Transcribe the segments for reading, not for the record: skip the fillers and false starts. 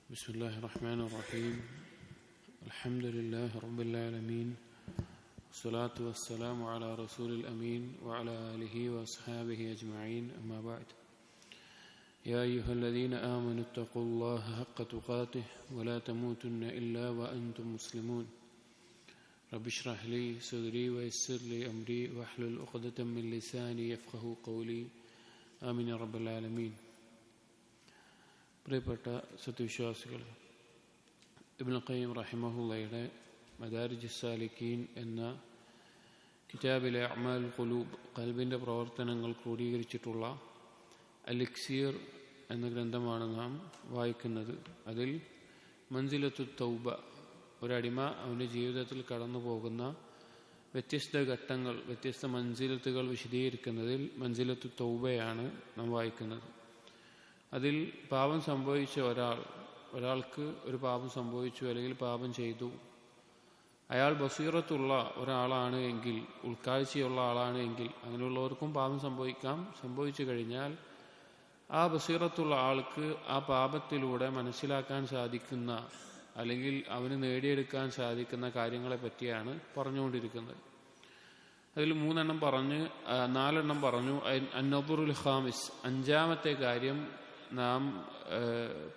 بسم الله الرحمن الرحيم الحمد لله رب العالمين والصلاة والسلام على رسول الأمين وعلى آله وأصحابه أجمعين أما بعد يا أيها الذين آمنوا اتقوا الله حق تقاته ولا تموتن إلا وأنتم مسلمون رب اشرح لي صدري ويسر لي أمري واحلل عقدة من لساني يفقهوا قولي آمين يا رب العالمين. പ്രിയപ്പെട്ട സത്യവിശ്വാസികൾ, ഇബ്നുൽ ഖയ്യിം റഹിമഹുള്ളയുടെ മദാരിജുസ് സാലിക്കീൻ എന്ന കിതാബിലെ അഅ്മാൽ ഖുലൂബ്, ഖൽബിൻ്റെ പ്രവർത്തനങ്ങൾ ക്രോഡീകരിച്ചിട്ടുള്ള അൽ-ഇക്സീർ എന്ന ഗ്രന്ഥമാണ് നാം വായിക്കുന്നത്. അതിൽ മൻസിലത്തു തൗബ, ഒരടിമ അവൻ്റെ ജീവിതത്തിൽ കടന്നു പോകുന്ന വ്യത്യസ്ത ഘട്ടങ്ങൾ, വ്യത്യസ്ത മൻസിലത്തുകൾ വിശദീകരിക്കുന്നതിൽ മൻസിലത്തു തൗബയാണ് നാം വായിക്കുന്നത്. അതിൽ പാപം സംഭവിച്ച ഒരാൾക്ക് ഒരു പാപം സംഭവിച്ചു, അല്ലെങ്കിൽ പാപം ചെയ്തു, അയാൾ ബസീറത്തുള്ള ഒരാളാണ് എങ്കിൽ, ഉൾക്കാഴ്ചയുള്ള ആളാണ് എങ്കിൽ, അങ്ങനെയുള്ളവർക്കും പാപം സംഭവിക്കാം. സംഭവിച്ചു കഴിഞ്ഞാൽ ആ ബസീറത്തുള്ള ആൾക്ക് ആ പാപത്തിലൂടെ മനസ്സിലാക്കാൻ സാധിക്കുന്ന, അല്ലെങ്കിൽ അവന് നേടിയെടുക്കാൻ സാധിക്കുന്ന കാര്യങ്ങളെ പറ്റിയാണ് പറഞ്ഞുകൊണ്ടിരിക്കുന്നത്. അതിൽ 4 പറഞ്ഞു. അന്നദുറുൽ ഖാമിസ്, 5ാമത്തെ കാര്യം നാം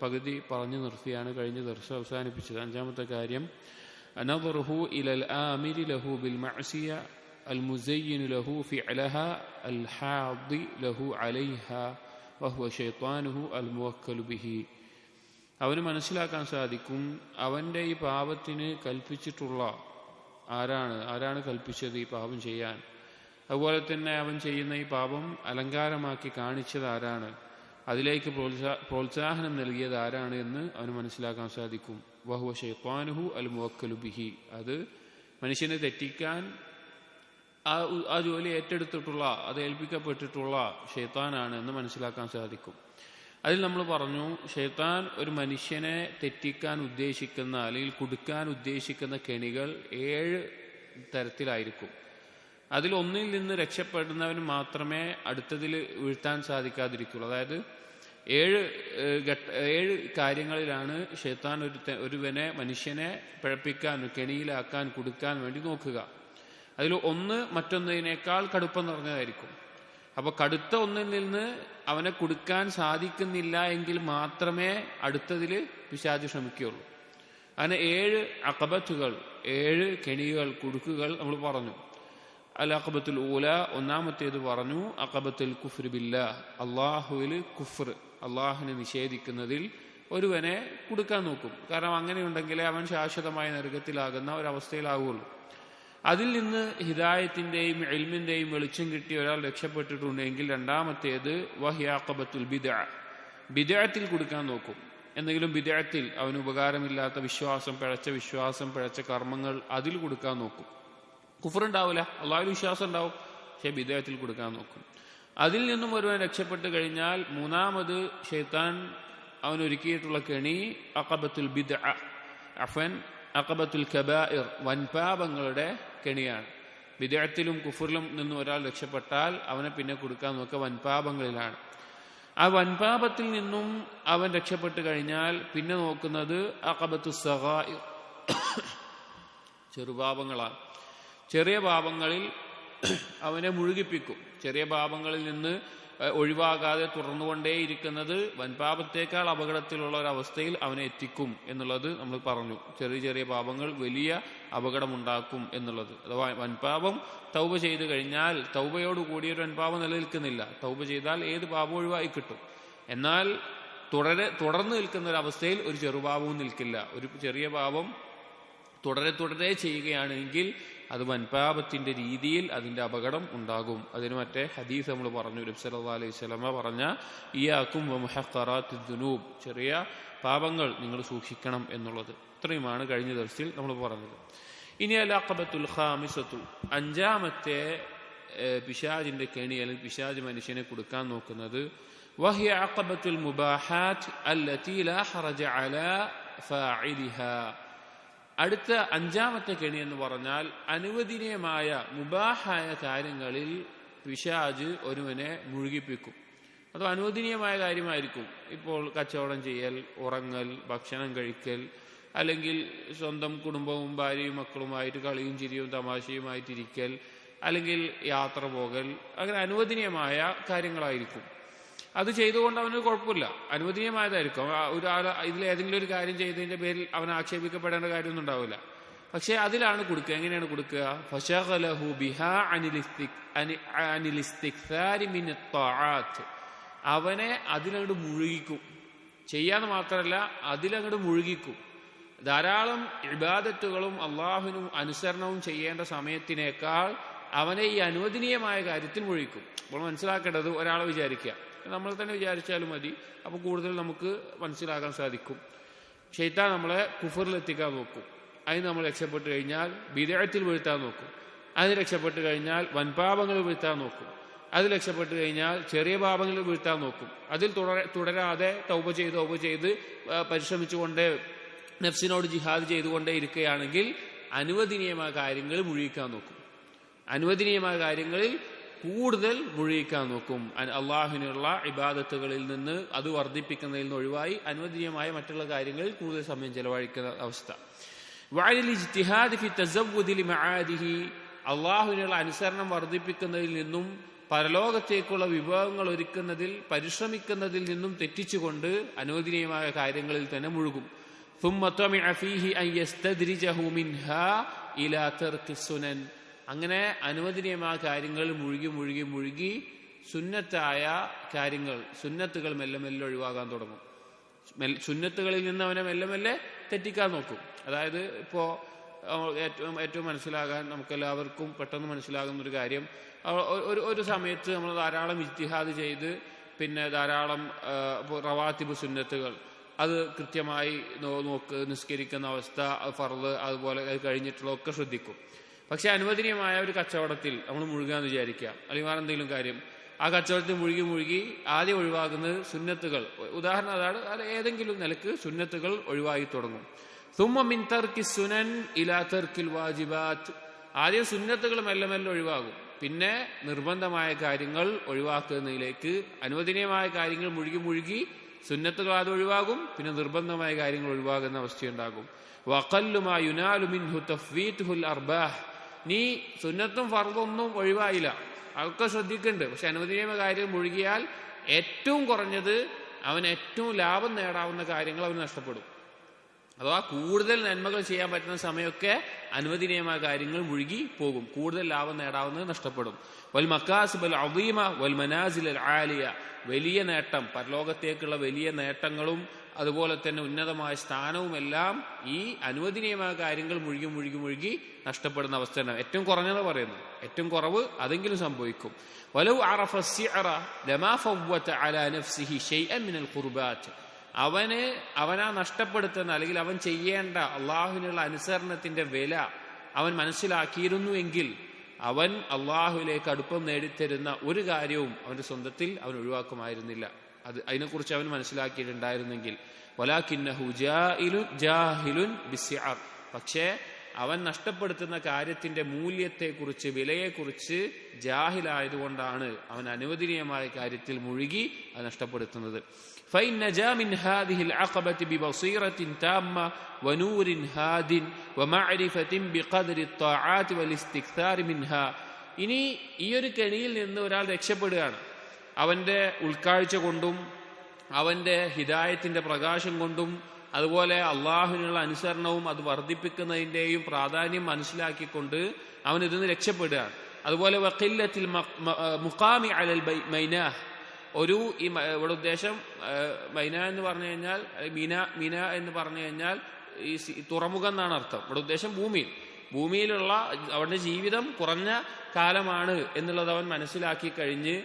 പകുതി പറഞ്ഞു നിർത്തിയാണ് കഴിഞ്ഞ ദിവസം അവസാനിപ്പിച്ചത്. 5ാമത്തെ കാര്യം അനദറുഹു ഇലൽ ആമിരി ലഹു ബിൽ മഅസിയ അൽ മുസയ്യിൻ ലഹു ഫിഅലഹാ അൽ ഹാദി ലഹു അലൈഹാ വഹുവ ശൈത്താനുഹു അൽ മുവക്കലു ബിഹി. അവന് മനസ്സിലാക്കാൻ സാധിക്കും അവൻ്റെ ഈ പാപത്തിന് കൽപ്പിച്ചിട്ടുള്ള ആരാണ് കൽപ്പിച്ചത് ഈ പാപം ചെയ്യാൻ. അതുപോലെ തന്നെ അവൻ ചെയ്യുന്ന ഈ പാപം അലങ്കാരമാക്കി കാണിച്ചത് ആരാണ്, അതിലേക്ക് പ്രോത്സാഹനം നൽകിയത് ആരാണ് എന്ന് അവന് മനസ്സിലാക്കാൻ സാധിക്കും. വഹുവ ശൈത്താനുഹു അൽ മുവക്കലു ബിഹി, അത് മനുഷ്യനെ തെറ്റിക്കാൻ ആ ജോലി ഏറ്റെടുത്തിട്ടുള്ള, അത് ഏൽപ്പിക്കപ്പെട്ടിട്ടുള്ള ഷൈത്താനാണ് എന്ന് മനസ്സിലാക്കാൻ സാധിക്കും. അതിൽ നമ്മൾ പറഞ്ഞു, ഷൈത്താൻ ഒരു മനുഷ്യനെ തെറ്റിക്കാൻ ഉദ്ദേശിക്കുന്ന, അല്ലെങ്കിൽ കുടുക്കാൻ ഉദ്ദേശിക്കുന്ന കെണികൾ 7 തരത്തിലായിരിക്കും. അതിൽ ഒന്നിൽ നിന്ന് രക്ഷപ്പെടുന്നവന് മാത്രമേ അടുത്തതിൽ വീഴ്ത്താൻ സാധിക്കാതിരിക്കുള്ളൂ. അതായത് 7 കാര്യങ്ങളിലാണ് ഷൈത്താൻ ഒരുവനെ, മനുഷ്യനെ പിഴപ്പിക്കാൻ, കെണിയിലാക്കാൻ, കുടുക്കാൻ വേണ്ടി നോക്കുക. അതിൽ ഒന്ന് മറ്റൊന്നതിനേക്കാൾ കടുപ്പം നിറഞ്ഞതായിരിക്കും. അപ്പോൾ കടുത്ത ഒന്നിൽ നിന്ന് അവനെ കുടുക്കാൻ സാധിക്കുന്നില്ല എങ്കിൽ മാത്രമേ അടുത്തതിൽ പിശാച് ശ്രമിക്കുകയുള്ളൂ. അങ്ങനെ 7 അഖബത്തുകൾ, 7 കെണികൾ, കുടുക്കുകൾ നമ്മൾ പറഞ്ഞു. അൽ അഖബത്തുൽ ഊല, 1ാമത്തേത് പറഞ്ഞു അഖബത്തുൽ കുഫ്ർ ബില്ലാഹ്, അള്ളാഹുവിൽ കുഫ്ർ, അള്ളാഹുവിനെ നിഷേധിക്കുന്നതിൽ ഒരുവനെ കുടുക്കാൻ നോക്കും. കാരണം അങ്ങനെയുണ്ടെങ്കിലേ അവൻ ശാശ്വതമായ നരകത്തിലാകുന്ന ഒരവസ്ഥയിലാവുകയുള്ളൂ. അതിൽ നിന്ന് ഹിദായത്തിൻ്റെയും ഇൽമിൻ്റെയും വെളിച്ചം കിട്ടി ഒരാൾ രക്ഷപ്പെട്ടിട്ടുണ്ടെങ്കിൽ 2ാമത്തേത് വഹിയ അഖബത്തുൽ ബിദ്അ, ബിദ്അത്തിൽ കുടുക്കാൻ നോക്കും. എന്തെങ്കിലും ബിദ്അത്തിൽ അവന് ഉപകാരമില്ലാത്ത വിശ്വാസം, പിഴച്ച കർമ്മങ്ങൾ, അതിൽ കുടുക്കാൻ നോക്കും. കുഫറുണ്ടാവില്ല, അള്ളാഹുവിൽ വിശ്വാസം ഉണ്ടാവും, പക്ഷേ ബിദ്അത്തിൽ കൊടുക്കാൻ നോക്കും. അതിൽ നിന്നും ഒരുവൻ രക്ഷപ്പെട്ട് കഴിഞ്ഞാൽ 3ാമത് ഷൈത്താൻ അവനൊരുക്കിയിട്ടുള്ള കെണി അഖബത്തുൽ ബിദ്അ, അഖബത്തുൽ കബായിർ, വൻപാപങ്ങളുടെ കെണിയാണ്. ബിദ്അത്തിലും കുഫറിലും നിന്നും ഒരാൾ രക്ഷപ്പെട്ടാൽ അവനെ പിന്നെ കൊടുക്കാൻ നോക്കുക വൻപാപങ്ങളിലാണ്. ആ വൻപാപത്തിൽ നിന്നും അവൻ രക്ഷപ്പെട്ട് കഴിഞ്ഞാൽ പിന്നെ നോക്കുന്നത് അഖബത്തുൽ സഗായിർ, ചെറുപാപങ്ങളാണ്. ചെറിയ പാപങ്ങളിൽ അവനെ മുഴുകിപ്പിക്കും. ചെറിയ പാപങ്ങളിൽ നിന്ന് ഒഴിവാകാതെ തുടർന്നുകൊണ്ടേയിരിക്കുന്നത് വൻപാപത്തേക്കാൾ അപകടത്തിലുള്ള ഒരവസ്ഥയിൽ അവനെ എത്തിക്കും എന്നുള്ളത് നമ്മൾ പറഞ്ഞു. ചെറിയ പാപങ്ങൾ വലിയ അപകടമുണ്ടാക്കും എന്നുള്ളത്. അഥവാ വൻപാപം തൗബ ചെയ്ത് കഴിഞ്ഞാൽ തൗബയോടുകൂടിയൊരു വൻപാപം നിലനിൽക്കുന്നില്ല. തൗബ ചെയ്താൽ ഏത് പാപം ഒഴിവായി കിട്ടും. എന്നാൽ തുടർന്ന് നിൽക്കുന്ന ഒരവസ്ഥയിൽ ഒരു ചെറുപാപവും നിൽക്കില്ല. ഒരു ചെറിയ പാപം തുടരെ ചെയ്യുകയാണെങ്കിൽ അത് വൻപാപത്തിന്റെ രീതിയിൽ അതിന്റെ അപകടം ഉണ്ടാകും. അതിന് മറ്റേ ഹദീസ് നമ്മൾ പറഞ്ഞു, നബി സല്ലല്ലാഹു അലൈഹി വസല്ലമ പറഞ്ഞ ഇയ്യാകും വമുഹഖറാത്തിദ് ദുനൂബ്, ചെറിയ പാപങ്ങൾ നിങ്ങൾ സൂക്ഷിക്കണം എന്നുള്ളത്. ഇത്രയുമാണ് കഴിഞ്ഞ ദിവസത്തിൽ നമ്മൾ പറഞ്ഞത്. ഇനി അൽ അഖബത്തുൽ ഖാമിസത്തു, 5ാമത്തെ പിശാചിന്റെ കെണി, അല്ലെങ്കിൽ പിശാച് മനുഷ്യനെ കൊടുക്കാൻ നോക്കുന്നത് വഹിയ അഖബത്തുൽ മുബാഹാത്ത് അല്ലതി ലാ ഹറജ അലാ ഫാഇലിഹാ. അടുത്ത 5ാമത്തെ കെണി എന്ന് പറഞ്ഞാൽ അനുവദനീയമായ മുബാഹായ കാര്യങ്ങളിൽ പിശാച് ഒരുവനെ മുഴുകിപ്പിക്കും. അത് അനുവദനീയമായ കാര്യമായിരിക്കും. ഇപ്പോൾ കച്ചവടം ചെയ്യൽ, ഉറങ്ങൽ, ഭക്ഷണം കഴിക്കൽ, അല്ലെങ്കിൽ സ്വന്തം കുടുംബവും ഭാര്യയും മക്കളുമായിട്ട് കളിയും ചിരിയും തമാശയുമായിട്ടിരിക്കൽ, അല്ലെങ്കിൽ യാത്ര പോകൽ, അങ്ങനെ അനുവദനീയമായ കാര്യങ്ങളായിരിക്കും. അത് ചെയ്തുകൊണ്ട് അവന് കുഴപ്പമില്ല, അനുവദനീയമായതായിരിക്കും. ഇതിലേതെങ്കിലും ഒരു കാര്യം ചെയ്തതിന്റെ പേരിൽ അവൻ ആക്ഷേപിക്കപ്പെടേണ്ട കാര്യമൊന്നും ഉണ്ടാവില്ല. പക്ഷെ അതിലാണ് കൊടുക്കുക. എങ്ങനെയാണ് കൊടുക്കുക? ഫശഗലഹു ബിഹാ അനിൽ ഇസ്തിക്സാരി മിൻ അത്ത്വാഅത്ത്, അവനെ അതിലങ്ങോട്ട് മുഴുകിക്കും. ചെയ്യാന്ന് മാത്രമല്ല, അതിലങ്ങോട്ട് മുഴുകിക്കും. ധാരാളം ഇബാദത്തുകളും അള്ളാഹുവിനും അനുസരണവും ചെയ്യേണ്ട സമയത്തിനേക്കാൾ അവനെ ഈ അനുവദനീയമായ കാര്യത്തിൽ മുഴുകിക്കും. അപ്പോൾ മനസ്സിലാക്കേണ്ടത്, ഒരാളെ വിചാരിക്കുക, നമ്മൾ തന്നെ വിചാരിച്ചാലും മതി, അപ്പോൾ കൂടുതൽ നമുക്ക് മനസ്സിലാക്കാൻ സാധിക്കും. ശൈത്താൻ നമ്മളെ കുഫറിലെത്തിക്കാൻ നോക്കും. അതിന് നമ്മൾ രക്ഷപ്പെട്ട് കഴിഞ്ഞാൽ ബിദ്അത്തിൽ വീഴ്ത്താൻ നോക്കും. അതിന് രക്ഷപ്പെട്ട് കഴിഞ്ഞാൽ വൻപാപങ്ങൾ വീഴ്ത്താൻ നോക്കും. അതിൽ രക്ഷപ്പെട്ട് കഴിഞ്ഞാൽ ചെറിയ പാപങ്ങളിൽ വീഴ്ത്താൻ നോക്കും. അതിൽ തുടരാതെ തൗബ ചെയ്ത് പരിശ്രമിച്ചുകൊണ്ട് നഫ്സിനോട് ജിഹാദ് ചെയ്തുകൊണ്ടേ ഇരിക്കുകയാണെങ്കിൽ അനുവദനീയമായ കാര്യങ്ങളിൽ മുഴുകിക്കാൻ നോക്കും. അനുവദനീയമായ കാര്യങ്ങളിൽ കൂടുതൽ മുഴുകിക്കാൻ നോക്കും. അള്ളാഹുവിനുള്ള ഇബാദത്തുകളിൽ നിന്ന്, അത് വർദ്ധിപ്പിക്കുന്നതിൽ നിന്ന് ഒഴിവായി അനുവദനീയമായ മറ്റുള്ള കാര്യങ്ങളിൽ കൂടുതൽ സമയം ചെലവഴിക്കുന്ന അവസ്ഥ. അള്ളാഹുവിനുള്ള അനുസരണം വർദ്ധിപ്പിക്കുന്നതിൽ നിന്നും പരലോകത്തേക്കുള്ള വിഭവങ്ങൾ ഒരുക്കുന്നതിൽ പരിശ്രമിക്കുന്നതിൽ നിന്നും തെറ്റിച്ചുകൊണ്ട് അനുവദനീയമായ കാര്യങ്ങളിൽ തന്നെ മുഴുകും. അങ്ങനെ അനുവദനീയമായ കാര്യങ്ങൾ മുഴുകി സുന്നത്തായ കാര്യങ്ങൾ, സുന്നത്തുകൾ മെല്ലെ മെല്ലെ ഒഴിവാകാൻ തുടങ്ങും. സുന്നത്തുകളിൽ നിന്ന് അവനെ മെല്ലെ മെല്ലെ തെറ്റിക്കാൻ നോക്കും. അതായത് ഇപ്പോൾ ഏറ്റവും മനസ്സിലാകാൻ നമുക്കെല്ലാവർക്കും പെട്ടെന്ന് മനസ്സിലാകുന്ന ഒരു കാര്യം, ഒരു സമയത്ത് നമ്മൾ ധാരാളം ഇജ്തിഹാദ് ചെയ്ത് പിന്നെ ധാരാളം റവാത്തിബ് സുന്നത്തുകൾ അത് കൃത്യമായി നിസ്കരിക്കുന്ന അവസ്ഥ, ഫർദ്, അതുപോലെ അത് കഴിഞ്ഞിട്ടുള്ളതൊക്കെ ശ്രദ്ധിക്കും. പക്ഷെ അനുവദനീയമായ ഒരു കച്ചവടത്തിൽ നമ്മൾ മുഴുകാന്ന് വിചാരിക്കുക, അല്ലെങ്കിൽ വേറെ എന്തെങ്കിലും കാര്യം, ആ കച്ചവടത്തിൽ മുഴുകി ആദ്യം ഒഴിവാക്കുന്നത് സുന്നത്തുകൾ. ഉദാഹരണം അതാണ്, അത് ഏതെങ്കിലും നിലക്ക് സുന്നത്തുകൾ ഒഴിവായി തുടങ്ങും. സുമ്മ മിൻ തർക്കി സുനൻ ഇലാ തർക്കിൽ വാജിബാത്ത്, ആദ്യം സുന്നത്തുകൾ മെല്ലെ മെല്ലെ ഒഴിവാകും. പിന്നെ നിർബന്ധമായ കാര്യങ്ങൾ ഒഴിവാക്കുന്നതിലേക്ക്, അനുവദനീയമായ കാര്യങ്ങൾ മുഴുകി സുന്നത്തുകൾ ആദ്യം ഒഴിവാകും, പിന്നെ നിർബന്ധമായ കാര്യങ്ങൾ ഒഴിവാകുന്ന അവസ്ഥയുണ്ടാകും. വഖല്ലു മാ യുനാലു മിൻഹു തഫ്വീതുൽ അർബാഹ്, നീ സുന്നത്തും ഫർദൊന്നും ഒഴിവായില്ല, അതൊക്കെ ശ്രദ്ധിക്കുന്നുണ്ട്. പക്ഷെ അനുവദനീയമായ കാര്യം മുഴുകിയാൽ ഏറ്റവും കുറഞ്ഞത് അവൻ ഏറ്റവും ലാഭം നേടാവുന്ന കാര്യങ്ങൾ അവന് നഷ്ടപ്പെടും. അഥവാ കൂടുതൽ നന്മകൾ ചെയ്യാൻ പറ്റുന്ന സമയമൊക്കെ അനുവദനീയമായ കാര്യങ്ങൾ മുഴുകി പോകും, കൂടുതൽ ലാഭം നേടാവുന്നത് നഷ്ടപ്പെടും. വൽ മക്കാസിബൽ അദീമ വൽ മനാസിൽ അൽ ആലിയ, വലിയ നേട്ടം, പരലോകത്തേക്കുള്ള വലിയ നേട്ടങ്ങളും അതുപോലെ തന്നെ ഉന്നതമായ സ്ഥാനവുമെല്ലാം ഈ അനുവദനീയമായ കാര്യങ്ങൾ മുഴുകി നഷ്ടപ്പെടുന്ന അവസ്ഥയാണ്. ഏറ്റവും കുറഞ്ഞത് പറയുന്നത്, ഏറ്റവും കുറവ് അതെങ്കിലും സംഭവിക്കും. വലൗ അറഫ സിഅറ ലമാ ഫവ്വത അലാ നഫ്സിഹി ശൈഅൻ മിനൽ ഖുർബാത്ത്, അവനാ നഷ്ടപ്പെടുത്തുന്ന അല്ലെങ്കിൽ അവൻ ചെയ്യേണ്ട അള്ളാഹുവിനുള്ള അനുസരണത്തിന്റെ വില അവൻ മനസ്സിലാക്കിയിരുന്നുവെങ്കിൽ അവൻ അള്ളാഹുവിലേക്ക് അടുപ്പം നേടിത്തരുന്ന ഒരു കാര്യവും അവന്റെ സ്വന്തത്തിൽ അവൻ ഒഴിവാക്കുമായിരുന്നില്ല. അതിനെക്കുറിച്ച് അവൻ മനസ്സിലാക്കിയിട്ടുണ്ടായിരുന്നെങ്കിൽ. വലാകിന്നഹു ജാഹിലുൻ ബിസ്സിഅർ, പക്ഷേ അവൻ നഷ്ടപ്പെടുത്തുന്ന കാര്യത്തിന്റെ മൂല്യത്തെക്കുറിച്ച്, വിലയെക്കുറിച്ച് ജാഹിലായതുകൊണ്ടാണ് അവൻ അനുവദനീയമായ കാര്യത്തിൽ മുഴുകി അത് നഷ്ടപ്പെടുത്തുന്നത്. فإن نجا من هذه العقبة ببصيرة تامة ونور هاد ومعرفة بقدر الطاعات والاستكثار منها. ഇനി ഈ ഒരു കെണിയിൽ നിന്ന് ഒരാൾ രക്ഷപ്പെടുകയാണ്, അവന്റെ ഉൾക്കാഴ്ച കൊണ്ടും അവന്റെ ഹിദായത്തിന്റെ പ്രകാശം കൊണ്ടും അതുപോലെ അള്ളാഹുവിനുള്ള അനുസരണവും അത് വർദ്ധിപ്പിക്കുന്നതിന്റെയും പ്രാധാന്യം മനസ്സിലാക്കിക്കൊണ്ട് അവൻ ഇതിൽ രക്ഷപ്പെടുകയാണ്. അതുപോലെ വഖില്ലത്തിൽ മുഖാമി അലൽ മൈനാഹ്, ഇവിടെ ഉദ്ദേശം മൈന എന്ന് പറഞ്ഞു കഴിഞ്ഞാൽ മീന എന്ന് പറഞ്ഞു കഴിഞ്ഞാൽ ഈ തുറമുഖം എന്നാണ് അർത്ഥം. ഇവിടെ ഉദ്ദേശം ഭൂമിയിലുള്ള അവന്റെ ജീവിതം കുറഞ്ഞ കാലമാണ് എന്നുള്ളത് അവൻ മനസ്സിലാക്കി കഴിഞ്ഞ്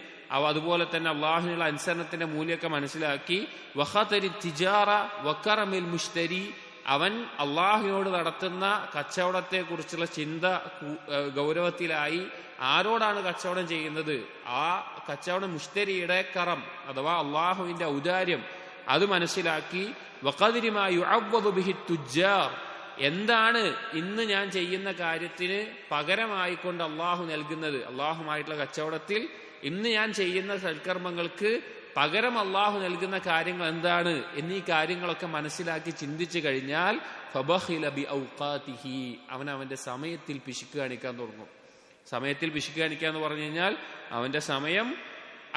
അതുപോലെ തന്നെ അള്ളാഹുവിനുള്ള അനുസരണത്തിന്റെ മൂല്യമൊക്കെ മനസ്സിലാക്കി വഖതരി തിജാറ വകറമിൽ മുഷ്തരി, അവൻ അള്ളാഹുവിനോട് നടത്തുന്ന കച്ചവടത്തെ കുറിച്ചുള്ള ചിന്ത ഗൗരവത്തിലായി. ആരോടാണ് കച്ചവടം ചെയ്യുന്നത്? ആ കച്ചവട മുഷ്തരിയുടെ കറം അഥവാ അള്ളാഹുവിന്റെ ഔദാര്യം അത് മനസ്സിലാക്കി. വഖദരി മാ യുഅവ്വദു ബിഹി തുജ്ജാർ, എന്താണ് ഇന്ന് ഞാൻ ചെയ്യുന്ന കാര്യത്തിന് പകരമായിക്കൊണ്ട് അള്ളാഹു നൽകുന്നത്? അള്ളാഹുമായിട്ടുള്ള കച്ചവടത്തിൽ ഇന്ന് ഞാൻ ചെയ്യുന്ന സൽക്കർമ്മങ്ങൾക്ക് പകരം അള്ളാഹു നൽകുന്ന കാര്യങ്ങൾ എന്താണ് എന്നീ കാര്യങ്ങളൊക്കെ മനസ്സിലാക്കി ചിന്തിച്ചു കഴിഞ്ഞാൽ ഫബഖില ബി ഔഖാതിഹി, അവന്റെ സമയത്തിൽ പിശുക്ക് കാണിക്കാൻ തുടങ്ങും. സമയത്തിൽ പിശുക്ക് കാണിക്കുക എന്ന് പറഞ്ഞു കഴിഞ്ഞാൽ അവന്റെ സമയം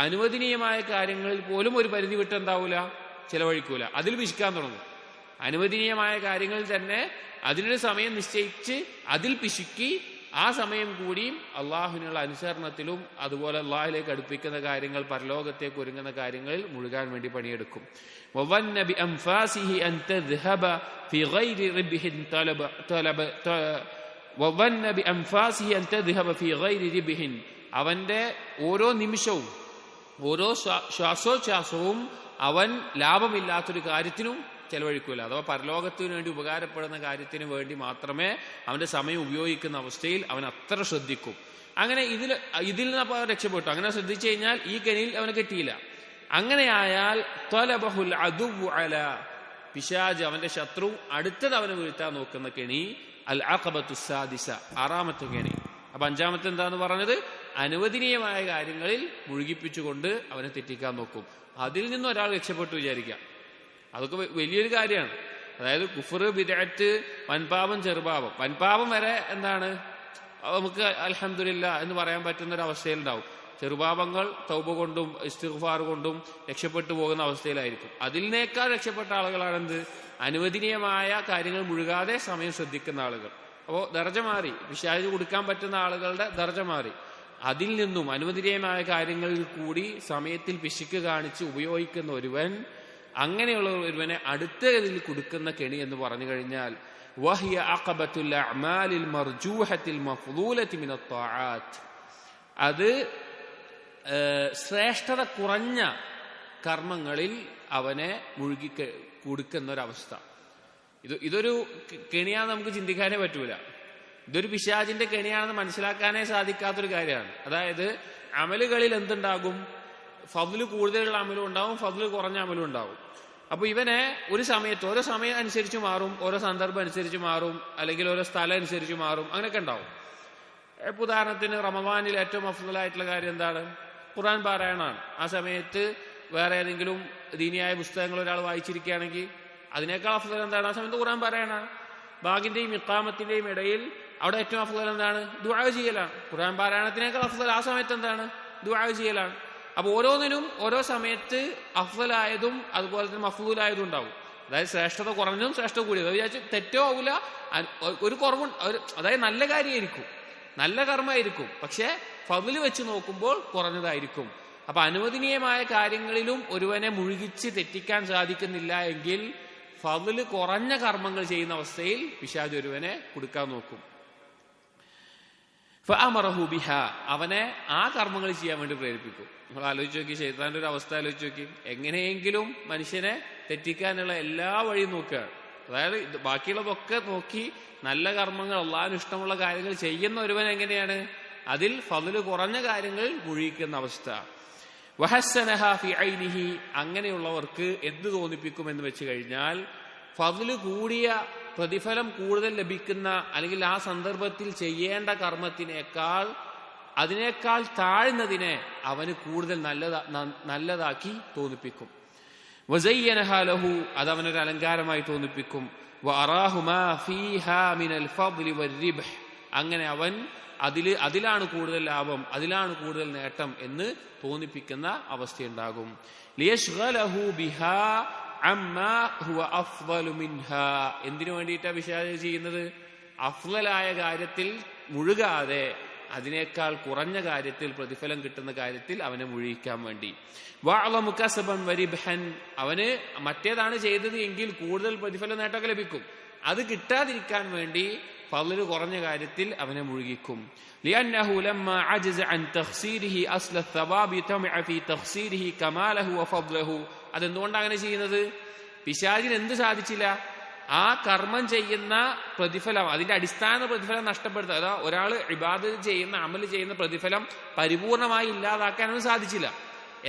അനുവദനീയമായ കാര്യങ്ങളിൽ പോലും ഒരു പരിധി വിട്ടെന്താവൂല, ചെലവഴിക്കൂല, അതിൽ പിശുക്കാൻ തുടങ്ങും. അനുവദനീയമായ കാര്യങ്ങളിൽ തന്നെ അതിനൊരു സമയം നിശ്ചയിച്ച് അതിൽ പിശുക്കി ആ സമയം കൂടിയും അള്ളാഹുവിനുള്ള അനുസരണത്തിലും അതുപോലെ അള്ളാഹിലേക്ക് അടുപ്പിക്കുന്ന കാര്യങ്ങൾ, പരലോകത്തേക്ക് ഒരുങ്ങുന്ന കാര്യങ്ങളിൽ മുഴുകാൻ വേണ്ടി പണിയെടുക്കും. അവന്റെ ഓരോ നിമിഷവും ഓരോ ശ്വാസോച്ഛ്വാസവും അവൻ ലാഭമില്ലാത്തൊരു കാര്യത്തിനും ചെലവഴിക്കൂല. അഥവാ പരലോകത്തിന് വേണ്ടി ഉപകാരപ്പെടുന്ന കാര്യത്തിന് വേണ്ടി മാത്രമേ അവന്റെ സമയം ഉപയോഗിക്കുന്ന അവസ്ഥയിൽ അവൻ അത്ര ശ്രദ്ധിക്കും. അങ്ങനെ ഇതിൽ നിന്ന് രക്ഷപ്പെട്ടു. അങ്ങനെ ശ്രദ്ധിച്ചു കഴിഞ്ഞാൽ ഈ കെണിയിൽ അവന് കിട്ടിയില്ല. അങ്ങനെയായാൽ ത്വലബഹുൽ അദുവ്വു അലാ, പിശാച് അവന്റെ ശത്രു അടുത്തത് അവനെ വീഴ്ത്താൻ നോക്കുന്ന കെണി അൽ അഖബത്തു സാദിസ, 6ാമത്തെ കെണി. അപ്പൊ 5ാമത്തെ എന്താന്ന് പറഞ്ഞത്, അനുവദനീയമായ കാര്യങ്ങളിൽ മുഴുകിപ്പിച്ചുകൊണ്ട് അവനെ തെറ്റിക്കാൻ നോക്കും. അതിൽ നിന്ന് ഒരാൾ രക്ഷപ്പെട്ടു വിചാരിക്കാം, അതൊക്കെ വലിയൊരു കാര്യമാണ്. അതായത് കുഫർ, ബിദ്അത്ത്, വൻപാപം, ചെറുപാപം. വൻപാപം വരെ എന്താണ് നമുക്ക് അൽഹംദുലില്ലാ എന്ന് പറയാൻ പറ്റുന്ന ഒരു അവസ്ഥയിലുണ്ടാവും. ചെറുപാപങ്ങൾ തൗബ കൊണ്ടും ഇസ്തിഗ്ഫാർ കൊണ്ടും രക്ഷപ്പെട്ടു പോകുന്ന അവസ്ഥയിലായിരിക്കും. അതിനേക്കാൾ രക്ഷപ്പെട്ട ആളുകളാണ് എന്ത്, അനുവദനീയമായ കാര്യങ്ങൾ മുഴുകാതെ സമയം ശ്രദ്ധിക്കുന്ന ആളുകൾ. അപ്പോൾ ദർജ മാറി, പിശാച് കൊടുക്കാൻ പറ്റുന്ന ആളുകളുടെ ദർജ മാറി. അതിൽ നിന്നും അനുവദനീയമായ കാര്യങ്ങളിൽ കൂടി സമയത്തിൽ പിശുക്ക് കാണിച്ച് ഉപയോഗിക്കുന്ന ഒരുവൻ, അങ്ങനെയുള്ള ഒരുവനെ അടുത്തതിൽ കൊടുക്കുന്ന കെണി എന്ന് പറഞ്ഞു കഴിഞ്ഞാൽ വഹിയ അഖബത്തുൽ അഅ്മാലിൽ മർജൂഹത്തിൽ മഫ്ളൂലത്തി മിനത്ത് ത്വാആത്ത്, അത് ശ്രേഷ്ഠത കുറഞ്ഞ കർമ്മങ്ങളിൽ അവനെ മുഴുകി കൊടുക്കുന്ന ഒരവസ്ഥ. ഇതൊരു കെണിയാന്ന് നമുക്ക് ചിന്തിക്കാനേ പറ്റൂല. ഇതൊരു പിശാചിന്റെ കെണിയാണെന്ന് മനസ്സിലാക്കാനേ സാധിക്കാത്തൊരു കാര്യമാണ്. അതായത് അമലുകളിൽ എന്തുണ്ടാകും, ഫദ്ല് കൂടുതലുള്ള അമലും ഉണ്ടാവും, ഫദ്ല് കുറഞ്ഞ അമലും ഉണ്ടാവും. അപ്പൊ ഇവനെ ഒരു സമയത്ത് ഓരോ സമയം അനുസരിച്ച് മാറും, ഓരോ സന്ദർഭം അനുസരിച്ച് മാറും, അല്ലെങ്കിൽ ഓരോ സ്ഥലം അനുസരിച്ച് മാറും, അങ്ങനെയൊക്കെ ഉണ്ടാവും. ഉദാഹരണത്തിന് റമദാനിൽ ഏറ്റവും അഫ്ളലായിട്ടുള്ള കാര്യം എന്താണ്, ഖുർആൻ പാരായണമാണ്. ആ സമയത്ത് വേറെ ഏതെങ്കിലും ദീനിയായ പുസ്തകങ്ങൾ ഒരാൾ വായിച്ചിരിക്കുകയാണെങ്കിൽ അതിനേക്കാൾ അഫ്ളൽ എന്താണ്, ആ സമയത്ത് ഖുർആൻ പാരായണമാണ്. ബാഗിന്റെയും ഇഖാമത്തിന്റെയും ഇടയിൽ അവിടെ ഏറ്റവും അഫ്ളൽ എന്താണ്, ദുആ ചെയ്യലാണ്. ഖുർആൻ പാരായണത്തിനേക്കാൾ അഫ്ളൽ ആ സമയത്ത് എന്താണ്, ദുആ ചെയ്യലാണ്. അപ്പൊ ഓരോന്നിനും ഓരോ സമയത്ത് അഫ്ളലായതും അതുപോലെ തന്നെ മഫ്ളൂലായതും ഉണ്ടാവും. അതായത് ശ്രേഷ്ഠത കുറഞ്ഞതും ശ്രേഷ്ഠത കൂടിയത്. വിചാരിച്ച് തെറ്റോ ആവൂല, ഒരു കുറവും, അതായത് നല്ല കാര്യമായിരിക്കും, നല്ല കർമ്മമായിരിക്കും, പക്ഷെ ഫദ്ല് വെച്ച് നോക്കുമ്പോൾ കുറഞ്ഞതായിരിക്കും. അപ്പൊ അനുവദനീയമായ കാര്യങ്ങളിലും ഒരുവനെ മുഴുകിച്ച് തെറ്റിക്കാൻ സാധിക്കുന്നില്ല എങ്കിൽ ഫദ്ല് കുറഞ്ഞ കർമ്മങ്ങൾ ചെയ്യുന്ന അവസ്ഥയിൽ പിശാച് ഒരുവനെ കൊടുക്കാൻ നോക്കും. ഫഅമറഹു ബിഹാ, അവനെ ആ കർമ്മങ്ങൾ ചെയ്യാൻ വേണ്ടി പ്രേരിപ്പിക്കും. നിങ്ങൾ ആലോചിച്ച് നോക്കി, ശൈത്താന്റെ ഒരു അവസ്ഥ ആലോചിച്ച് നോക്കി. എങ്ങനെയെങ്കിലും മനുഷ്യനെ തെറ്റിക്കാനുള്ള എല്ലാ വഴിയും നോക്കുകയാണ്. അതായത് ബാക്കിയുള്ളതൊക്കെ നോക്കി നല്ല കർമ്മങ്ങൾ, അള്ളാഹിന് ഇഷ്ടമുള്ള കാര്യങ്ങൾ ചെയ്യുന്ന ഒരുവൻ എങ്ങനെയാണ്, അതിൽ ഫദ്ല് കുറഞ്ഞ കാര്യങ്ങളിൽ മുഴുകിക്കുന്ന അവസ്ഥ. വഹസ്സനഹ ഫി ഐനിഹി, അങ്ങനെയുള്ളവർക്ക് എന്ത് തോന്നിപ്പിക്കുമെന്ന് വെച്ച് കഴിഞ്ഞാൽ ഫദ്ല് കൂടിയ പ്രതിഫലം കൂടുതൽ ലഭിക്കുന്ന അല്ലെങ്കിൽ ആ സന്ദർഭത്തിൽ ചെയ്യേണ്ട കർമ്മത്തിനേക്കാൾ അതിനേക്കാൾ താഴ്ന്നതിനെ അവന് കൂടുതൽ നല്ലതാക്കി തോന്നിപ്പിക്കും. വസയ്യനഹ ലഹു, അത് അവനൊരു അലങ്കാരമായി തോന്നിപ്പിക്കും. വഅറാഹു മാ ഫീഹാ മിനൽ ഫദ്ലി വർരിബ്ഹ്, അങ്ങനെ അവൻ അതിലാണ് കൂടുതൽ ലാഭം, അതിലാണ് കൂടുതൽ നേട്ടം എന്ന് തോന്നിപ്പിക്കുന്ന അവസ്ഥയുണ്ടാകും. ലിയശ്ഗലഹു ബിഹാ അമ്മാ ഹുവ അഫ്ളലു മിൻഹാ, എന്തിനു വേണ്ടിയിട്ടാണ് പിശാച് ചെയ്യുന്നത്, അഫ്ളലായ കാര്യത്തിൽ മുഴുകാതെ അതിനേക്കാൾ കുറഞ്ഞ കാര്യത്തിൽ പ്രതിഫലം കിട്ടുന്ന കാര്യത്തിൽ അവനെ മുഴുകിക്കാൻ വേണ്ടി. വഅളമു കസബൻ വരിബ്ഹൻ, അവന് മറ്റേതാണ് ചെയ്തത് എങ്കിൽ കൂടുതൽ പ്രതിഫല നേട്ടമൊക്കെ ലഭിക്കും, അത് കിട്ടാതിരിക്കാൻ വേണ്ടി ഫദ്ല് കുറഞ്ഞ കാര്യത്തിൽ അവനെ മുഴുകിക്കും. ലിഅന്നഹു ലമ്മാ അജസ അൻ തഖ്സീരിഹി അസ്ല الثواب തമഅ ഫീ തഖ്സീരിഹി കമാലഹു വഫദ്ലഹു, അതെന്തുകൊണ്ടാണ് അങ്ങനെ ചെയ്യുന്നത്, പിശാചിന് എന്ത് സാധിച്ചില്ല, ആ കർമ്മം ചെയ്യുന്ന പ്രതിഫലം, അതിന്റെ അടിസ്ഥാന പ്രതിഫലം നഷ്ടപ്പെടുത്തുക. അതാ ഒരാൾ ഇബാദത്ത് ചെയ്യുന്ന, അമൽ ചെയ്യുന്ന പ്രതിഫലം പരിപൂർണമായി ഇല്ലാതാക്കാൻ അവന് സാധിച്ചില്ല.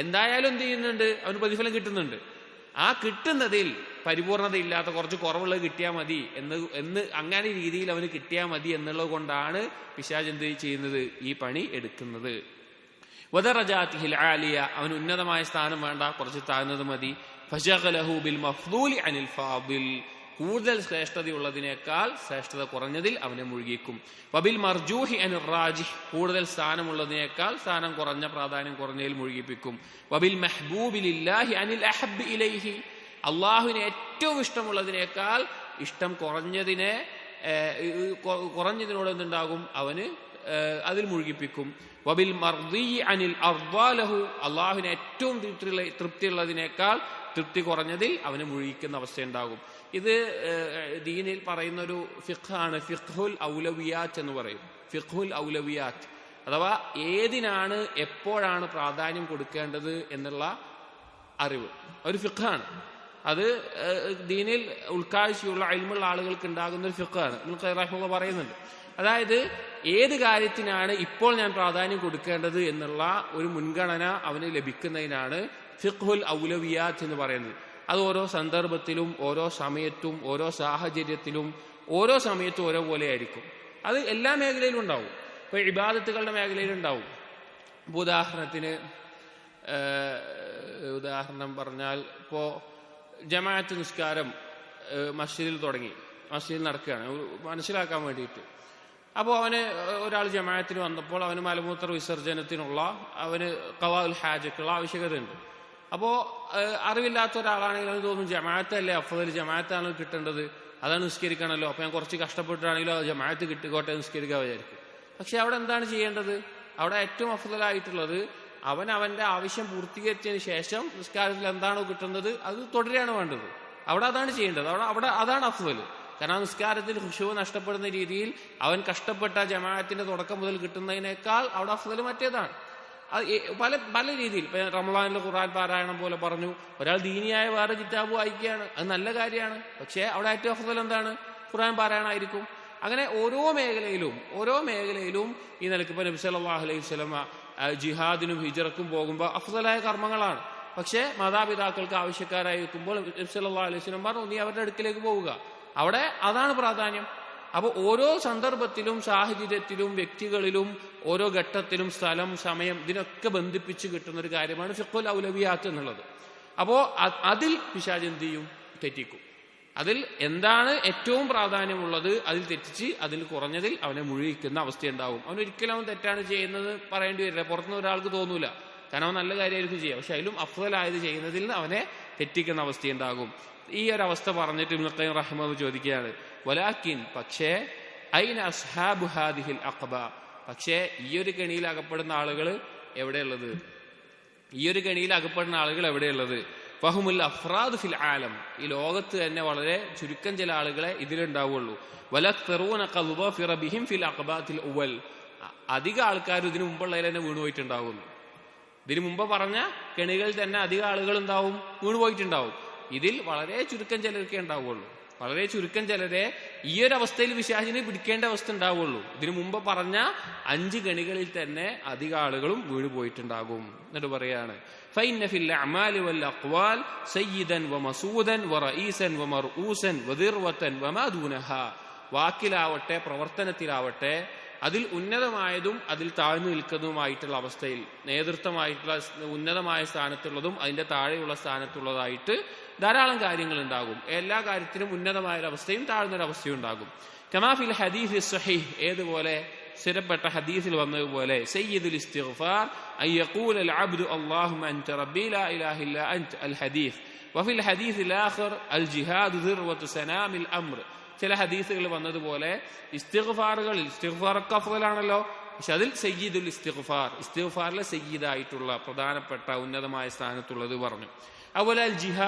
എന്തായാലും എന്ത് ചെയ്യുന്നുണ്ട്, അവന് പ്രതിഫലം കിട്ടുന്നുണ്ട്. ആ കിട്ടുന്നതിൽ പരിപൂർണത ഇല്ലാത്ത കുറച്ച് കുറവുള്ളത് കിട്ടിയാൽ മതി എന്ന് അങ്ങനെ രീതിയിൽ അവന് കിട്ടിയാൽ മതി എന്നുള്ളത് കൊണ്ടാണ് പിശാച് എന്ത് ചെയ്യുന്നത്, ഈ പണി എടുക്കുന്നത്. വദറജാതിഹിൽ ആലിയ, അവന് ഉന്നതമായ സ്ഥാനം വേണ്ട, കുറച്ച് താഴ്ന്നത് മതി. ഫശഗലഹു ബിൽ മഫ്ദൂലി അനിൽ ഫാദിൽ, കൂടുതൽ ശ്രേഷ്ഠതയുള്ളതിനേക്കാൾ ശ്രേഷ്ഠത കുറഞ്ഞതിൽ അവനെ മുഴുകിക്കും. വബിൽ മർജൂഹി അനിൽ റാജിഹ്, കൂടുതൽ സ്ഥാനമുള്ളതിനേക്കാൾ സ്ഥാനം കുറഞ്ഞ പ്രാധാന്യം കുറഞ്ഞതിൽ മുഴുകിപ്പിക്കും. വബിൽ മെഹബൂബി ലില്ലാഹി അനിൽ അഹബ്ബി ഇലൈഹി, അള്ളാഹുവിന് ഏറ്റവും ഇഷ്ടമുള്ളതിനേക്കാൾ ഇഷ്ടം കുറഞ്ഞതിനോട് എന്തുണ്ടാകും, അവന് അതിൽ മുഴുകിപ്പിക്കും. വബിൽ മർദി അനിൽ അർദാലഹു, അള്ളാഹുവിന് ഏറ്റവും തൃപ്തിയുള്ളതിനേക്കാൾ തൃപ്തി കുറഞ്ഞതിൽ അവന് മുഴുകിക്കുന്ന അവസ്ഥയുണ്ടാകും. ഇത് ദീനിൽ പറയുന്ന ഒരു ഫിഖാണ്, ഫിഖ്ഹുൽ ഔലവിയാത്ത് എന്ന് പറയും. ഫിഖ്ഹുൽ ഔലവിയാത്ത് അഥവാ ഏതിനാണ് എപ്പോഴാണ് പ്രാധാന്യം കൊടുക്കേണ്ടത് എന്നുള്ള അറിവ് ഒരു ഫിഖാണ്. അത് ദീനിൽ ഉൾക്കാഴ്ചയുള്ള ഇൽമുള്ള ആളുകൾക്ക് ഉണ്ടാകുന്ന ഒരു ഫിഖാണ്. ഇബ്നുൽ ഖയ്യിം റഹിമഹുല്ലാഹ് പറയുന്നുണ്ട്. അതായത് ഏത് കാര്യത്തിനാണ് ഇപ്പോൾ ഞാൻ പ്രാധാന്യം കൊടുക്കേണ്ടത് എന്നുള്ള ഒരു മുൻഗണന അവന് ലഭിക്കുന്നതിനാണ് ഫിഖ്ഹുൽ ഔലവിയാത്ത് എന്ന് പറയുന്നത്. അത് ഓരോ സന്ദർഭത്തിലും ഓരോ സമയത്തും ഓരോ സാഹചര്യത്തിലും ഓരോ സമയത്തും ഓരോ പോലെ ആയിരിക്കും. അത് എല്ലാ മേഖലയിലും ഉണ്ടാവും. ഇപ്പൊ ഇബാദത്തുകളുടെ മേഖലയിലുണ്ടാവും. ഉദാഹരണം പറഞ്ഞാൽ ഇപ്പോ ജമാഅത്ത് നിസ്കാരം മസ്ജിദിൽ തുടങ്ങി, മസ്ജിദിൽ നടക്കുകയാണ് മനസ്സിലാക്കാൻ വേണ്ടിയിട്ട്. അപ്പോൾ അവന് ഒരാൾ ജമാഅത്തിന് വന്നപ്പോൾ അവന് മലമൂത്ര വിസർജനത്തിനുള്ള അവന് ഖളാഉൽ ഹാജക്കുള്ള ആവശ്യകതയുണ്ട്. അപ്പോൾ അറിവില്ലാത്ത ഒരാളാണെങ്കിൽ അവന് തോന്നും ജമാഅത്തല്ലേ അഫ്ളൽ, ജമാഅത്താണ് കിട്ടേണ്ടത്, അതാണ് നിസ്കരിക്കണമല്ലോ, അപ്പോൾ ഞാൻ കുറച്ച് കഷ്ടപ്പെട്ടാണെങ്കിലോ ജമാഅത്ത് കിട്ടിക്കോട്ടെ നിസ്കരിക്കാൻ വിചാരിക്കും. പക്ഷെ അവിടെ എന്താണ് ചെയ്യേണ്ടത്? അവിടെ ഏറ്റവും അഫ്ളലായിട്ടുള്ളത് അവൻ അവന്റെ ആവശ്യം പൂർത്തീകരിച്ചതിന് ശേഷം നിസ്കാരത്തിൽ എന്താണോ കിട്ടുന്നത് അത് തുടരുകയാണ് വേണ്ടത്. അവിടെ അതാണ് ചെയ്യേണ്ടത്. അവിടെ അതാണ് അഫ്ളൽ. കാരണം നിസ്കാരത്തിൽ ഖുശൂ നഷ്ടപ്പെടുന്ന രീതിയിൽ അവൻ കഷ്ടപ്പെട്ട ജമാഅത്തിന്റെ തുടക്കം മുതൽ കിട്ടുന്നതിനേക്കാൾ അവിടെ അഫ്ളൽ മറ്റേതാണ്. പല രീതിയിൽ റമളാനിലെ ഖുർആൻ പാരായണം പോലെ പറഞ്ഞു, ഒരാൾ ദീനിയായ വേറെ കിതാബ് വായിക്കുകയാണ്, അത് നല്ല കാര്യമാണ്. പക്ഷേ അവിടെ ഏറ്റവും അഫ്ളൽ എന്താണ്? ഖുർആൻ പാരായണമായിരിക്കും. അങ്ങനെ ഓരോ മേഖലയിലും ഈ നിലയ്ക്ക് ഇപ്പൊ നബി സല്ലല്ലാഹു അലൈഹി വസല്ലം ജിഹാദിനും ഹിജ്റക്കും പോകുമ്പോൾ അഫ്ളലായ കർമ്മങ്ങളാണ്. പക്ഷേ മാതാപിതാക്കൾക്ക് ആവശ്യക്കാരായിരിക്കുമ്പോൾ നബി സല്ലല്ലാഹു അലൈഹി വസല്ലം പറഞ്ഞു നീ അവരുടെ അടുക്കിലേക്ക് പോവുക, അവിടെ അതാണ് പ്രാധാന്യം. അപ്പോൾ ഓരോ സന്ദർഭത്തിലും സാഹചര്യത്തിലും വ്യക്തികളിലും ഓരോ ഘട്ടത്തിലും സ്ഥലം സമയം ഇതിനൊക്കെ ബന്ധിപ്പിച്ച് കിട്ടുന്ന ഒരു കാര്യമാണ് ഫിഖ്ഹുൽ ഔലവിയാത്ത് എന്നുള്ളത്. അപ്പോൾ അതിൽ പിശാച് എന്ത് ചെയ്യും? തെറ്റിക്കും. അതിൽ എന്താണ് ഏറ്റവും പ്രാധാന്യമുള്ളത് അതിൽ തെറ്റിച്ച് അതിൽ കുറഞ്ഞതിൽ അവനെ മുഴുകിക്കുന്ന അവസ്ഥയുണ്ടാവും. അവനൊരിക്കലും അവൻ തെറ്റാണ് ചെയ്യുന്നത് പറയേണ്ടി വരില്ല, പുറത്തുനിന്ന് ഒരാൾക്ക് തോന്നൂല, കാരണം അവൻ നല്ല കാര്യമായിരിക്കും ചെയ്യുക. പക്ഷെ അതിലും അഫ്ളലായത് ചെയ്യുന്നതിൽ നിന്ന് അവനെ തെറ്റിക്കുന്ന അവസ്ഥയുണ്ടാകും. ഈ ഒരു അവസ്ഥ പറഞ്ഞിട്ട് ഇബ്നുൽ ഖയ്യിം റഹിമഹുല്ലാഹ് ചോദിക്കുകയാണ്, വലാകിൻ പക്ഷേ ഐന അസ്ഹാബു ഹാദിഹിൽ അഖബ, പക്ഷേ ഈ ഒരു കെണിയിൽ അകപ്പെടുന്ന ആളുകൾ എവിടെയുള്ളത്? ഫഹുമുൽ അഫ്റാദ് ഫിൽ ആലം, ഈ ലോകത്ത് തന്നെ വളരെ ചുരുക്കം ചില ആളുകളെ ഇതിലുണ്ടാവുള്ളൂ. വലക്തറൂന ഖൽബഫിറ ബിഹിം ഫിൽ അഖബാത്തിൽ ഉവൽ, അധിക ആൾക്കാർ ഇതിനു മുമ്പുള്ളതിൽ തന്നെ വീണുപോയിട്ടുണ്ടാവുന്നു. ഇതിനു മുമ്പ് പറഞ്ഞ കെണികളിൽ തന്നെ അധിക ആളുകൾ ഉണ്ടാവും, വീണുപോയിട്ടുണ്ടാവും. ഇതിൽ വളരെ ചുരുക്കം ചിലർക്കേ ഉണ്ടാവുള്ളൂ. വളരെ ചുരുക്കം ചിലരെ ഈ ഒരു അവസ്ഥയിൽ പിശാചിനെ പിടിക്കേണ്ട അവസ്ഥ ഉണ്ടാവുള്ളൂ. ഇതിനു മുമ്പ് പറഞ്ഞ 5 ഗണികളിൽ തന്നെ അധിക ആളുകളും വീണുപോയിട്ടുണ്ടാകും. എന്നിട്ട് പറയാണ് ഫൈന ഫിൽ അഅമാലി വൽ അഖ്വാൽ സയ്യിദൻ വമസൂദൻ വറഈസൻ വമർഊസൻ വദിർവതൻ വമാ ദൂനഹാ, വാക്കിലാവട്ടെ പ്രവർത്തനത്തിലാവട്ടെ അതിൽ ഉന്നതമായതും അതിൽ താഴ്ന്നു നിൽക്കുന്നതുമായിട്ടുള്ള അവസ്ഥയിൽ, നേതൃത്വമായിട്ടുള്ള ഉന്നതമായ സ്ഥാനത്തുള്ളതും അതിന്റെ താഴെയുള്ള സ്ഥാനത്തുള്ളതായിട്ട് ധാരാളം കാര്യങ്ങൾ ഉണ്ടാകും. എല്ലാ കാര്യത്തിലും ഉന്നതമായൊരവസ്ഥയും താഴ്ന്നൊരവസ്ഥയും ഉണ്ടാകും. കമാ ഫിൽ ഹദീസ് സ്വഹീഹ്, ഏതുപോലെ സ്ഥിരപ്പെട്ട ഹദീസിൽ വന്നതുപോലെ സയ്യിദുൽ ഇസ്തിഗ്ഫാർ അൻ യഖൂല അൽ അബ്ദു അല്ലാഹുമ്മ അൻത റബ്ബി ലാ ഇലാഹ ഇല്ലാ അൻത അൽ ഹദീസ് വഫിൽ ഹദീസിൽ ആഖിർ അൽ ജിഹാദു ദിർവതു സനാമിൽ അംർ. ചില ഹദീസുകൾ വന്നതുപോലെ ഇസ്തിഗ്ഫാറൊക്കെ അഫ്ളലാണല്ലോ, പക്ഷെ അതിൽ സയ്യിദുൽ ഇസ്തിഗ്ഫാറിലെ സയ്യിദായിട്ടുള്ള പ്രധാനപ്പെട്ട ഉന്നതമായ സ്ഥാനത്തുള്ളത് പറഞ്ഞു. അതുപോലെ അൽ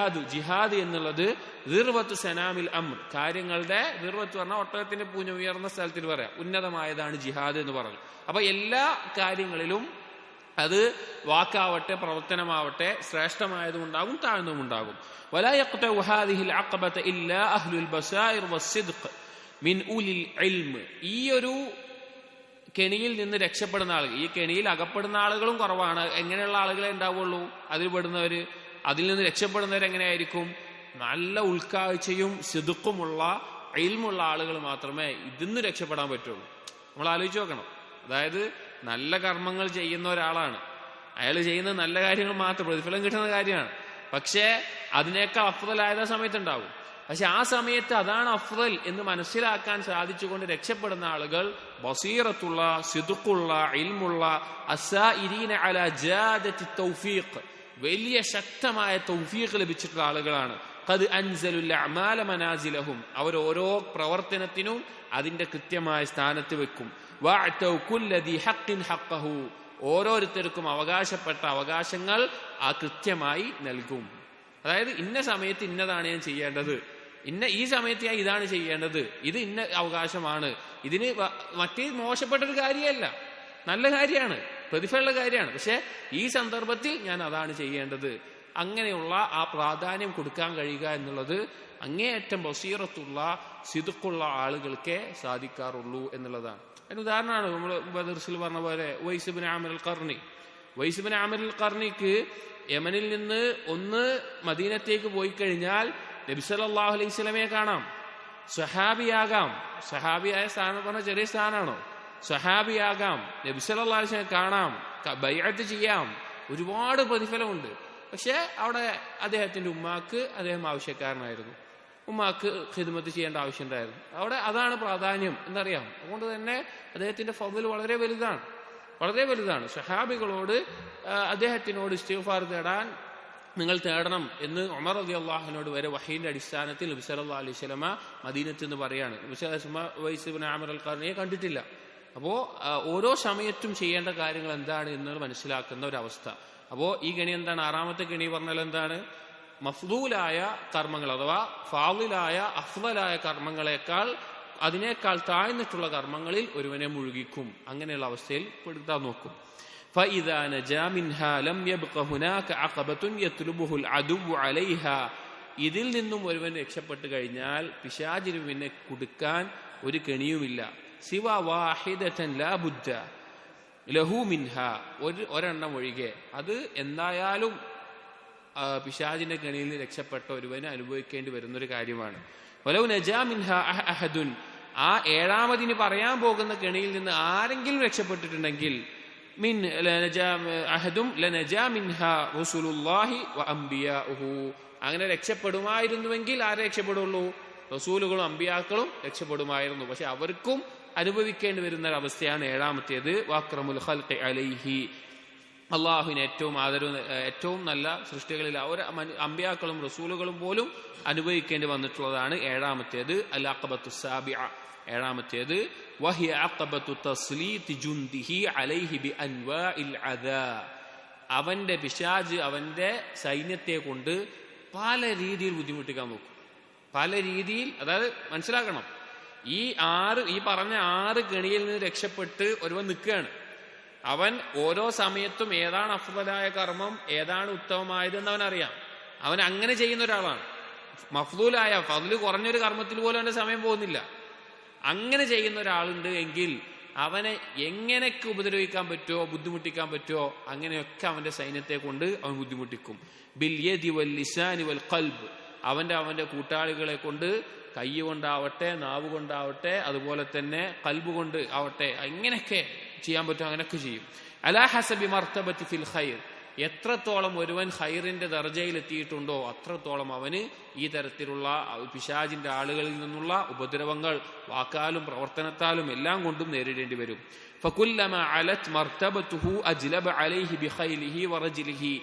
ജിഹാദ് എന്നുള്ളത് ദിർവത്തു സനാമിൽ അംർ, കാര്യങ്ങളുടെ ദിർവത്ത് പറഞ്ഞാൽ ഒട്ടകത്തിന്റെ പൂഞ്ഞ ഉയർന്ന സ്ഥലത്തിൽ പറയാം, ഉന്നതമായതാണ് ജിഹാദ് എന്ന് പറഞ്ഞു. അപ്പൊ എല്ലാ കാര്യങ്ങളിലും അത് വാക്കാവട്ടെ പ്രവർത്തനമാവട്ടെ ശ്രേഷ്ഠമായതുമുണ്ടാകും താഴ്ന്നതുമുണ്ടാകും. വലാ യഖ്തഉ ഹാദിഹിൽ അഖബത ഇല്ലാ അഹ്ലുൽ ബസായിർ വസ്സിദ്ഖ് മിൻ ഉലിൽ ഇൽമ്. ഈ ഒരു കെണിയിൽ നിന്ന് രക്ഷപ്പെടുന്ന ആളുകൾ, ഈ കെണിയിൽ അകപ്പെടുന്ന ആളുകളും കുറവാണ്. എങ്ങനെയുള്ള ആളുകളെ ഉണ്ടാവുള്ളൂ? അതിൽ നിന്ന് രക്ഷപ്പെടുന്നവർ എങ്ങനെയായിരിക്കും? നല്ല ഉൾക്കാഴ്ചയും സിദ്ഖുമുള്ള ഇൽമുള്ള ആളുകൾ മാത്രമേ ഇതിന്ന് രക്ഷപ്പെടാൻ പറ്റുള്ളൂ. നമ്മൾ ആലോചിച്ച് നോക്കണം. അതായത് നല്ല കർമ്മങ്ങൾ ചെയ്യുന്ന ഒരാളാണ്, അയാൾ ചെയ്യുന്ന നല്ല കാര്യങ്ങൾ മാത്രം പ്രതിഫലം കിട്ടുന്ന കാര്യമാണ്. പക്ഷേ അതിനേക്കാൾ അഫ്ദലായ സമയത്തുണ്ടാവും. പക്ഷെ ആ സമയത്ത് അതാണ് അഫ്ദൽ എന്ന് മനസ്സിലാക്കാൻ സാധിച്ചുകൊണ്ട് രക്ഷപ്പെടുന്ന ആളുകൾ ബസീറത്തുള്ള, സിദ്ഖുള്ള, ഇൽമുള്ള, അസ്സായിരീന അലാ ജാദത്തി തൗഫീഖ്, വലിയ ശക്തമായ തൗഫീഖ് ലഭിച്ചിട്ടുള്ള ആളുകളാണ്. ഖദ് അൻസലുൽ അഅമാല മനാസിലഹും, അവർ ഓരോ പ്രവർത്തനത്തിനും അതിന്റെ കൃത്യമായ സ്ഥാനത്ത് വെക്കും. വഅതൗ കുല്ലദി ഹഖ്ഖിൻ ഹഖ്ഖഹു, ഓരോരുത്തർക്കും അവകാശപ്പെട്ട അവകാശങ്ങൾ ആ കൃത്യമായി നൽകും. അതായത് ഇന്ന സമയത്ത് ഇന്നതാണ് ഞാൻ ചെയ്യേണ്ടത്, ഈ സമയത്ത് ഞാൻ ഇതാണ് ചെയ്യേണ്ടത്, ഇത് ഇന്ന അവകാശമാണ്, ഇതിന് മറ്റേ മോശപ്പെട്ടൊരു കാര്യമല്ല, നല്ല കാര്യമാണ്, പ്രതിഫലമുള്ള കാര്യമാണ്. പക്ഷെ ഈ സന്ദർഭത്തിൽ ഞാൻ അതാണ് ചെയ്യേണ്ടത്. അങ്ങനെയുള്ള ആ പ്രാധാന്യം കൊടുക്കാൻ കഴിയുക എന്നുള്ളത് അങ്ങേയറ്റം ബസീറത്തുള്ള, സിദ്ഖുള്ള ആളുകൾക്കേ സാധിക്കാറുള്ളൂ എന്നുള്ളതാണ്. അതിന് ഉദാഹരണമാണ് നമ്മൾ ബദർസിൽ പറഞ്ഞ പോലെ ഉവൈസ് ഇബ്നു ആമിർ അൽ ഖർണി. ഉവൈസ് ഇബ്നു ആമിർ അൽ ഖർണിക്ക് യമനിൽ നിന്ന് ഒന്ന് മദീനത്തേക്ക് പോയി കഴിഞ്ഞാൽ നബി സല്ലല്ലാഹു അലൈഹി വസല്ലമയെ കാണാം, സ്വഹാബിയാകാം. സ്വഹാബിയായ സ്ഥാനം പറഞ്ഞ ചെറിയ സ്ഥാനമാണോ? സ്വഹാബിയാകാം, നബി സല്ലല്ലാഹു അലൈഹി വസല്ലമയെ കാണാം, ബൈഅത്ത് ചെയ്യാം, ഒരുപാട് പ്രതിഫലമുണ്ട്. പക്ഷെ അവിടെ അദ്ദേഹത്തിന്റെ ഉമ്മാക്ക് അദ്ദേഹം ആവശ്യക്കാരനായിരുന്നു, ഉമ്മാക്ക് ഖിദ്മത്ത് ചെയ്യേണ്ട ആവശ്യമുണ്ടായിരുന്നു. അവിടെ അതാണ് പ്രാധാന്യം എന്നറിയാം. അതുകൊണ്ട് തന്നെ അദ്ദേഹത്തിന്റെ ഫضൽ വളരെ വലുതാണ്, വളരെ വലുതാണ്. സ്വഹാബികളോട് അദ്ദേഹത്തിനോട് ഇസ്തിഗ്ഫാർ തേടാൻ നിങ്ങൾ തേടണം എന്ന് ഉമർ റളിയല്ലാഹുവിനോട് വരെ വഹീന്റെ അടിസ്ഥാനത്തിൽ നബി സല്ലല്ലാഹു അലൈഹി വസല്ലമ മദീനത്ത് എന്ന് പറയാണ്. നബി സല്ലല്ലാഹു അലൈഹി വസല്ലമ ഉവൈസ് ഇബ്നു ആമിർ അൽ ഖർണിയെ കണ്ടിട്ടില്ല. അപ്പോൾ ഓരോ സമയത്തും ചെയ്യേണ്ട കാര്യങ്ങൾ എന്താണ് എന്ന് മനസ്സിലാക്കുന്ന ഒരവസ്ഥ. അപ്പോൾ ഈ ഗണി എന്താണ്? ആറാമത്തെ ഗണി പറഞ്ഞാൽ എന്താണ്? മഫ്ദൂലായ കർമ്മങ്ങൾ അഥവാ ഫാളിലായ അഫ്ളലായ കർമ്മങ്ങളെക്കാൾ അതിനേക്കാൾ താഴ്ന്നിട്ടുള്ള കർമ്മങ്ങളിൽ ഒരുവനെ മുഴുകിക്കും. അങ്ങനെയുള്ള അവസ്ഥയിൽ പെടുത്താൻ നോക്കും. فإذا نجا منها لم يبق هناك عقبة يطلبه العدو عليها, ഇതിൽ നിന്നും ഒരുവൻ രക്ഷപ്പെട്ടു കഴിഞ്ഞാൽ പിശാചിന് പിന്നെ കൊടുക്കാൻ ഒരു കെണിയുമില്ല. സിവ വാഹിദതൻ ലാ ബുദ്ദ ലഹു മിൻഹ, ഒരെണ്ണം ഒഴികെ. അത് എന്തായാലും പിശാചിന്റെ കെണിയിൽ നിന്ന് രക്ഷപ്പെട്ട ഒരുവന് അനുഭവിക്കേണ്ടി വരുന്നൊരു കാര്യമാണ്. വലൗ നജാ മിൻഹ അഹദുൻ, ആ ഏഴാമതിന് പറയാൻ പോകുന്ന കെണിയിൽ നിന്ന് ആരെങ്കിലും രക്ഷപ്പെട്ടിട്ടുണ്ടെങ്കിൽ മിൻ അഹദും ലനജാ മിൻഹ റസൂലുള്ളാഹി വ അംബിയാഉഹു, അങ്ങനെ രക്ഷപ്പെടുമായിരുന്നുവെങ്കിൽ ആരെ രക്ഷപ്പെടുള്ളൂ? റസൂലുകളും അമ്പിയാക്കളും രക്ഷപ്പെടുമായിരുന്നു. പക്ഷെ അവർക്കും അനുഭവിക്കേണ്ടി വരുന്ന ഒരവസ്ഥയാണ് ഏഴാമത്തേത്. വഅക്രമുൽ ഖൽഖി അലൈഹി, അള്ളാഹുവിന് ഏറ്റവും നല്ല സൃഷ്ടികളിൽ അമ്പിയാക്കളും റസൂലുകളും പോലും അനുഭവിക്കേണ്ടി വന്നിട്ടുള്ളതാണ് ഏഴാമത്തേത്. അൽ അഖബത്തു സാബിഅ, ഏഴാമത്തേത്. വഹിയ അഖബത്തു തസ്ലീതി ജുൻദിഹി അലൈഹി ബി അൻവാഇൽ അദാ, അവന്റെ പിശാച് അവന്റെ സൈന്യത്തെ കൊണ്ട് പല രീതിയിൽ ബുദ്ധിമുട്ടിക്കാൻ നോക്കും. പല രീതിയിൽ, അതായത് മനസ്സിലാക്കണം, ഈ പറഞ്ഞ 6 കെണിയിൽ നിന്ന് രക്ഷപ്പെട്ട് ഒരുവൻ നിൽക്കുകയാണ്. അവൻ ഓരോ സമയത്തും ഏതാണ് അഫ്ളലായ കർമ്മം, ഏതാണ് ഉത്തമമായതെന്ന് അവനറിയാം. അവൻ അങ്ങനെ ചെയ്യുന്ന ഒരാളാണ്. മഫ്ദൂലായ ഫദ്ല് കുറഞ്ഞൊരു കർമ്മത്തിൽ പോലും അവന്റെ സമയം പോകുന്നില്ല. അങ്ങനെ ചെയ്യുന്ന ഒരാളുണ്ട് എങ്കിൽ അവനെ എങ്ങനെയൊക്കെ ഉപദ്രവിക്കാൻ പറ്റുമോ, ബുദ്ധിമുട്ടിക്കാൻ പറ്റുമോ, അങ്ങനെയൊക്കെ അവന്റെ സൈന്യത്തെ കൊണ്ട് അവൻ ബുദ്ധിമുട്ടിക്കും. ബിൽ യദി വൽ ലിസാനി വൽ ഖൽബ്, അവന്റെ കൂട്ടാളികളെ കൊണ്ട് കൈ കൊണ്ടാവട്ടെ, നാവ് കൊണ്ടാവട്ടെ, അതുപോലെ തന്നെ ഖൽബ് കൊണ്ട് ആവട്ടെ, എങ്ങനെയൊക്കെ ചെയ്യാൻ പറ്റും അങ്ങനെയൊക്കെ ചെയ്യും. അലാ ഹസബി മർത്തബത്തി ഫിൽ ഖൈർ, എത്രത്തോളം ഒരുവൻ ഖൈറിന്റെ ദർജയിൽ എത്തിയിട്ടുണ്ടോ അത്രത്തോളം അവന് ഈ തരത്തിലുള്ള പിശാചിന്റെ ആളുകളിൽ നിന്നുള്ള ഉപദ്രവങ്ങൾ വാക്കാലും പ്രവർത്തനത്താലും എല്ലാം കൊണ്ടും നേരിടേണ്ടി വരും. ഫകുല്ലമാ അലത് മർത്തബതുഹു അജ്ലബ അലൈഹി ബിഖൈലിഹി വറജ്ലിഹി,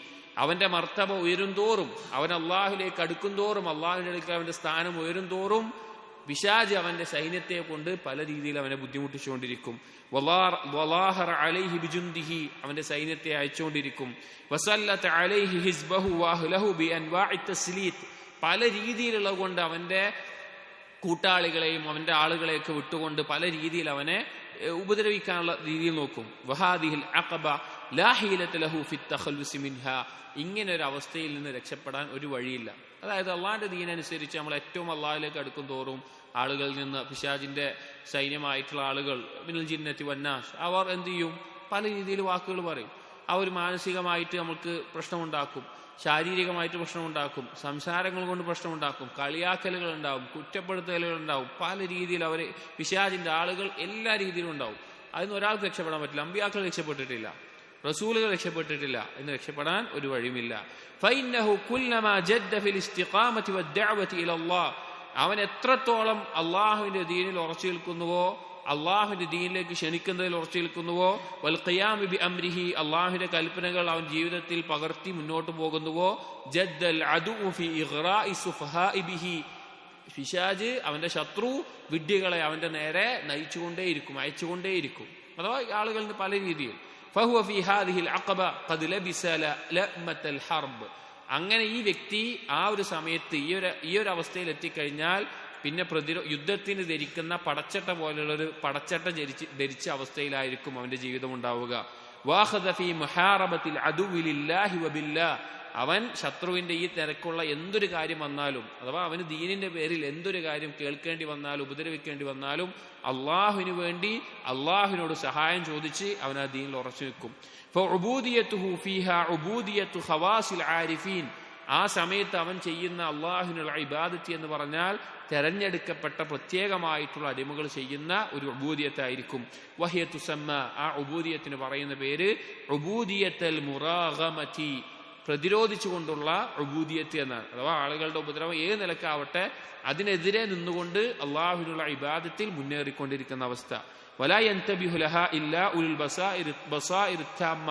അവന്റെ മർത്തബ ഉയരുംതോറും, അവൻ അള്ളാഹുലേക്ക് അടുക്കുംതോറും, അള്ളാഹുവിന്റെ അടുക്കൽ അവന്റെ സ്ഥാനം ഉയരുംതോറും പിശാച് അവന്റെ സൈന്യത്തെ കൊണ്ട് പല രീതിയിൽ അവനെ ബുദ്ധിമുട്ടിച്ചുകൊണ്ടിരിക്കും. വലാഹറ അലൈഹി ബിജുൻദിഹി, അവന്റെ സൈന്യത്തെ അയച്ചുകൊണ്ടിരിക്കും. വസല്ലത അലൈഹി ഹിസ്ബഹു വഅഹ്ലഹു ബിഅൻവാഇ തസ്ലീത്, പല രീതിയിലുള്ള കൊണ്ട് അവന്റെ കൂട്ടാളികളെയും അവന്റെ ആളുകളെയൊക്കെ വിട്ടുകൊണ്ട് പല രീതിയിൽ അവനെ ഉപദ്രവിക്കാനുള്ള രീതിയിൽ നോക്കും. വഹാദിഹിൽ അഖബ ലാ ഹീലത ലഹു ഫിത് തഖല്ലുസി മിൻഹാ, ഇങ്ങനെ ഒരു അവസ്ഥയിൽ നിന്ന് രക്ഷപ്പെടാൻ ഒരു വഴിയില്ല. അതായത് അള്ളാഹിന്റെ ദീനനുസരിച്ച് നമ്മൾ ഏറ്റവും അള്ളാഹിലേക്ക് അടുക്കും തോറും ആളുകളിൽ നിന്ന് പിശാചിന്റെ സൈന്യമായിട്ടുള്ള ആളുകൾ മിനൽ ജിന്നത്തി വന്നാസ്, അവർ എന്ത് ചെയ്യും? പല രീതിയിൽ വാക്കുകൾ പറയും. അവർ മാനസികമായിട്ട് നമുക്ക് പ്രശ്നമുണ്ടാക്കും, ശാരീരികമായിട്ട് പ്രശ്നമുണ്ടാക്കും, സംസാരങ്ങൾ കൊണ്ട് പ്രശ്നമുണ്ടാക്കും, കളിയാക്കലുകൾ ഉണ്ടാവും, കുറ്റപ്പെടുത്തലുകൾ ഉണ്ടാവും. പല രീതിയിൽ അവർ പിശാചിന്റെ ആളുകൾ എല്ലാ രീതിയിലും ഉണ്ടാവും. അതിന് ഒരാൾക്ക് രക്ഷപ്പെടാൻ പറ്റില്ല. അമ്പിയാക്കൾ രക്ഷപ്പെട്ടിട്ടില്ല. റസൂലുകൾ രക്ഷപ്പെട്ടിട്ടില്ല, എന്ന് രക്ഷപ്പെടാൻ ഒരു വഴിയുമില്ല. ഫഇന്നഹു കുല്ലമാ ജദ്ദ ഫിൽ ഇസ്തിഖാമത്തി വദ്ദഅവതി ഇലല്ലാഹ്, അവൻ എത്രത്തോളം അള്ളാഹുവിന്റെ ദീനിൽ ഉറച്ചു നിൽക്കുന്നുവോ, അള്ളാഹുവിന്റെ ദീനിലേക്ക് ക്ഷണിക്കുന്നതിൽ ഉറച്ചു നിൽക്കുന്നുവോ, വൽ ഖിയാമി ബി അംരിഹി, അള്ളാഹുവിന്റെ കൽപ്പനകൾ അവൻ ജീവിതത്തിൽ പകർത്തി മുന്നോട്ട് പോകുന്നുവോ, ജദ്ദൽ അദുഉ ഫി ഇഗ്റാഇ സുഫഹാഇ ബിഹി, പിശാച് അവന്റെ ശത്രു വിഡ്ഢികളെ അവന്റെ നേരെ നയിച്ചുകൊണ്ടേയിരിക്കും, അയച്ചുകൊണ്ടേയിരിക്കും. അഥവാ ആളുകളിൽ നിന്ന് പല രീതിയിൽ. ഫഹുവ ഫി ഹാദിഹിൽ അഖബ ഖദ് ലബിസ ലഅമത്തൽ ഹർബ്, അങ്ങനെ ഈ വ്യക്തി ആ ഒരു സമയത്ത് ഈ ഒരു അവസ്ഥയിൽ എത്തിക്കഴിഞ്ഞാൽ പിന്നെ യുദ്ധത്തിന് ധരിക്കുന്ന പടച്ചട്ട പോലുള്ളൊരു പടച്ചട്ട ധരിച്ച അവസ്ഥയിലായിരിക്കും അവന്റെ ജീവിതം ഉണ്ടാവുക. വാഖദ ഫീ മുഹാറബത്തിൽ അദുവ്വി ലില്ലാഹി വബില്ലാഹ്, അവൻ ശത്രുവിന്റെ ഈ തിരക്കുള്ള എന്തൊരു കാര്യം വന്നാലും, അഥവാ അവന് ദീനിന്റെ പേരിൽ എന്തൊരു കാര്യം കേൾക്കേണ്ടി വന്നാലും ഉപദ്രവിക്കേണ്ടി വന്നാലും അള്ളാഹുവിന് വേണ്ടി അള്ളാഹുവിനോട് സഹായം ചോദിച്ച് അവൻ ആ ദീനിൽ ഉറച്ചു നിൽക്കും. ഫഉബൂദിയതുഹു ഫീഹാ ഉബൂദിയത്തു ഖവാസിൽ ആരിഫീൻ, ആ സമയത്ത് അവൻ ചെയ്യുന്ന അള്ളാഹുവിനുള്ള ഇബാദത്ത് എന്ന് പറഞ്ഞാൽ തെരഞ്ഞെടുക്കപ്പെട്ട പ്രത്യേകമായിട്ടുള്ള അടിമകൾ ചെയ്യുന്ന ഒരു ഉബൂദിയത്തായിരിക്കും. വഹിയ തുസമ്മ, ആ ഉബൂദിയത്തിന് പറയുന്ന പേര് ഉബൂദിയത്തുൽ മുറാഗമതി, പ്രതിരോധിച്ചുകൊണ്ടുള്ള ഉബൂദിയത്ത് എന്നാണ്. അഥവാ ആളുകളുടെ ഉപദ്രവം ഏത് നിലക്കാവട്ടെ അതിനെതിരെ നിന്നുകൊണ്ട് അള്ളാഹുവിനുള്ള ഇബാദത്തിൽ മുന്നേറിക്കൊണ്ടിരിക്കുന്ന അവസ്ഥ. വലാ യൻതബിഹു ലഹാ ഇല്ലാ ഉൽ ബസായിർ താമ്മ,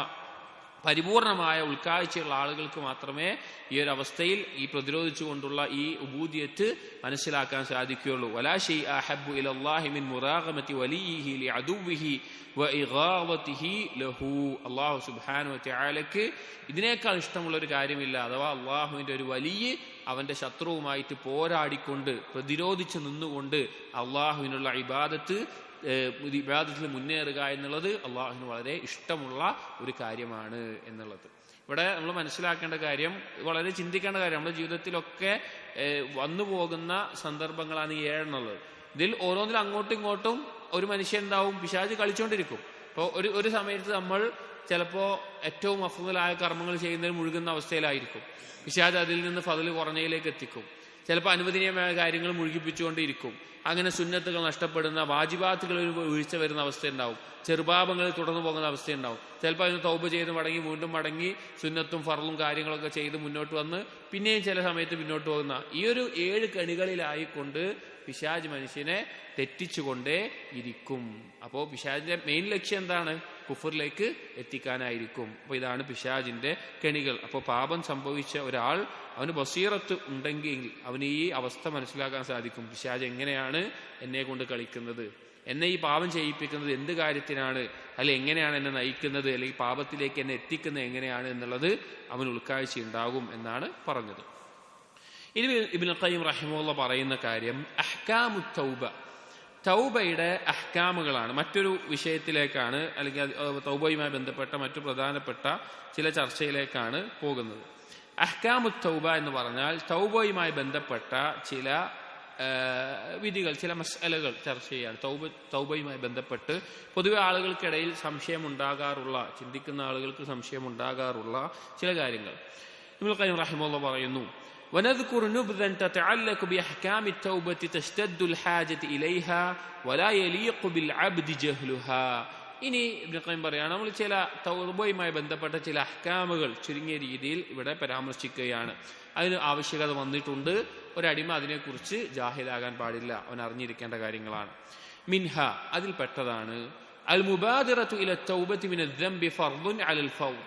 പരിപൂർണമായ ഉൾക്കാഴ്ചയുള്ള ആളുകൾക്ക് മാത്രമേ ഈ ഒരു അവസ്ഥയിൽ ഈ പ്രതിരോധിച്ചുകൊണ്ടുള്ള ഈ ഉബൂദിയത്ത് മനസ്സിലാക്കാൻ സാധിക്കുകയുള്ളൂ. വലാ ശൈഅ അഹബ്ബു ഇലല്ലാഹി മിൻ മുറാഗമതി വലിയിഹി ലിഅദുവ്വിഹി വഇഗാവതിഹി ലഹു, അല്ലാഹു സുബ്ഹാനഹു വതആലക്ക് ഇതിനേക്കാൾ ഇഷ്ടമുള്ള ഒരു കാര്യമില്ല. അഥവാ അള്ളാഹുവിന്റെ ഒരു വലിയ അവന്റെ ശത്രുവുമായിട്ട് പോരാടിക്കൊണ്ട് പ്രതിരോധിച്ച് നിന്നുകൊണ്ട് അള്ളാഹുവിനുള്ള ഇബാദത്തിൽ മുന്നേറുക എന്നുള്ളത് അള്ളാഹുവിന് വളരെ ഇഷ്ടമുള്ള ഒരു കാര്യമാണ് എന്നുള്ളത്. ഇവിടെ നമ്മൾ മനസ്സിലാക്കേണ്ട കാര്യം, വളരെ ചിന്തിക്കേണ്ട കാര്യം, നമ്മുടെ ജീവിതത്തിലൊക്കെ വന്നു പോകുന്ന സന്ദർഭങ്ങളാണ് ഈ 7 എന്നുള്ളത്. ഇതിൽ ഓരോന്നിലും അങ്ങോട്ടും ഇങ്ങോട്ടും ഒരു മനുഷ്യൻ എന്താവും, പിശാച് കളിച്ചുകൊണ്ടിരിക്കും. അപ്പോൾ ഒരു സമയത്ത് നമ്മൾ ചിലപ്പോൾ ഏറ്റവും അഫ്ളലായ കർമ്മങ്ങൾ ചെയ്യുന്നതിൽ മുഴുകുന്ന അവസ്ഥയിലായിരിക്കും. പിശാച് അതിൽ നിന്ന് ഫള് കുറഞ്ഞതിലേക്ക് എത്തിക്കും. ചിലപ്പോൾ അനുവദനീയമായ കാര്യങ്ങൾ മുഴുകിപ്പിച്ചുകൊണ്ടിരിക്കും. അങ്ങനെ സുന്നത്തുകൾ നഷ്ടപ്പെടുന്ന, വാജിബാത്തുകളിൽ വീഴ്ച വരുന്ന അവസ്ഥയുണ്ടാവും. ചെറുപാപങ്ങളിൽ തുടർന്നു പോകുന്ന അവസ്ഥയുണ്ടാവും. ചിലപ്പോൾ അതിന് തൗബ ചെയ്ത് വീണ്ടും മടങ്ങി സുന്നത്തും ഫർളും കാര്യങ്ങളൊക്കെ ചെയ്ത് മുന്നോട്ട് വന്ന് പിന്നെയും ചില സമയത്ത് പിന്നോട്ട് പോകുന്ന ഈ ഒരു 7 കണികളിലായിക്കൊണ്ട് പിശാച് മനുഷ്യനെ തെറ്റിച്ചുകൊണ്ടേ ഇരിക്കും. അപ്പോൾ പിശാചിന്റെ മെയിൻ ലക്ഷ്യം എന്താണ്? കുഫറിലേക്ക് എത്തിക്കാനായിരിക്കും. അപ്പോൾ ഇതാണ് പിശാചിന്റെ കെണികൾ. അപ്പോൾ പാപം സംഭവിച്ച ഒരാൾ, അവന് ബസീറത്ത് ഉണ്ടെങ്കിൽ അവന് ഈ അവസ്ഥ മനസ്സിലാക്കാൻ സാധിക്കും. പിശാച് എങ്ങനെയാണ് എന്നെ കൊണ്ട് കളിക്കുന്നത്, എന്നെ ഈ പാപം ചെയ്യിപ്പിക്കുന്നത് എന്ത് കാര്യത്തിനാണ്, അല്ലെ എങ്ങനെയാണ് എന്നെ നയിക്കുന്നത്, അല്ലെങ്കിൽ പാപത്തിലേക്ക് എന്നെ എത്തിക്കുന്നത് എങ്ങനെയാണ് എന്നുള്ളത് അവന് ഉൾക്കാഴ്ച ഉണ്ടാകും എന്നാണ് പറഞ്ഞത്. ഇനി ഇബ്നുൽ ഖയ്യിം റഹിമഹുല്ലാഹ് പറയുന്ന കാര്യം അഹ്കാമുത് തൗബ, തൗബയുടെ അഹ്കാമുകളാണ്. മറ്റൊരു വിഷയത്തിലേക്കാണ്, അല്ലെങ്കിൽ തൗബയുമായി ബന്ധപ്പെട്ട മറ്റു പ്രധാനപ്പെട്ട ചില ചർച്ചയിലേക്കാണ് പോകുന്നത്. അഹ്കാമുത് തൗബ എന്ന് പറഞ്ഞാൽ തൗബയുമായി ബന്ധപ്പെട്ട ചില വിധികൾ, ചില മസ്അലകൾ ചർച്ച ചെയ്യാണ്. തൗബയുമായി ബന്ധപ്പെട്ട് പൊതുവെ ആളുകൾക്കിടയിൽ സംശയമുണ്ടാകാറുള്ള, ചിന്തിക്കുന്ന ആളുകൾക്ക് സംശയമുണ്ടാകാറുള്ള ചില കാര്യങ്ങൾ ഇബ്നുൽ ഖയ്യിം റഹിമഹുല്ലാഹ് പറയുന്നു. ونذكر نبذا تتعلق بأحكام التوبة تشتد الحاجة إليها ولا يليق بالعبد جهلها. ഇനി ഇബ്നുൽ ഖയ്യിം പറയാണ്, നമ്മൾ ചില തൗബയുമായി ബന്ധപ്പെട്ട ചില അഹ്കാമുകൾ ചുരുങ്ങിയ രീതിയിൽ ഇവിടെ പരാമർശിക്കുകയാണ്. അതിന് ആവശ്യകത വന്നിട്ടുണ്ട്. ഒരടിമ അതിനെക്കുറിച്ച് ജാഹിലാകാൻ പാടില്ല, അവൻ അറിഞ്ഞിരിക്കേണ്ട കാര്യങ്ങളാണ്. മിൻഹ, അതിൽപ്പെട്ടതാണ് അൽ മുബാദിറത്തു ഇല തൗബത്തി മിനൽ ദംബി ഫർദുൻ അലൽ ഫൗർ,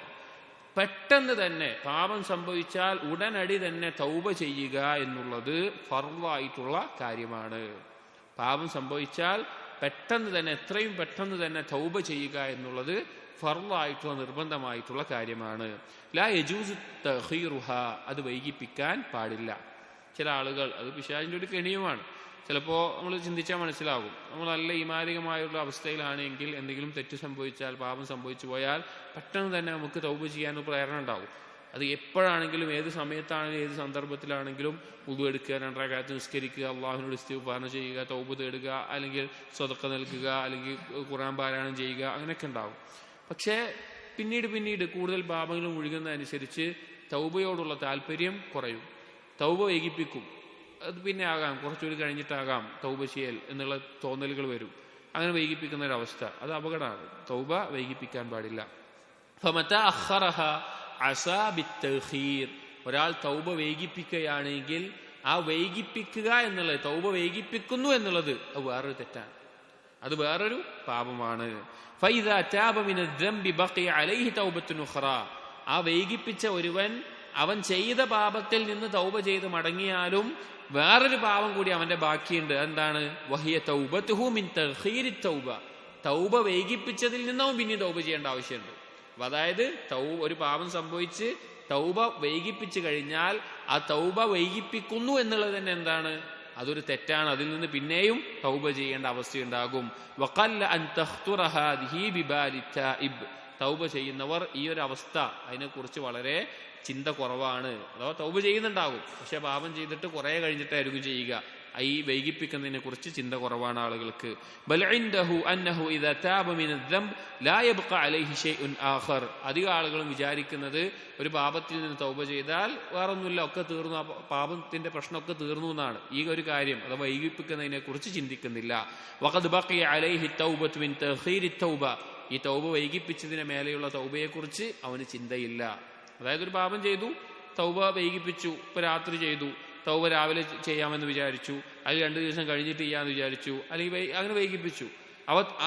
പെട്ടെന്ന് തന്നെ പാപം സംഭവിച്ചാൽ ഉടനടി തന്നെ തൗബ ചെയ്യുക എന്നുള്ളത് ഫർളായിട്ടുള്ള കാര്യമാണ്. പാപം സംഭവിച്ചാൽ പെട്ടെന്ന് തന്നെ, എത്രയും പെട്ടെന്ന് തന്നെ തൗബ ചെയ്യുക എന്നുള്ളത് ഫർളായിട്ടുള്ള നിർബന്ധമായിട്ടുള്ള കാര്യമാണ്. ലാ യജൂസു തഖീറുഹ, അത് വൈകിപ്പിക്കാൻ പാടില്ല. ചില ആളുകൾ, അത് പിശാചിന്റെ ഒരു കെണിയുമാണ്. ചിലപ്പോൾ നമ്മൾ ചിന്തിച്ചാൽ മനസ്സിലാകും, നമ്മൾ നല്ല ഈമാനികമായുള്ള അവസ്ഥയിലാണെങ്കിൽ എന്തെങ്കിലും തെറ്റ് സംഭവിച്ചാൽ, പാപം സംഭവിച്ചു പോയാൽ പെട്ടെന്ന് തന്നെ നമുക്ക് തൗബ ചെയ്യാനൊരു പ്രേരണ ഉണ്ടാകും. അത് എപ്പോഴാണെങ്കിലും, ഏത് സമയത്താണെങ്കിലും, ഏത് സന്ദർഭത്തിലാണെങ്കിലും വുദു എടുക്കുക, 2 റക്അത്ത് നിസ്കരിക്കുക, അള്ളാഹുവിനോട് ഇസ്തിഗ്ഫാർ ചെയ്യുക, തൗബ തേടുക, അല്ലെങ്കിൽ സ്വതക്ക നൽകുക, അല്ലെങ്കിൽ ഖുർആൻ പാരായണം ചെയ്യുക, അങ്ങനെയൊക്കെ ഉണ്ടാകും. പക്ഷേ പിന്നീട് കൂടുതൽ പാപങ്ങൾ മുഴുകുന്നതനുസരിച്ച് തൗബയോടുള്ള താല്പര്യം കുറയും, തൗബ വൈകിപ്പിക്കും. അത് പിന്നെ ആകാം, കുറച്ചുകൂടി കഴിഞ്ഞിട്ടാകാം തൗബ ചെയ്യൽ എന്നുള്ള തോന്നലുകൾ വരും. അങ്ങനെ വൈകിപ്പിക്കുന്ന ഒരവസ്ഥ, അത് അപകടമാണ്. തൗബ വൈകിപ്പിക്കാൻ പാടില്ല. ഫമതാ അഖറഹ അസാ ബിത്തഖീർ. ഒരാൾ തൗബ വൈകിപ്പിക്കുകയാണെങ്കിൽ ആ വൈകിപ്പിക്കുക എന്നുള്ളത്, തൗബ വൈകിപ്പിക്കുന്നു എന്നുള്ളത് അത് വേറൊരു തെറ്റാണ്, അത് വേറൊരു പാപമാണ്. ഫൈദാ താബ മിനദ്ദംബി ബഖിയ അലൈഹി തൗബത്തുൻ ഉഖ്റാ. ആ വൈകിപ്പിച്ച ഒരുവൻ അവൻ ചെയ്ത പാപത്തിൽ നിന്ന് തൗബ ചെയ്ത് മടങ്ങിയാലും വേറൊരു പാപം കൂടി അവന്റെ ബാക്കിയുണ്ട്. എന്താണ്? വഹിയ തൗബതുഹു മിൻ തഖീരി തൗബ. തൗബ വൈകിപ്പിച്ചതിൽ നിന്നും പിന്നെ തൗബ ചെയ്യേണ്ട ആവശ്യമുണ്ട്. അതായത് ഒരു പാപം സംഭവിച്ച് തൗബ വൈകിപ്പിച്ചു കഴിഞ്ഞാൽ ആ തൗബ വൈകിപ്പിക്കുന്നു എന്നുള്ളത് തന്നെ എന്താണ്? അതൊരു തെറ്റാണ്. അതിൽ നിന്ന് പിന്നെയും തൗബ ചെയ്യേണ്ട അവസ്ഥയുണ്ടാകും. വഖല്ല അൻ തഖ്തുറ ഹാദിഹി ബിബാലി തായിബ്. തൗബ ചെയ്യുന്നവർ ഈ ഒരു അവസ്ഥ അതിനെക്കുറിച്ച് വളരെ ചിന്ത കുറവാണ്. അഥവാ തൗബ ചെയ്യുന്നുണ്ടാകും, പക്ഷെ പാപം ചെയ്തിട്ട് കുറെ കഴിഞ്ഞിട്ടായിരിക്കും ചെയ്യുക. ഈ വൈകിപ്പിക്കുന്നതിനെ കുറിച്ച് ചിന്ത കുറവാണ് ആളുകൾക്ക്. ബൽ ഇൻദഹു അന്നഹു ഇദാ താബ മിനദ്ദംബ് ലാ യബ്ഖ അലൈഹി ശൈഉൻ ആഖർ. അധിക ആളുകളും വിചാരിക്കുന്നത് ഒരു പാപത്തിൽ നിന്ന് തൗബ ചെയ്താൽ വേറൊന്നുമില്ല, ഒക്കെ തീർന്നു, പാപത്തിന്റെ പ്രശ്നമൊക്കെ തീർന്നു എന്നാണ്. ഈ ഒരു കാര്യം അഥവാ വൈകിപ്പിക്കുന്നതിനെ കുറിച്ച് ചിന്തിക്കുന്നില്ല. വഖദ് ബഖിയ അലൈഹി തൗബതു മിൻ തഖീരി തൗബ. ഈ തൗബ വൈകിപ്പിച്ചതിന് മേലെയുള്ള തൗബയെ കുറിച്ച് അവന് ചിന്തയില്ല. അതായത് ഒരു പാപം ചെയ്തു, തൗബ വൈകിപ്പിച്ചു, ഇപ്പൊ രാത്രി ചെയ്തു, തൗബ രാവിലെ ചെയ്യാമെന്ന് വിചാരിച്ചു, അല്ലെങ്കിൽ 2 ദിവസം കഴിഞ്ഞിട്ട് ചെയ്യാമെന്ന് വിചാരിച്ചു, അല്ലെങ്കിൽ അങ്ങനെ വൈകിപ്പിച്ചു.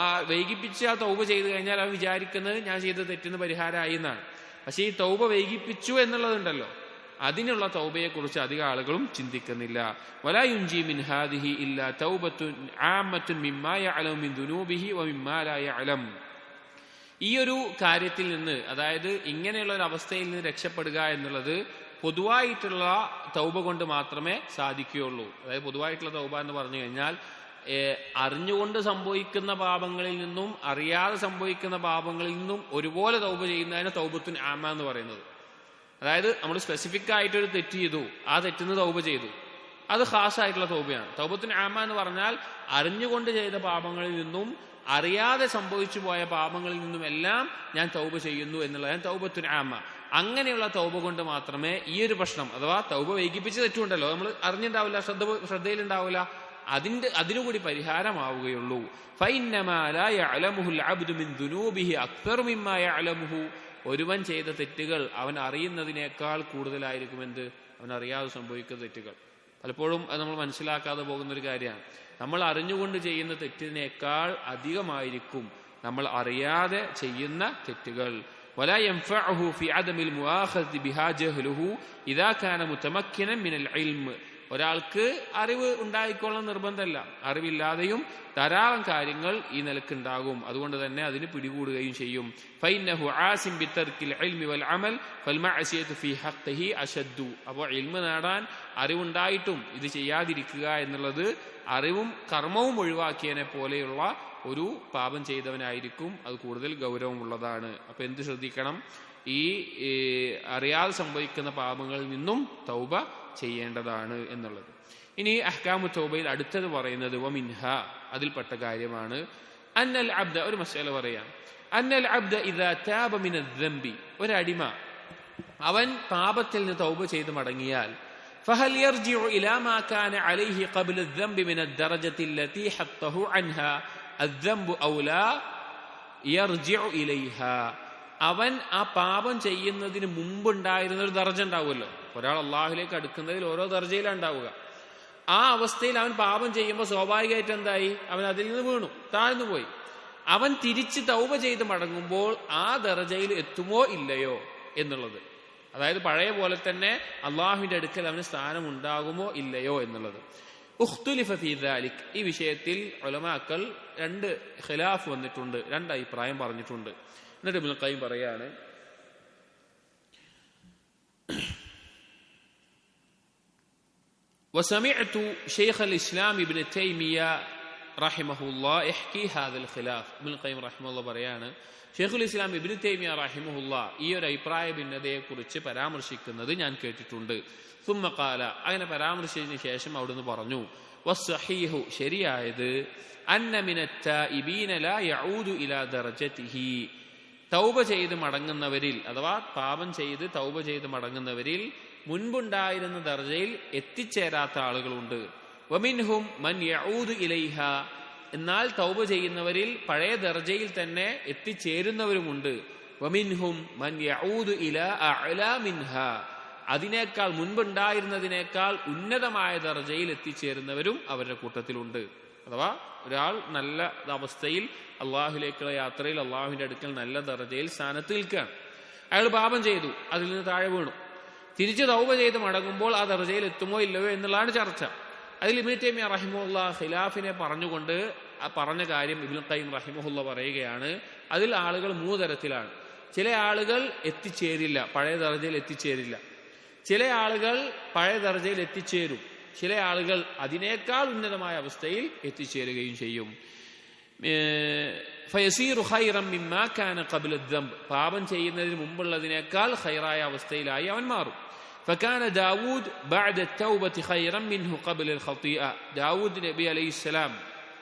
ആ വൈകിപ്പിച്ച് ആ തൗബ ചെയ്ത് കഴിഞ്ഞാൽ അവൻ വിചാരിക്കുന്നത് ഞാൻ ചെയ്ത തെറ്റിന് പരിഹാരമായി എന്നാണ്. പക്ഷെ ഈ തൗബ വൈകിപ്പിച്ചു എന്നുള്ളതുണ്ടല്ലോ, അതിനുള്ള തൗബയെ കുറിച്ച് അധിക ആളുകളും ചിന്തിക്കുന്നില്ല. വലാ യുൻജി മിൻ ഹാദിഹി ഇല്ലാ തൗബത്തുൻ ആമത്തുൻ മിമ്മാ യഅലമു മിൻ ദുനൂബിഹി വമിമ്മാ ലാ യഅലം. ഈ ഒരു കാര്യത്തിൽ നിന്ന്, അതായത് ഇങ്ങനെയുള്ള ഒരു അവസ്ഥയിൽ നിന്ന് രക്ഷപ്പെടുക എന്നുള്ളത് പൊതുവായിട്ടുള്ള തൗബ കൊണ്ട് മാത്രമേ സാധിക്കുകയുള്ളൂ. അതായത് പൊതുവായിട്ടുള്ള തൗബ എന്ന് പറഞ്ഞു കഴിഞ്ഞാൽ അറിഞ്ഞുകൊണ്ട് സംഭവിക്കുന്ന പാപങ്ങളിൽ നിന്നും അറിയാതെ സംഭവിക്കുന്ന പാപങ്ങളിൽ നിന്നും ഒരുപോലെ തൗബ ചെയ്യുന്നതിന് തൗബത്തുൻ ആമ എന്ന് പറയുന്നത്. അതായത് നമ്മൾ സ്പെസിഫിക് ആയിട്ടൊരു തെറ്റ് ചെയ്തു, ആ തെറ്റിന് തൗബ ചെയ്തു, അത് ഖാസായിട്ടുള്ള തൗബയാണ്. തൗബത്തുൻ ആമ എന്ന് പറഞ്ഞാൽ അറിഞ്ഞുകൊണ്ട് ചെയ്ത പാപങ്ങളിൽ നിന്നും അറിയാതെ സംഭവിച്ചു പോയ പാപങ്ങളിൽ നിന്നുമെല്ലാം ഞാൻ തൗബ ചെയ്യുന്നു എന്നുള്ളതാണ് തൗബത്തുൻ ആമ. അങ്ങനെയുള്ള തൗബ കൊണ്ട് മാത്രമേ ഈ ഒരു പ്രശ്നം, അഥവാ തൗബ വൈകിപ്പിച്ച് തെറ്റുണ്ടല്ലോ, നമ്മൾ അറിഞ്ഞിട്ടുണ്ടാവില്ല, ശ്രദ്ധയിലുണ്ടാവില്ല, അതിനുകൂടി പരിഹാരമാവുകയുള്ളൂ. ഫഇന്നമാ ലാ യഅലമുൽ അബ്ദു മിൻ ദുനൂബിഹി അക്തറു മിമ്മാ യഅലമുഹു. ഒരുവൻ ചെയ്ത തെറ്റുകൾ അവൻ അറിയുന്നതിനേക്കാൾ കൂടുതലായിരിക്കും എന്ത്? അവൻ അറിയാതെ സംഭവിക്കുന്ന തെറ്റുകൾ. പലപ്പോഴും അത് നമ്മൾ മനസ്സിലാക്കാതെ പോകുന്ന ഒരു കാര്യമാണ്. നമ്മൾ അറിഞ്ഞുകൊണ്ട് ചെയ്യുന്ന തെറ്റിനേക്കാൾ അധികമായിരിക്കും നമ്മൾ അറിയാതെ ചെയ്യുന്ന തെറ്റുകൾ. ولا ينفعه في عدم المؤاخذة بها جهله إذا كان متمكنا من العلم. ഒരാൾക്ക് അറിവ് ഉണ്ടായിക്കൊള്ളാൻ നിർബന്ധമല്ല, അറിവില്ലാതെയും ധാരാളം കാര്യങ്ങൾ ഈ നിലക്കുണ്ടാകും. അതുകൊണ്ട് തന്നെ അതിന് പിടികൂടുകയും ചെയ്യും. فإنه عاصم بترك العلم والعمل فالمعصية في حقه أشد. അപ്പോൾ ഇൽമ് നേടാൻ അറിവുണ്ടായിട്ടും ഇത് ചെയ്യാതിരിക്കുക എന്നുള്ളത് അറിവും കർമ്മവും ഒഴിവാക്കിയതിനെ പോലെയുള്ള ഒരു പാപം ചെയ്തവനായിരിക്കും, അത് കൂടുതൽ ഗൗരവമുള്ളതാണ്. അപ്പൊ എന്ത് ശ്രദ്ധിക്കണം? ഈ അറിയാതെ സംഭവിക്കുന്ന പാപങ്ങളിൽ നിന്നും തൗബ ചെയ്യേണ്ടതാണ് എന്നുള്ളത്. ഇനി അഹ്കാമു തൗബയിൽ അടുത്തത് പറയുന്നത് വമിൻഹ, അതിൽപ്പെട്ട കാര്യമാണ് അന്നൽ അബ്ദ, ഒരു മസല പറയാം. അന്നൽ അബ്ദ ഇദാ താബ മിനദ്ദംബി, ഒരടിമ അവൻ പാപത്തിൽ നിന്ന് തൗബ ചെയ്ത് മടങ്ങിയാൽ فهل يرجع إلى ما كان عليه قبل الذنب من الدرجة التي حطه عنها الذنب أو لا يرجع إليها. അവൻ ആ പാപം ചെയ്യുന്നതിന് മുമ്പുണ്ടായിരുന്ന ഒരു ദർജ ഉണ്ടാവുമല്ലോ. ഒരാൾ അള്ളാഹുലേക്ക് അടുക്കുന്നതിൽ ഓരോ ദർജയിലാണ് ഉണ്ടാവുക. ആ അവസ്ഥയിൽ അവൻ പാപം ചെയ്യുമ്പോൾ സ്വാഭാവികമായിട്ട് എന്തായി? അവൻ അതിൽ നിന്ന് വീണു, താഴ്ന്നു പോയി. അവൻ തിരിച്ച് തൗബ ചെയ്ത് മടങ്ങുമ്പോൾ ആ ദർജയിൽ എത്തുമോ ഇല്ലയോ എന്നുള്ളത്, അതായത് പഴയ പോലെ തന്നെ അള്ളാഹുവിന്റെ അടുക്കൽ അവന് സ്ഥാനം ഉണ്ടാകുമോ ഇല്ലയോ എന്നുള്ളത്. ഉഖ്തുലിഫ ഫീ ദാലിക്, ഈ വിഷയത്തിൽ ഉലമാക്കൾ 2 ഖിലാഫ് വന്നിട്ടുണ്ട്, 2 അഭിപ്രായം പറഞ്ഞിട്ടുണ്ട്. എന്നിട്ട് ഇബ്നുൽ ഖയ്യിം പറയാണ്, വസമിഅതു ശൈഖുൽ ഇസ്ലാം ഇബ്നു തൈമിയ റഹിമഹുല്ലാഹ് യഹ്കി ഹാദൽ ഖിലാഫ്. ഇബ്നുൽ ഖയ്യിം റഹിമഹുല്ലാഹ് പറയാണ്, ഷെയ്ഖുൽ ഇസ്ലാം ഇബ്നു തൈമിയ റഹിമഹുല്ലാഹ് ഈ ഒരു അഭിപ്രായ ഭിന്നതയെ കുറിച്ച് പരാമർശിക്കുന്നത് ഞാൻ കേട്ടിട്ടുണ്ട്. സുമ്മ ഖാല, അങ്ങനെ പരാമർശിച്ചതിന് ശേഷം അവിടുന്ന് പറഞ്ഞു, വസ്സഹീഹു, ശരിയായത്, അന്ന മിനത്ത് തായിബീന ലാ യഊദു ഇലാ ദർജതിഹി, തൗബ ചെയ്ത് മടങ്ങുന്നവരിൽ, അഥവാ പാപം ചെയ്ത് തൗബ ചെയ്ത് മടങ്ങുന്നവരിൽ മുൻപുണ്ടായിരുന്ന ദർജയിൽ എത്തിച്ചേരാത്ത ആളുകളുണ്ട്. വമിൻഹും മൻ യഊദു ഇലൈഹ, എന്നാൽ തൗബ ചെയ്യുന്നവരിൽ പഴയ ദർജയിൽ തന്നെ എത്തിച്ചേരുന്നവരുമുണ്ട്. വമിൻഹും മൻ യഊദു ഇലാ അഅ്ലാ മിൻഹാ, അതിനേക്കാൾ മുൻപുണ്ടായിരുന്നതിനേക്കാൾ ഉന്നതമായ ദർജയിൽ എത്തിച്ചേരുന്നവരും അവരുടെ കൂട്ടത്തിലുണ്ട്. അഥവാ ഒരാൾ നല്ല അവസ്ഥയിൽ അള്ളാഹുലേക്കുള്ള യാത്രയിൽ അള്ളാഹുവിന്റെ അടുക്കൽ നല്ല ദർജയിൽ സ്ഥാനത്ത് നിൽക്കുകയാണ്. അയാൾ പാപം ചെയ്തു, അതിൽ നിന്ന് താഴെ വീണു. തിരിച്ച് തൗബ ചെയ്ത് മടങ്ങുമ്പോൾ ആ ദർജയിൽ എത്തുമോ ഇല്ലയോ എന്നുള്ളതാണ് ചർച്ച. അതിൽ ഇബ്നു തൈമിയ്യ റഹിമഹുല്ലാഹ് ഖിലാഫിനെ പറഞ്ഞുകൊണ്ട് പറഞ്ഞ കാര്യം ഇബ്നുൽ ഖയ്യിം റഹിമഹുല്ലാഹ് പറയുകയാണ്, അതിൽ ആളുകൾ 3 തരത്തിലാണ്. ചില ആളുകൾ എത്തിച്ചേരില്ല, പഴയ ദർജയിൽ എത്തിച്ചേരില്ല. ചില ആളുകൾ പഴയ ദർജയിൽ എത്തിച്ചേരും. ചില ആളുകൾ അതിനേക്കാൾ ഉന്നതമായ അവസ്ഥയിൽ എത്തിച്ചേരുകയും ചെയ്യും. ഫയസീറു ഖൈറൻ മിമ്മാ കാന ഖബ്ല അദ്ദംബ്, പാപം ചെയ്യുന്നതിന് മുമ്പുള്ളതിനേക്കാൾ ഖൈറായ അവസ്ഥയിലായി അവൻ മാറും. ഫകാന ദാവൂദ് ബഅദ അത്തൗബതി ഖൈറൻ മിൻഹു ഖബ്ല അൽ ഖതീഅ, ദാവൂദ് നബി അലൈഹിസ്സലാം,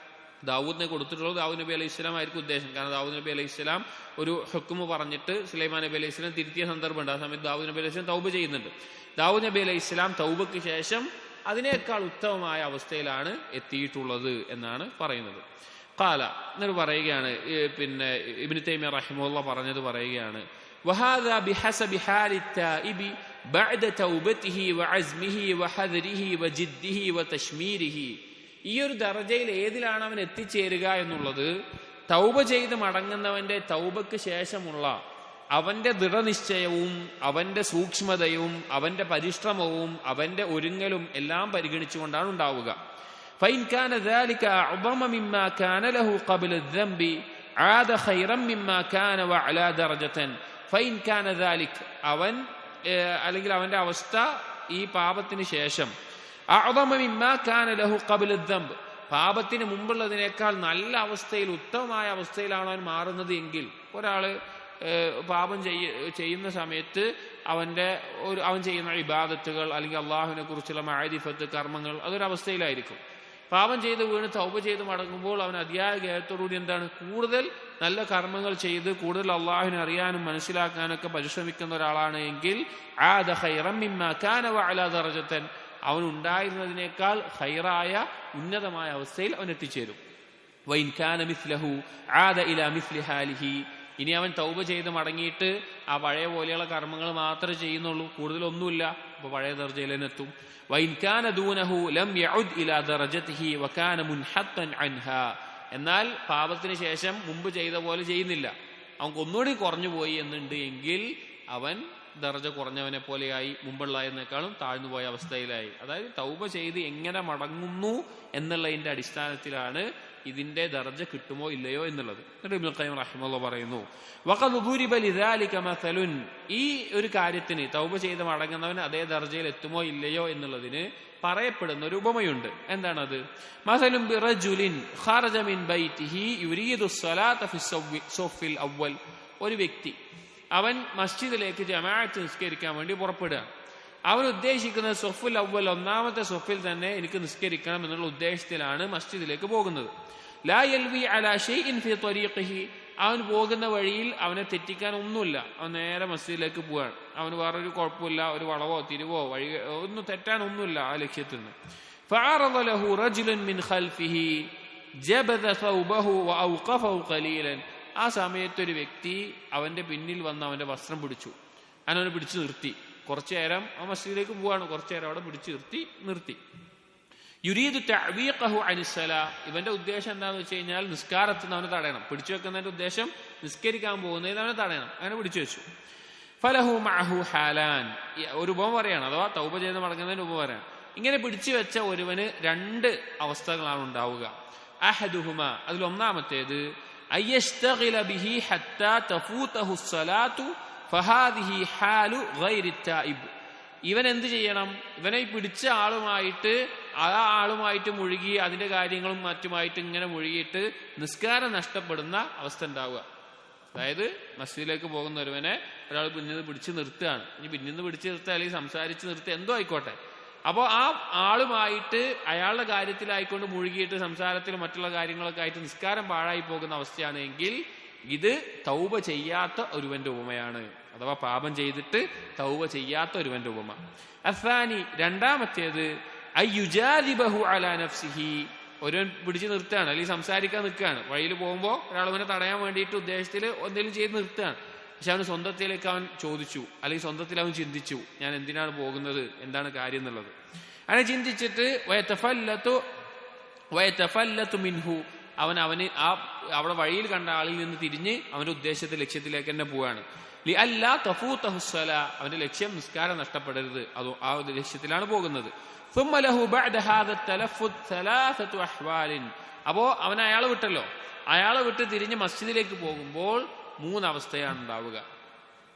ദാവൂദിനെ കൊടുത്തിട്ടുള്ളത് ദാവൂദ് നബി അലൈഹി സ്വലാം ആയിരിക്കും ഉദ്ദേശം. കാരണം ദാവൂദ് നബി അലൈഹി സ്വലാം ഒരു ഹുക്മ് പറഞ്ഞിട്ട് സുലൈമാൻ നബി അലൈഹി സ്വലാം തിരുത്തിയ സന്ദർഭമുണ്ട്. ആ സമയത്ത് ദാവൂദ് നബി അലൈഹി സ്വലാം തൗബ ചെയ്യുന്നുണ്ട്. ദാവൂദ് നബി അലൈഹി സ്വലാം തൗബയ്ക്ക് ശേഷം അതിനേക്കാൾ ഉത്തമമായ അവസ്ഥയിലാണ് എത്തിയിട്ടുള്ളത് എന്നാണ് പറയുന്നത്. ഖാല, എന്നിട്ട് പറയുകയാണ്, പിന്നെ ഇബ്നു തൈമിയ്യ റഹിമഹുല്ലാഹ് പറഞ്ഞത് പറയുകയാണ്, വഹാദാ ബിഹസബി ഹാലി തായിബി ബഅദ തൗബതിഹി വഅസ്മിഹി വഹദരിഹി വജിദ്ദിഹി വതശ്മീരിഹി, ഈ ഒരു ദർജയിൽ ഏതിലാണ് അവൻ എത്തിച്ചേരുക എന്നുള്ളത് തൗബ ചെയ്ത് മടങ്ങുന്നവന്റെ തൗബക്ക് ശേഷമുള്ള അവന്റെ ദൃഢനിശ്ചയവും അവന്റെ സൂക്ഷ്മതയും അവന്റെ പരിശ്രമവും അവന്റെ ഒരുങ്ങലും എല്ലാം പരിഗണിച്ചുകൊണ്ടാണ് ഉണ്ടാവുക. فإن كان ذلك أعظم مما كان له قبل الذنب عاد خيرا مما كان وعلى درجة فإن كان ذلك, അവൻ അല്ലെങ്കിൽ അവന്റെ അവസ്ഥ ഈ പാപത്തിന് ശേഷം അഅ്ളമ മിമ്മാ കാന ലഹു ഖബ്ല അദ്ദംബ്, പാപത്തിന് മുമ്പുള്ളതിനേക്കാൾ നല്ല അവസ്ഥയിൽ ഉത്തമമായ അവസ്ഥയിലാണ് അവൻ മാറുന്നത് എങ്കിൽ, ഒരാള് പാപം ചെയ്യുന്ന സമയത്ത് അവൻ ചെയ്യുന്ന ഇബാദത്തുകൾ അല്ലെങ്കിൽ അള്ളാഹുവിനെ കുറിച്ചുള്ള മഅരിഫത്ത് കർമ്മങ്ങൾ അതൊരവസ്ഥയിലായിരിക്കും. പാപം ചെയ്ത് വീണ് തൗബ ചെയ്ത് മടങ്ങുമ്പോൾ അവൻ അതിയായ ഖേദത്തോടുകൂടി എന്താണ് കൂടുതൽ നല്ല കർമ്മങ്ങൾ ചെയ്ത് കൂടുതൽ അള്ളാഹുവിനെ അറിയാനും മനസ്സിലാക്കാനൊക്കെ പരിശ്രമിക്കുന്ന ഒരാളാണ് എങ്കിൽ ആദ ഖൈറൻ മിമ്മാ കാന വഅലാ ദറജതൻ, അവൻ ഉണ്ടായിരുന്നതിനേക്കാൾ ഖൈറായ ഉന്നതമായ അവസ്ഥയിൽ അവൻ എത്തിച്ചേരും. വഇൻ കാന മിസ്ലഹു ആദ ഇലാ മിസ്ലി ഹാലിഹി, ഇനി അവൻ തൗബ ചെയ്ത് മടങ്ങിയിട്ട് ആ പഴയ പോലെയുള്ള കർമ്മങ്ങൾ മാത്രമേ ചെയ്യുന്നുള്ളൂ, കൂടുതലൊന്നുമില്ല, അപ്പൊ പഴയ ദർജയിൽ തന്നെ എത്തും. വഇൻ കാന ദൂനഹു ലം യഉദ് ഇലാ ദറജതിഹി വകാന മുൻഹത്തൻ അൻഹാ, എന്നാൽ പാപത്തിന് ശേഷം മുമ്പ് ചെയ്ത പോലെ ചെയ്യുന്നില്ല, അവൻ ഒന്നുകൂടി കുറഞ്ഞു പോയി എന്നുണ്ട് എങ്കിൽ അവൻ ദർജ കുറഞ്ഞവനെ പോലെയായി, മുമ്പുള്ളതിനേക്കാളും താഴ്ന്നു പോയ അവസ്ഥയിലായി. അതായത് തൗബ ചെയ്ത് എങ്ങനെ മടങ്ങുന്നു എന്നുള്ളതിന്റെ അടിസ്ഥാനത്തിലാണ് ഇതിന്റെ ദർജ കിട്ടുമോ ഇല്ലയോ എന്നുള്ളത്. ഇബ്നുൽ ഖയ്യിം റഹിമഹുല്ലാഹ് പറയുന്നു, വഖദ് ദുരിബ ലിദാലിക മസലുൻ, ഈ ഒരു കാര്യത്തിന് തൗബ ചെയ്ത് മടങ്ങുന്നവൻ അതേ ദർജയിൽ എത്തുമോ ഇല്ലയോ എന്നുള്ളതിന് പറയപ്പെടുന്ന ഒരു ഉപമയുണ്ട്. എന്താണത്? മസലുൻ ബിറജുലിൻ ഖറജ മിൻ ബൈതിഹി യുരീദു സ്വലാത ഫി സഫിൽ അവ്വൽ, ഒരു വ്യക്തി അവൻ മസ്ജിദിലേക്ക് ജമാഅത്ത് നിസ്കരിക്കാൻ വേണ്ടി പുറപ്പെടുകയാണ്. അവൻ ഉദ്ദേശിക്കുന്നത് സഫുൽ അവ്വൽ, ഒന്നാമത്തെ സഫിൽ തന്നെ എനിക്ക് നിസ്കരിക്കണം എന്നുള്ള ഉദ്ദേശത്തിലാണ് മസ്ജിദിലേക്ക് പോകുന്നത്. ലാ യൽവി അലാ ഷൈഇൻ ഫി ത്വരീഖിഹി, അവൻ പോകുന്ന വഴിയിൽ അവനെ തെറ്റിക്കാൻ ഒന്നുമില്ല, അവൻ നേരെ മസ്ജിദിലേക്ക് പോവാണ്, അവന് വേറൊരു കുഴപ്പമില്ല, ഒരു വളവോ തിരിവോ വഴി ഒന്നും തെറ്റാൻ ഒന്നുമില്ല ആ ലക്ഷ്യത്തിൽ നിന്ന്. ഫഅറദ ലഹു റജുലുൻ മിൻ ഖൽഫിഹി ജബദ സൗബഹു വഔഖഫഹു ഖലീലൻ, ആ സമയത്തൊരു വ്യക്തി അവന്റെ പിന്നിൽ വന്ന് അവന്റെ വസ്ത്രം പിടിച്ചു, അവനെ പിടിച്ചു നിർത്തി. കുറച്ചു നേരം ആ മസ്ജിദിലേക്ക് പോവാണ്, കുറച്ചു നേരം അവിടെ പിടിച്ചു നിർത്തി. യുരീദു തഅവീഖഹു അനിസ്സലാ, ഇവന്റെ ഉദ്ദേശം എന്താണെന്ന് വെച്ച് കഴിഞ്ഞാൽ നിസ്കാരത്തിൽ നിന്ന് അവനെ തടയണം. പിടിച്ചു വെക്കുന്നതിന്റെ ഉദ്ദേശം നിസ്കരിക്കാൻ പോകുന്നതിന് അവനെ തടയണം, അങ്ങനെ പിടിച്ചു വെച്ചു. ഫലഹു മഅഹു ഹാലാൻ, ഒരു ഉപമ പറയാണ്, അഥവാ തൗബ ചെയ്ത് മടങ്ങുന്നതിന് ഉപമ പറയാണ്. ഇങ്ങനെ പിടിച്ചു വെച്ച ഒരുവന് 2 അവസ്ഥകളാണ് ഉണ്ടാവുക. അഹദുഹുമ, അതിലൊന്നാമത്തേത് അയ്യസ്തഗില ബിഹി ഹത്താ തഫൂതഹു സ്വലാത്തു ഫഹാദിഹി ഹാലു ഗൈരി തായിബ്, ഇവൻ എന്ത് ചെയ്യണം? ഇവനെ പിടിച്ച ആളുമായിട്ട് മുഴുകി അതിന്റെ കാര്യങ്ങളും മറ്റുമായിട്ട് ഇങ്ങനെ മുഴുകിയിട്ട് നിസ്കാരം നഷ്ടപ്പെടുന്ന അവസ്ഥ ഉണ്ടാവുക. അതായത് മസ്ജിദിലേക്ക് പോകുന്ന ഒരുവനെ ഒരാൾ പിന്നിൽ പിടിച്ച് നിർത്തുകയാണ്, ഇനി പിന്നിൽ പിടിച്ച് നിർത്തുക അല്ലെങ്കിൽ സംസാരിച്ച് നിർത്തുക എന്തോ ആയിക്കോട്ടെ, അപ്പോൾ ആ ആളുമായിട്ട് അയാളുടെ കാര്യത്തിലായിക്കൊണ്ട് മുഴുകിയിട്ട് സംസാരത്തിലും മറ്റുള്ള കാര്യങ്ങളൊക്കെ ആയിട്ട് നിസ്കാരം പാഴായി പോകുന്ന അവസ്ഥയാണ് എങ്കിൽ ഇത് തൗബ ചെയ്യാത്ത ഒരുവന്റെ ഉപമയാണ്, അഥവാ പാപം ചെയ്തിട്ട് തൗബ ചെയ്യാത്ത ഒരുവന്റെ ഉപമ. അസാനി, രണ്ടാമത്തേത് അയ്യുജാലിബഹു അലാ നഫ്സിഹി, ഒരുവൻ പിടിച്ചു നിർത്തുകയാണ് അല്ലെങ്കിൽ സംസാരിക്കാൻ നിൽക്കുകയാണ്, വഴിയിൽ പോകുമ്പോൾ ഒരാൾ ഇവനെ തടയാൻ വേണ്ടിയിട്ട് ഉദ്ദേശത്തിൽ എന്തെങ്കിലും ചെയ്ത് നിർത്തുകയാണ്. പക്ഷെ അവന് സ്വന്തത്തിലേക്ക് അവൻ ചോദിച്ചു, അല്ലെങ്കിൽ സ്വന്തത്തിൽ അവൻ ചിന്തിച്ചു, ഞാൻ എന്തിനാണ് പോകുന്നത്, എന്താണ് കാര്യം എന്നുള്ളത്. അങ്ങനെ ചിന്തിച്ചിട്ട് വയതഫല്ലതു മിൻഹു, അവന് അവിടെ വഴിയിൽ കണ്ട ആളിൽ നിന്ന് തിരിഞ്ഞ് അവന്റെ ഉദ്ദേശത്തെ ലക്ഷ്യത്തിലേക്ക് തന്നെ പോവാണ്. ലിഅല്ലാ തഫൂതഹു സ്വലാ, അവന്റെ ലക്ഷ്യം നിസ്കാരം നഷ്ടപ്പെടരുത്, അത് ആ ലക്ഷ്യത്തിലാണ് പോകുന്നത്. ثم له بعد هذا التلفت ثلاثه احوال, അപ്പോ അവൻ അയാളെ വിട്ടല്ലോ, അയാളെ വിട്ട് തിരിഞ്ഞ് മസ്ജിദിലേക്ക് പോകുമ്പോൾ 3 അവസ്ഥയാണ് ഉണ്ടാവുക.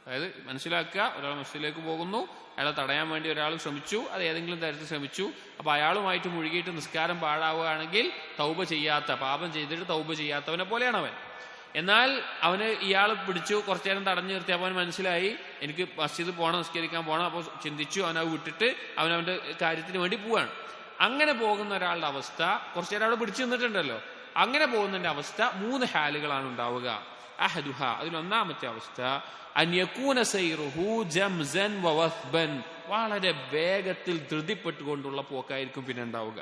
അതായത് മനസ്സിലാക്കുക, ഒരാൾ മസ്ജിദിലേക്ക് പോകുന്നു, അയാളെ തടയാൻ വേണ്ടി ഒരാൾ ശ്രമിച്ചു, അത് ഏതെങ്കിലും തരത്തിൽ ശ്രമിച്ചു, അപ്പൊ അയാളുമായിട്ട് മുഴുകിയിട്ട് നിസ്കാരം പാഴാവുകയാണെങ്കിൽ തൗബ ചെയ്യാത്ത, പാപം ചെയ്തിട്ട് തൗബ ചെയ്യാത്തവനെ പോലെയാണ് അവൻ. എന്നാൽ അവന് ഇയാൾ പിടിച്ചു, കുറച്ചു നേരം തടഞ്ഞു നിർത്തി, അവൻ മനസ്സിലായി എനിക്ക് മസ്ജിദ് പോകണം, നിസ്കരിക്കാൻ പോകണം, അപ്പോൾ ചിന്തിച്ചു, അവനത് വിട്ടിട്ട് അവനവന്റെ കാര്യത്തിന് വേണ്ടി പോവാണ്. അങ്ങനെ പോകുന്ന ഒരാളുടെ അവസ്ഥ, കുറച്ചു നേരം അവിടെ പിടിച്ചു നിന്നിട്ടുണ്ടല്ലോ, അങ്ങനെ പോകുന്നതിന്റെ അവസ്ഥ 3 ഹാലുകളാണ് ഉണ്ടാവുക. അഹദുഹ, അതിലൊന്നാമത്തെ അവസ്ഥ അൻയകൂന സൈറുഹു ജംസൻ വവസ്ബൻ, വളരെ വേഗത്തിൽ ധൃതിപ്പെട്ടുകൊണ്ടുള്ള പോക്കായിരിക്കും പിന്നെ ഉണ്ടാവുക.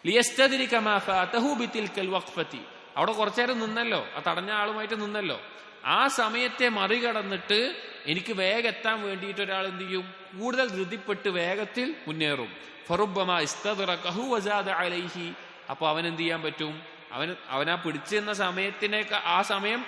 ലിയസ്തദ്രിക മാ ഫാതഹു ബിതിൽകൽ വഖഫതി, അവിടെ കുറച്ചു നേരം നിന്നല്ലോ, ആ തടഞ്ഞ ആളുമായിട്ട് നിന്നല്ലോ, ആ സമയത്തെ മറികടന്നിട്ട് എനിക്ക് വേഗം എത്താൻ വേണ്ടിയിട്ട് ഒരാൾ എന്ത് ചെയ്യും, കൂടുതൽ ധൃതിപ്പെട്ട് വേഗത്തിൽ മുന്നേറും. ഫറുബ്ബമാ ഇസ്തദ്റകഹു വസാദ അലൈഹി, അപ്പൊ അവൻ എന്ത് ചെയ്യാൻ പറ്റും, അവനാ പിടിച്ചിരുന്ന സമയത്തിനെ ആ സമയം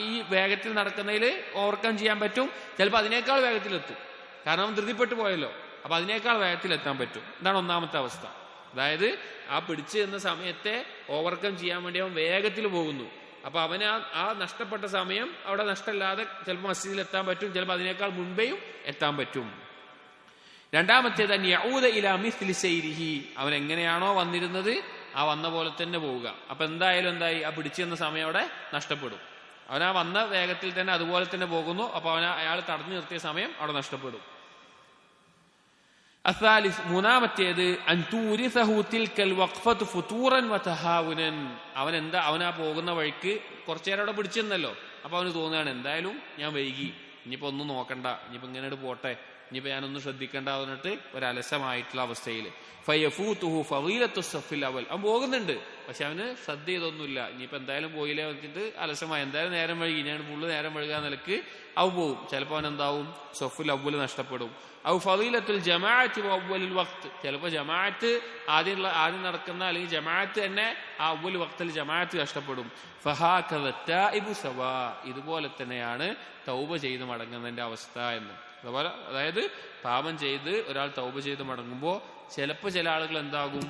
ഈ വേഗത്തിൽ നടക്കുന്നതിൽ ഓവർകം ചെയ്യാൻ പറ്റും, ചിലപ്പോൾ അതിനേക്കാൾ വേഗത്തിലെത്തും, കാരണം അവൻ ധൃതിപ്പെട്ടു പോയല്ലോ, അപ്പൊ അതിനേക്കാൾ വേഗത്തിൽ എത്താൻ പറ്റും. ഇതാണ് ഒന്നാമത്തെ അവസ്ഥ. അതായത് ആ പിടിച്ചു നിന്ന സമയത്തെ ഓവർകം ചെയ്യാൻ വേണ്ടി അവൻ വേഗത്തിൽ പോകുന്നു, അപ്പൊ അവന് ആ നഷ്ടപ്പെട്ട സമയം അവിടെ നഷ്ടമില്ലാതെ ചിലപ്പോൾ മസ്ജിദിൽ എത്താൻ പറ്റും, ചിലപ്പോൾ അതിനേക്കാൾ മുൻപേയും എത്താൻ പറ്റും. രണ്ടാമത്തേത് യഊദ ഇലാ മിസ്ലി സൈരിഹി, അവൻ എങ്ങനെയാണോ വന്നിരുന്നത് ആ വന്ന പോലെ തന്നെ പോവുക. അപ്പൊ എന്തായാലും എന്തായി, ആ പിടിച്ചു നിന്ന സമയം അവിടെ നഷ്ടപ്പെടും. അവനാ വന്ന വേഗത്തിൽ തന്നെ അതുപോലെ തന്നെ പോകുന്നു, അപ്പൊ അയാൾ തടഞ്ഞു നിർത്തിയ സമയം അവിടെ നഷ്ടപ്പെടും. അസ്സാലിസ്, മൂന്നാമത്തേത് അൻതൂരിസഹു തിൽകൽ വഖഫതു ഫുതൂറൻ വതഹാവുനൻ, അവനാ പോകുന്ന വഴിക്ക് കുറച്ചു നേരം അവിടെ പിടിച്ചു നിന്നല്ലോ, അപ്പൊ അവന് തോന്നുകയാണ് എന്തായാലും ഞാൻ വൈകി, ഇനിയിപ്പോ ഒന്നും നോക്കണ്ട, ഇനിയിപ്പോ ഇങ്ങനെ പോട്ടെ, ഇനിയിപ്പോ ഞാനൊന്നും ശ്രദ്ധിക്കേണ്ട എന്നിട്ട് ഒരലസമായിട്ടുള്ള അവസ്ഥയിൽ ഫയഫൂതുഹു ഫളീലത്തു സഫിൽ അവൽ, അവൻ പോകുന്നുണ്ട് പക്ഷെ അവന് ശ്രദ്ധ ചെയ്തൊന്നുമില്ല, ഇനിയിപ്പോ എന്തായാലും പോയില്ലേ വെച്ചിട്ട് അലസമായി, എന്തായാലും നേരം വഴുകി, ഞാൻ ഫുള്ള് നേരം വഴുകാൻ നിലക്ക് അവൻ പോകും. ചിലപ്പോൾ അവൻ എന്താവും, സഫുൽ അവൽ നഷ്ടപ്പെടും. ഔ ഫളീലത്തുൽ ജമാഅത്തി വഅവ്വലുൽ വഖ്ത്, ചിലപ്പോൾ ജമാഅത്ത് ആദ്യം നടക്കുന്ന അല്ലെങ്കിൽ ജമാഅത്ത് തന്നെ ആ അവ്വൽ വഖ്തിൽ ജമാഅത്ത് നഷ്ടപ്പെടും. ഫഹാകദ തൈബു സവാ, ഇതുപോലെ തന്നെയാണ് തൗബ ചെയ്ത് മടങ്ങുന്നതിന്റെ അവസ്ഥ എന്ന്. അതുപോലെ അതായത് പാപം ചെയ്ത് ഒരാൾ തൗബ ചെയ്ത് മടങ്ങുമ്പോൾ ചിലപ്പോൾ ചില ആളുകൾ എന്താകും,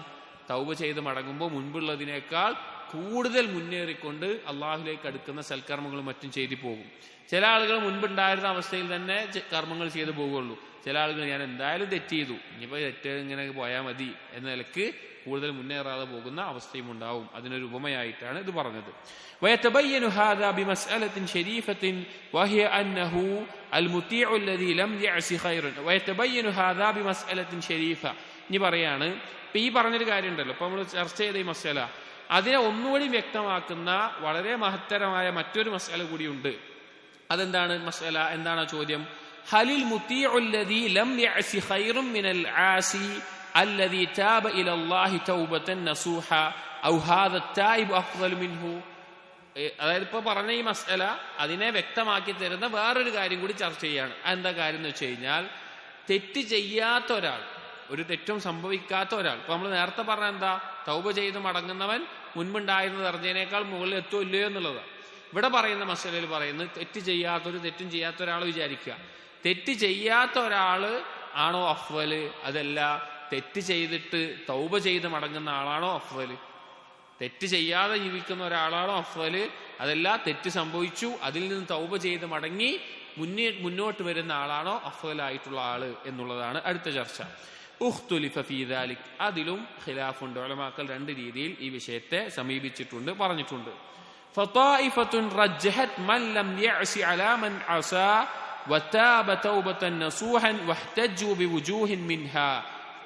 തൗബ ചെയ്ത് മടങ്ങുമ്പോൾ മുൻപുള്ളതിനേക്കാൾ കൂടുതൽ മുന്നേറിക്കൊണ്ട് അള്ളാഹുലേക്ക് അടുക്കുന്ന സൽക്കർമ്മങ്ങളും മറ്റും ചെയ്തു പോകും. ചില ആളുകൾ മുൻപുണ്ടായിരുന്ന അവസ്ഥയിൽ തന്നെ കർമ്മങ്ങൾ ചെയ്തു പോകുള്ളൂ. ചില ആളുകൾ ഞാൻ എന്തായാലും തെറ്റ് ചെയ്തു, ഇനിയിപ്പോ തെറ്റ് ഇങ്ങനെ പോയാൽ മതി എന്ന നിലക്ക് കൂടുതൽ മുന്നേറാതെ പോകുന്ന അവസ്ഥയും ഉണ്ടാവും. അതിനൊരു ഉപമയായിട്ടാണ് ഇത് പറഞ്ഞത്. ويتبين هذا بمسألة شريفة وهي أنه المطيع الذي لم يعص خيرا ويتبين هذا بمسألة شريفة. ഇനി പറയാണ്, ഇപ്പൊ ഈ പറഞ്ഞൊരു കാര്യം ഉണ്ടല്ലോ, ഇപ്പൊ നമ്മൾ ചർച്ച ചെയ്ത ഈ മസല, അതിനെ ഒന്നുകൂടി വ്യക്തമാക്കുന്ന വളരെ മഹത്തരമായ മറ്റൊരു മസല കൂടിയുണ്ട്. അതെന്താണ് മസല, എന്താണ് ചോദ്യം? ഹലിൽ മുതീഉ الذي لم يعص خير من العاصي الذي تاب إلى الله توبة نصوحا أو هذا التائب أفضل منه. അതായത് ഇപ്പൊ പറഞ്ഞ ഈ മസല അതിനെ വ്യക്തമാക്കി തരുന്ന വേറൊരു കാര്യം കൂടി ചർച്ച ചെയ്യാണ്. എന്താ കാര്യം എന്ന് വെച്ച് കഴിഞ്ഞാൽ, തെറ്റ് ചെയ്യാത്ത ഒരാൾ, ഒരു തെറ്റും സംഭവിക്കാത്ത ഒരാൾ, ഇപ്പൊ നമ്മൾ നേരത്തെ പറഞ്ഞ എന്താ, തൗബ ചെയ്ത് മടങ്ങുന്നവൻ മുൻപുണ്ടായിരുന്ന ദർജയേക്കാൾ മുകളിൽ എത്തുമോ ഇല്ലയോ എന്നുള്ളതാണ്. ഇവിടെ പറയുന്ന മസലയിൽ പറയുന്നത് തെറ്റും ചെയ്യാത്ത ഒരാൾ വിചാരിക്കുക, തെറ്റ് ചെയ്യാത്ത ഒരാള് ആണോ അഫ്വല്, അതല്ല തെറ്റ് ചെയ്തിട്ട് തൗബ ചെയ്ത് മടങ്ങുന്ന ആളാണോ അഫ്വല്? തെറ്റ് ചെയ്യാതെ ജീവിക്കുന്ന ഒരാളാണോ അഫ്വല്, അതല്ല തെറ്റ് സംഭവിച്ചു അതിൽ നിന്ന് തൗബ ചെയ്ത് മടങ്ങി മുന്നോട്ട് വരുന്ന ആളാണോ അഫ്വലായിട്ടുള്ള ആള് എന്നുള്ളതാണ് അടുത്ത ചർച്ച. ഉഖ്തുലിഫ ഫീ ദാലിക്, അതിലും ഖിലാഫുണ്ട്. ഉലമാക്കൾ 2 രീതിയിൽ ഈ വിഷയത്തെ സമീപിച്ചിട്ടുണ്ട്, പറഞ്ഞിട്ടുണ്ട്. ഫതായിഫത്തുൻ റജ്ജഹത് മൻ ലം യഅസി അലാ മൻ അസാ വതാബ തൗബതൻ നസൂഹൻ വഹ്തജു ബിവുജൂഹിൻ മിൻഹാ.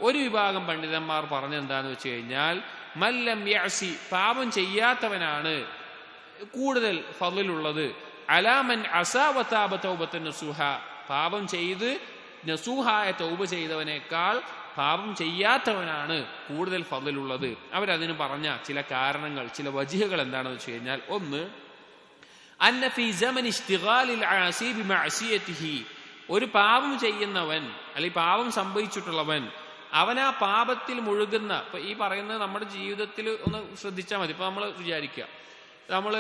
ഒരു വിഭാഗം പണ്ഡിതന്മാർ പറഞ്ഞെന്താന്ന് വെച്ച് കഴിഞ്ഞാൽ, മല്ലം യഅസി, പാപം ചെയ്യാത്തവനാണ് കൂടുതൽ ഫളിലുള്ളത്, അലാമൻ അസാ വതാബ തൗബതൻ നസൂഹ, പാപം ചെയ്ത് നസൂഹായ തൗബ ചെയ്തവനേക്കാൾ പാപം ചെയ്യാത്തവനാണ് കൂടുതൽ ഫളിലുള്ളത്. അവരതിന് പറഞ്ഞ ചില കാരണങ്ങൾ, ചില വജിഹകൾ എന്താണെന്ന് വെച്ച് കഴിഞ്ഞാൽ, ഒന്ന് അന്ന ഫീ സമനി ഇസ്തിഗാലിൽ ആസി ബിമഅസിയതിഹി, ഒരു പാപം ചെയ്യുന്നവൻ അല്ലെങ്കിൽ പാപം സംഭവിച്ചിട്ടുള്ളവൻ അവൻ ആ പാപത്തിൽ മുഴുകുന്ന, ഇപ്പൊ ഈ പറയുന്നത് നമ്മുടെ ജീവിതത്തിൽ ഒന്ന് ശ്രദ്ധിച്ചാൽ മതി. ഇപ്പൊ നമ്മൾ വിചാരിക്കുക, നമ്മൾ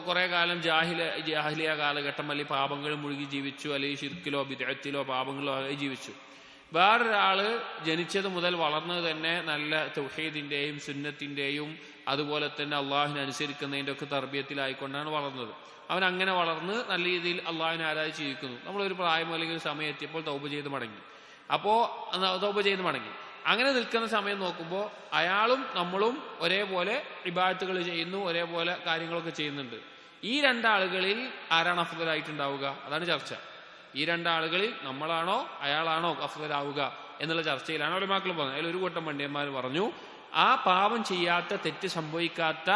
കുറെ കാലം ജാഹിലിയ കാലഘട്ടം അല്ലെങ്കിൽ പാപങ്ങൾ മുഴുകി ജീവിച്ചു, അല്ലെങ്കിൽ ശിർക്കിലോ ബിദ്അത്തിലോ പാപങ്ങളോ ജീവിച്ചു. വേറൊരാള് ജനിച്ചത് മുതൽ വളർന്നത് തന്നെ നല്ല തൗഹീദിന്റെയും സുന്നത്തിന്റെയും അതുപോലെ തന്നെ അള്ളാഹുവിനെ അനുസരിക്കുന്നതിന്റെ ഒക്കെ തർബീയത്തിലായിക്കൊണ്ടാണ് വളർന്നത്. അവൻ അങ്ങനെ വളർന്ന് നല്ല രീതിയിൽ അള്ളാഹുവിനെ ആരാധിച്ച് ജീവിക്കുന്നു. നമ്മളൊരു പ്രായം അല്ലെങ്കിൽ ഒരു സമയം എത്തിയപ്പോൾ തൗബ ചെയ്ത് മടങ്ങി. അങ്ങനെ നിൽക്കുന്ന സമയം നോക്കുമ്പോൾ അയാളും നമ്മളും ഒരേപോലെ ഇബാദത്തുകൾ ചെയ്യുന്നു, ഒരേപോലെ കാര്യങ്ങളൊക്കെ ചെയ്യുന്നുണ്ട്. ഈ രണ്ടാളുകളിൽ ആരാണ് അഫ്ദലായിട്ടുണ്ടാവുക? അതാണ് ചർച്ച. ഈ രണ്ടാളുകളിൽ നമ്മളാണോ അയാളാണോ അഫ്ദലാവുക എന്നുള്ള ചർച്ചയിലാണ് ഉലമാക്കൾ പറഞ്ഞത്. അതിൽ ഒരു കൂട്ടം പണ്ഡിതന്മാർ പറഞ്ഞു, ആ പാപം ചെയ്യാത്ത, തെറ്റ് സംഭവിക്കാത്ത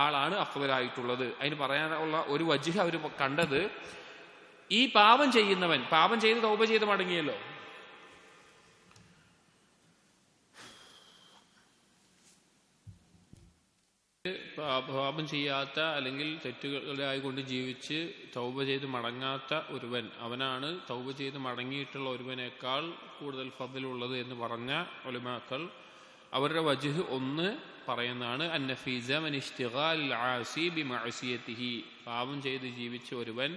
ആളാണ് അഫ്ദലായിട്ടുള്ളത്. അതിന് പറയാനുള്ള ഒരു വജ്ഹ് അവർ കണ്ടത്, ഈ പാപം ചെയ്യുന്നവൻ പാപം ചെയ്ത് തൗബ ചെയ്ത് മടങ്ങിയല്ലോ, പാപം ചെയ്യാത്ത അല്ലെങ്കിൽ തെറ്റുകളായിക്കൊണ്ട് ജീവിച്ച് തൗബ ചെയ്ത് മടങ്ങാത്ത ഒരുവൻ, അവനാണ് തൗബ ചെയ്ത് മടങ്ങിയിട്ടുള്ള ഒരുവനേക്കാൾ കൂടുതൽ ഫദ്ലുള്ളത് എന്ന് പറഞ്ഞ ഉലമാക്കൾ. അവരുടെ വജ്ഹ് ഒന്ന് പറയുന്നതാണ്, അന്ന ഫീ സമനി ഇസ്തിഗാലിൽ ആസി ബിമഅസിയതിഹി, പാപം ചെയ്ത് ജീവിച്ച ഒരുവൻ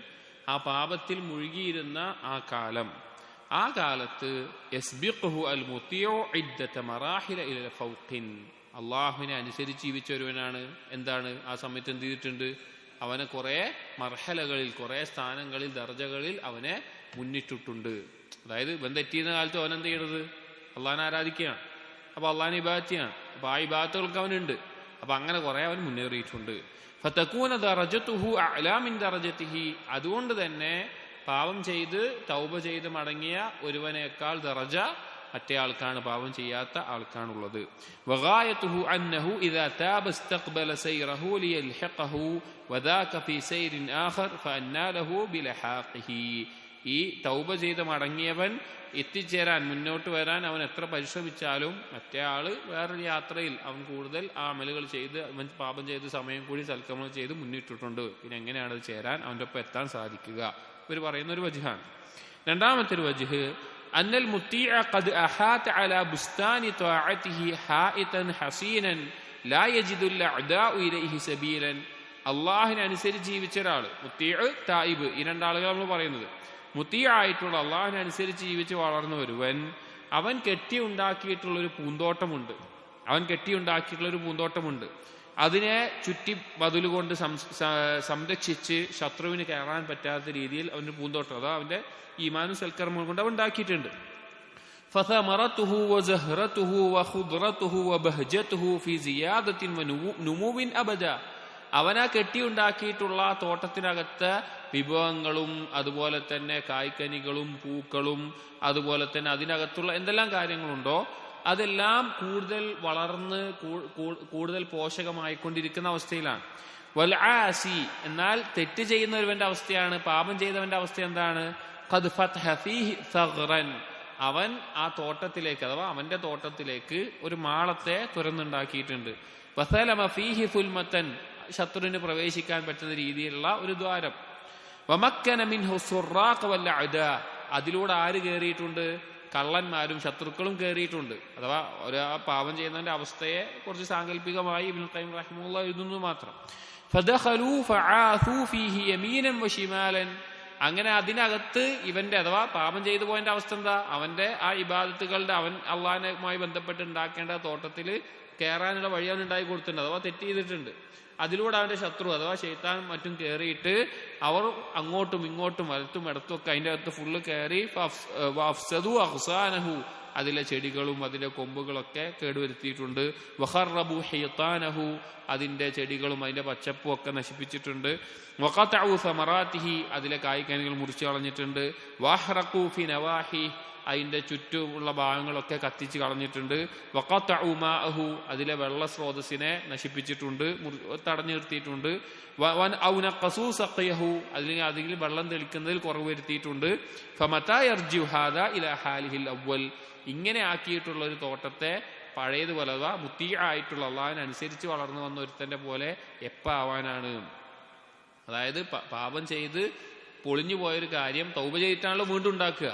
ആ പാപത്തിൽ മുഴുകിയിരുന്ന ആ കാലത്ത് യസ്ബിഖുഹു അൽ മുതിഉ ഇദ്ദത മറാഹില ഇല ഫൗഖിൻ, അള്ളാഹുവിനെ അനുസരിച്ച് ജീവിച്ച ഒരുവനാണ്. എന്താണ് ആ സമയത്ത് എന്ത് ചെയ്തിട്ടുണ്ട്? അവനെ കുറെ മർഹലകളിൽ, കുറെ സ്ഥാനങ്ങളിൽ, ദർജകളിൽ അവനെ മുന്നിട്ടിട്ടുണ്ട്. അതായത് ഇവൻ തെറ്റിയുന്ന കാലത്ത് അവൻ എന്ത് ചെയ്യണത്? അള്ളാഹിനെ ആരാധിക്കുകയാണ്. അപ്പൊ അള്ളാഹിനെ ഇബാദത്ത് ചെയ്യാണ്. അപ്പൊ ആ ഇബാദത്തുകൾക്ക് അവനുണ്ട്. അപ്പൊ അങ്ങനെ കുറെ അവൻ മുന്നേറിയിട്ടുണ്ട്. ഫതകൂന ദറജതുഹു അഅലാ മിൻ ദറജതിഹി, അതുകൊണ്ട് തന്നെ പാപം ചെയ്ത് തൗബ ചെയ്ത് മടങ്ങിയ ഒരുവനേക്കാൾ ദറജ മറ്റേ ആൾക്കാണ്, പാപം ചെയ്യാത്ത ആൾക്കാണുള്ളത്. വഗായതുഹു അന്നഹു ഇദാ താബ ഇസ്തഖ്ബല സൈറഹു ലിയൽഹിഖഹു വദാക ഫീ സൈരിൻ ആഖർ ഫഅന്നാ ലഹു ബിലഹാഖിഹി, ഈ തൗബ ചെയ്ത് മടങ്ങിയവൻ എത്തിച്ചേരാൻ, മുന്നോട്ട് വരാൻ അവൻ എത്ര പരിശ്രമിച്ചാലും മറ്റേ ആള് വേറൊരു യാത്രയിൽ അവൻ കൂടുതൽ ആ അമലുകൾ ചെയ്ത്, അവൻ പാപം ചെയ്ത് സമയം കൂടി സൽക്കർമ്മങ്ങൾ ചെയ്ത് മുന്നിട്ടിട്ടുണ്ട്. പിന്നെ എങ്ങനെയാണ് അത് ചേരാൻ, അവൻ്റെ ഒപ്പം എത്താൻ സാധിക്കുക? ഇവർ പറയുന്ന ഒരു വജ്ഹാണ്. രണ്ടാമത്തെ ഒരു വജ്ഹ്, അന്നൽ മുത്തീഅ ഖദ് അഹാത അലാ ബുസ്താനി ത്വാഅതിഹി ഹായിതൻ ഹസീനൻ ലാ യജിദുൽ അഅദാഉ ഇലൈഹി സബീലൻ, അള്ളാഹിനെ അനുസരിച്ച് ജീവിച്ച ഒരാൾ, മുത്തീഅ് തായിബ്, ഈ രണ്ടാളുകൾ നമ്മൾ പറയുന്നത്. മുത്തീഅ ആയിട്ടുള്ള അള്ളാഹിനെ അനുസരിച്ച് ജീവിച്ച് വളർന്ന ഒരുവൻ, അവൻ കെട്ടിയുണ്ടാക്കിയിട്ടുള്ളൊരു പൂന്തോട്ടമുണ്ട്. അതിനെ ചുറ്റി മതിലുകൊണ്ട് സംരക്ഷിച്ച് ശത്രുവിന് കയറാൻ പറ്റാത്ത രീതിയിൽ അവന്റെ പൂന്തോട്ടം, അതാ അവന്റെ ഈമാനും സൽക്കർമ്മം കൊണ്ട് അവൻ ഉണ്ടാക്കിയിട്ടുണ്ട്. ഫസമറതുഹു വസഹ്റതുഹു വഖുദ്റതുഹു വബഹ്ജതുഹു ഫീ സിയാദത്തിൻ വനുമൂവിൻ അബദ, അവനാ കെട്ടിയുണ്ടാക്കിയിട്ടുള്ള തോട്ടത്തിനകത്ത് വിഭവങ്ങളും അതുപോലെ തന്നെ കായ്ക്കനികളും പൂക്കളും അതുപോലെ തന്നെ അതിനകത്തുള്ള എന്തെല്ലാം കാര്യങ്ങളുണ്ടോ അതെല്ലാം കൂടുതൽ വളർന്ന് കൂടുതൽ പോഷകമായിക്കൊണ്ടിരിക്കുന്ന അവസ്ഥയിലാണ്. വൽ ആസി, എന്നാൽ തെറ്റ് ചെയ്യുന്നവന്റെ അവസ്ഥയാണ്, പാപം ചെയ്തവന്റെ അവസ്ഥ എന്താണ്? ഖദ് ഫത്ഹ ഫീഹി സഗ്റൻ, അവൻ ആ തോട്ടത്തിലേക്ക് അഥവാ അവന്റെ തോട്ടത്തിലേക്ക് ഒരു മാളത്തെ തുറന്നുണ്ടാക്കിയിട്ടുണ്ട്. വസലമ ഫീഹി ഫുൽമത്തൻ, ശത്രുവിന് പ്രവേശിക്കാൻ പറ്റുന്ന രീതിയിലുള്ള ഒരു ദ്വാരം. വമക്കന മിൻഹു സുറാഖ് വൽ അദാ, അതിലൂടെ ആര് കയറിയിട്ടുണ്ട്? കള്ളന്മാരും ശത്രുക്കളും കയറിയിട്ടുണ്ട്. അഥവാ പാപം ചെയ്യുന്നതിന്റെ അവസ്ഥയെ കുറച്ച് സാങ്കല്പികമായി ഇബ്നുൽ ഖയ്യിം റഹിമഹുല്ലാഹ് എഴുതുന്നു മാത്രം. ഫദഖലൂ ഫആഥൂ ഫീഹി യമീനൻ വശിമാലൻ, അങ്ങനെ അതിനകത്ത് ഇവന്റെ അഥവാ പാപം ചെയ്തു പോയതിന്റെ അവസ്ഥ എന്താ? അവന്റെ ആ ഇബാദത്തുകളുടെ, അവൻ അള്ളാഹുമായി ബന്ധപ്പെട്ട് ഉണ്ടാക്കേണ്ട തോട്ടത്തിൽ കയറാനുള്ള വഴി അവൻ ഉണ്ടാക്കി കൊടുത്തിട്ടുണ്ട്, അഥവാ തെറ്റ് ചെയ്തിട്ടുണ്ട്. അതിലൂടെ അവന്റെ ശത്രു അഥവാ ശൈത്താൻ മറ്റും കയറിയിട്ട് അവർ അങ്ങോട്ടും ഇങ്ങോട്ടും വലത്തും ഇടത്തും ഒക്കെ അതിന്റെ അകത്ത് ഫുള്ള് കയറി വഫ്സദു അഗ്സാനഹു, അതിലെ ചെടികളും അതിലെ കൊമ്പുകളൊക്കെ കേടുവരുത്തിയിട്ടുണ്ട്. വഖറബു ഹൈത്താനഹു, അതിന്റെ ചെടികളും അതിന്റെ പച്ചപ്പും ഒക്കെ നശിപ്പിച്ചിട്ടുണ്ട്. വഖതഉ സമറാതിഹി, അതിലെ കായ്ക്കനികൾ മുറിച്ചു കളഞ്ഞിട്ടുണ്ട്. വഹറഖു ഫി നവാഹി, അതിന്റെ ചുറ്റുമുള്ള ഭാഗങ്ങളൊക്കെ കത്തിച്ച് കളഞ്ഞിട്ടുണ്ട്. വഖതഉ മാഅഹു, അതിലെ വെള്ള സ്രോതസ്സിനെ നശിപ്പിച്ചിട്ടുണ്ട്, തടഞ്ഞു നിർത്തിയിട്ടുണ്ട്. വൻ ഔ നഖസു സഖയഹു, അതിൽ വെള്ളം തെളിക്കുന്നതിൽ കുറവ് വരുത്തിയിട്ടുണ്ട്. ഫമതാ യർജു ഹാദാ ഇലാ ഹാലിഹിൽ അവ്വൽ, ഇങ്ങനെ ആക്കിയിട്ടുള്ള ഒരു തോട്ടത്തെ പഴയതുപോലെ മുത്തീഅ ആയിട്ടുള്ള അള്ളാഹിനെ അനുസരിച്ച് വളർന്നു വന്ന ഒരുത്തന്റെ പോലെ എപ്പ ആവാനാണ്? അതായത് പാപം ചെയ്ത് പൊളിഞ്ഞു പോയൊരു കാര്യം തൗബ ചെയ്തിട്ടാണല്ലോ വീണ്ടും ഉണ്ടാക്കുക.